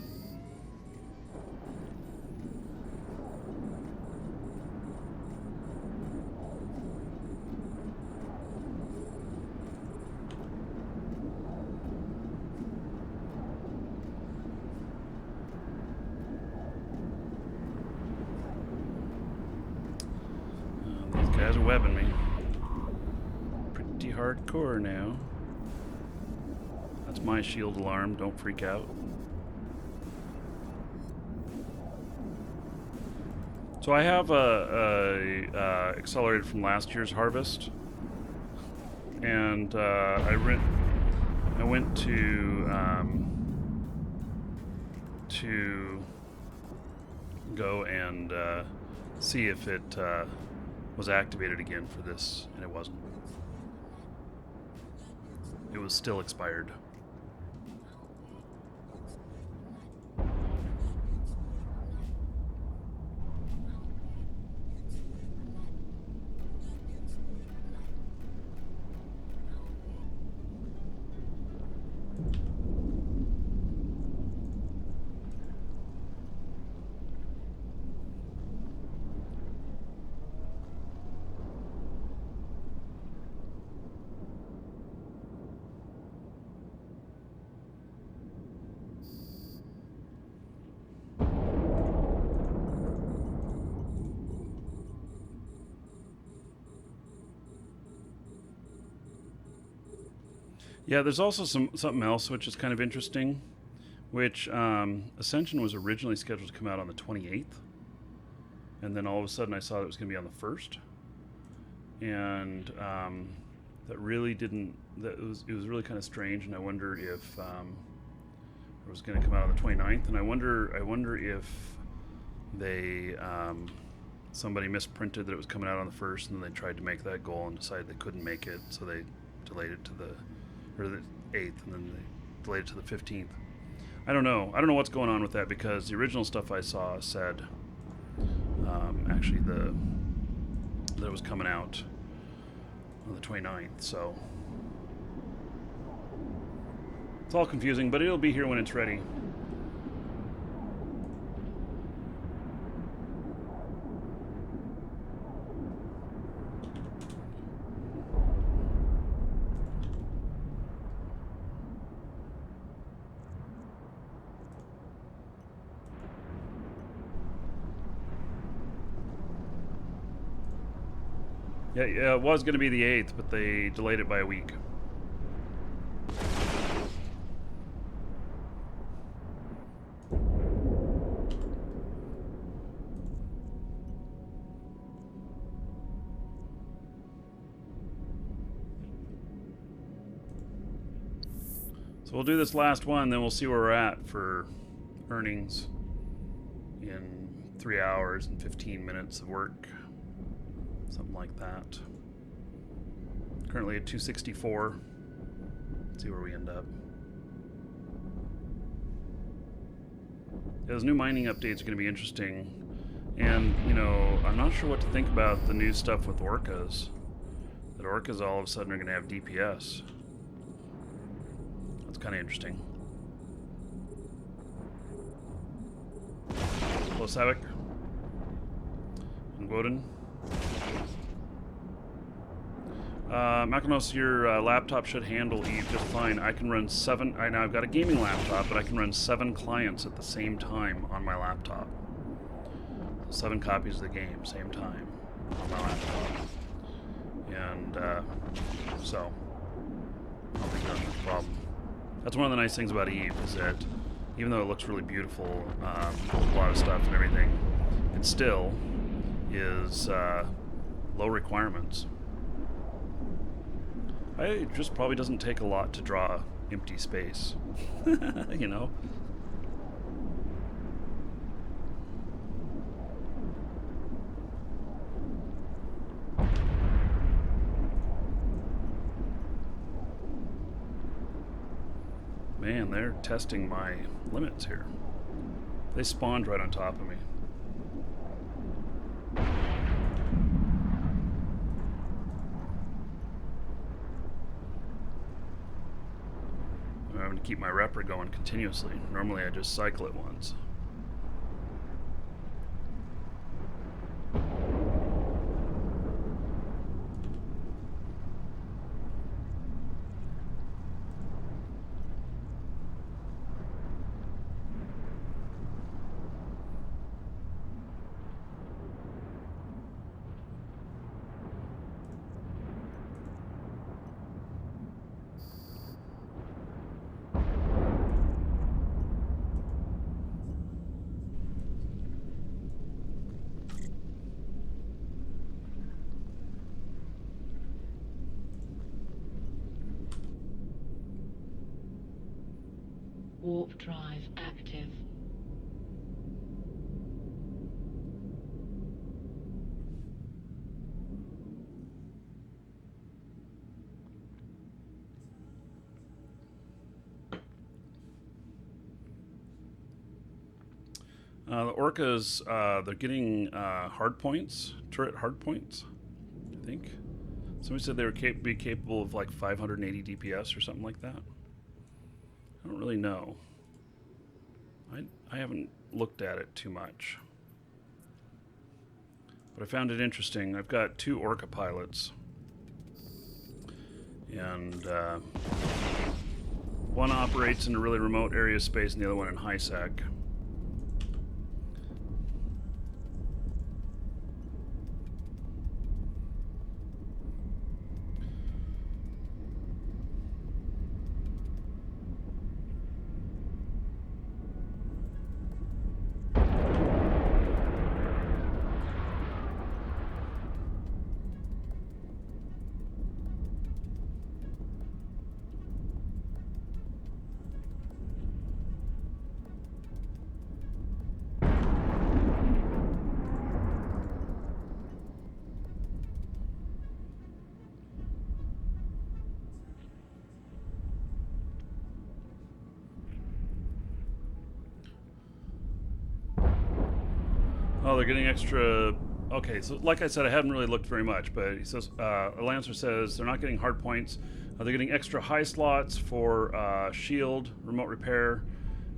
A: webbing me. Pretty hardcore now. That's my shield alarm. Don't freak out. So I have a accelerated from last year's harvest, and I went to go and see if it was activated again for this, and it wasn't. It was still expired. Yeah, there's also something else which is kind of interesting, which Ascension was originally scheduled to come out on the 28th, and then all of a sudden I saw that it was going to be on the 1st, and that really didn't. It was really kind of strange, and I wonder if it was going to come out on the 29th, and I wonder if they somebody misprinted that it was coming out on the 1st, and then they tried to make that goal and decided they couldn't make it, so they delayed it to the 8th, and then they delayed it to the 15th. I don't know what's going on with that, because the original stuff I saw said actually that it was coming out on the 29th, so it's all confusing, but it'll be here when it's ready. Yeah, it was going to be the 8th, but they delayed it by a week. So we'll do this last one, then we'll see where we're at for earnings in 3 hours and 15 minutes of work. Something like that. Currently at 264. Let's see where we end up. Yeah, those new mining updates are going to be interesting. And, I'm not sure what to think about the new stuff with orcas. That orcas all of a sudden are going to have DPS. That's kind of interesting. Close Havoc. And Woden. Makinos, your laptop should handle Eve just fine. I can run 7. Now I've got a gaming laptop, but I can run 7 clients at the same time on my laptop. 7 copies of the game, same time on my laptop. And so, I don't think that's a problem. That's one of the nice things about Eve, is that even though it looks really beautiful, a lot of stuff and everything, it still is low requirements. It just probably doesn't take a lot to draw empty space, Man, they're testing my limits here. They spawned right on top of me. I'm having to keep my repper going continuously. Normally I just cycle it once.
C: Warp drive active.
A: The orcas, they're getting hard points, turret hard points, I think. Somebody said they were be capable of like 580 DPS or something like that. I don't really know. I haven't looked at it too much. But I found it interesting. I've got 2 orca pilots. And one operates in a really remote area of space and the other one in high sec. Oh, they're getting extra. Okay, so like I said, I haven't really looked very much, but he says, Lancer says they're not getting hard points. They're getting extra high slots for shield, remote repair,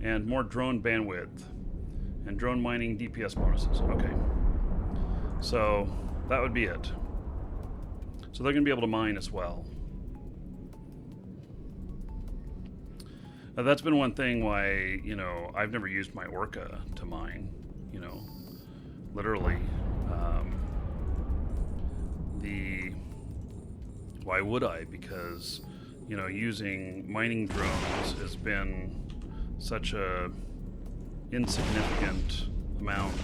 A: and more drone bandwidth, and drone mining DPS bonuses. Okay. So that would be it. So they're going to be able to mine as well. That's been one thing why, you know, I've never used my Orca to mine, you know. Literally, why would I? Because, you know, using mining drones has been such a insignificant amount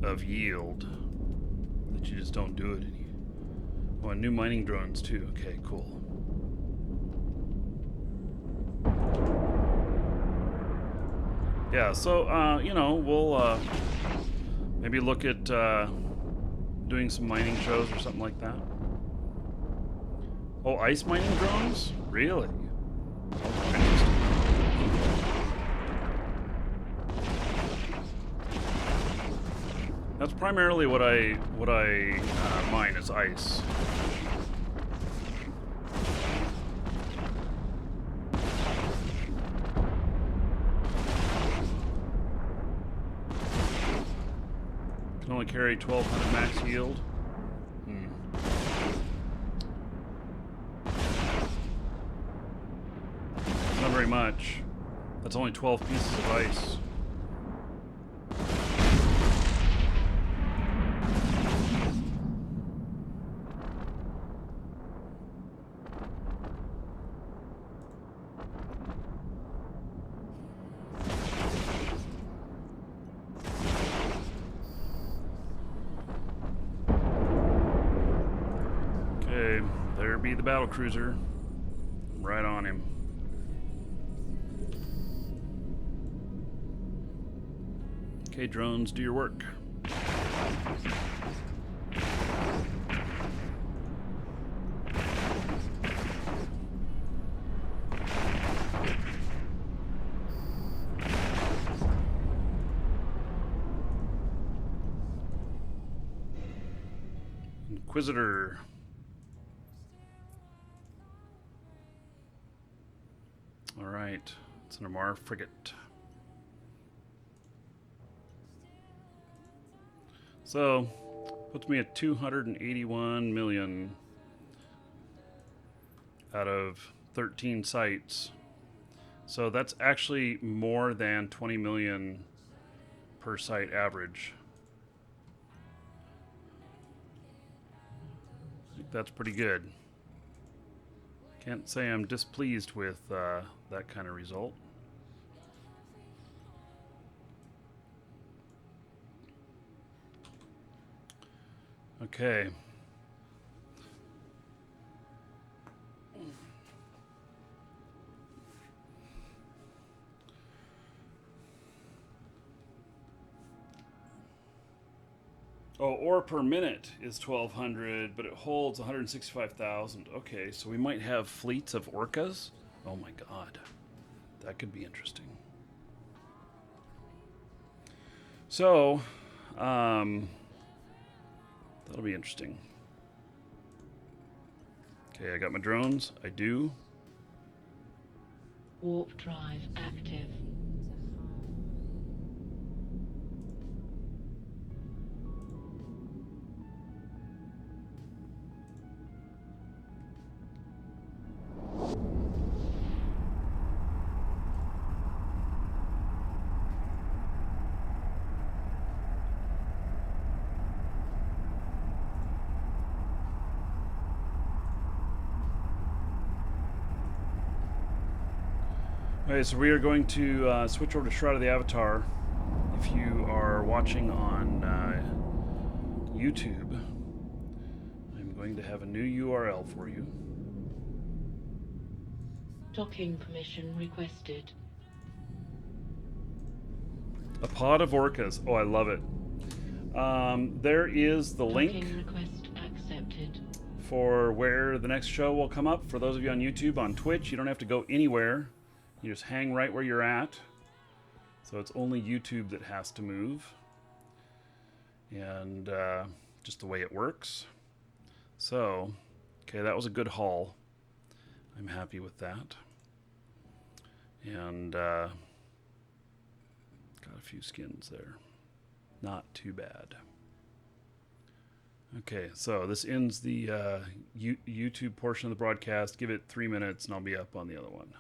A: of yield that you just don't do it any. Oh, and new mining drones too. Okay, cool. Yeah, so you know, we'll maybe look at doing some mining shows or something like that. Oh, ice mining drones? Really? Interesting. That's primarily what I mine is ice. Can only carry 1200 max yield. Not very much. That's only 12 pieces of ice. Okay, there be the battle cruiser. Right on him. Okay, drones, do your work. Inquisitor. All right, it's an Amar frigate. So, puts me at 281 million out of 13 sites. So that's actually more than 20 million per site average. I think that's pretty good. Can't say I'm displeased with that kind of result. Okay. Oh, ore per minute is 1,200, but it holds 165,000. Okay, so we might have fleets of orcas. Oh my god. That could be interesting. So, that'll be interesting. Okay, I got my drones. I do.
C: Warp drive active.
A: Okay, so we are going to switch over to Shroud of the Avatar. If you are watching on YouTube, I'm going to have a new URL for you.
C: Docking permission requested.
A: A pod of orcas. Oh, I love it. There is the link
C: Docking request accepted.
A: for where the next show will come up. For those of you on YouTube, on Twitch, you don't have to go anywhere. You just hang right where you're at. So it's only YouTube that has to move. And just the way it works. So, okay, that was a good haul. I'm happy with that. And got a few skins there. Not too bad. Okay, so this ends the YouTube portion of the broadcast. Give it 3 minutes and I'll be up on the other one.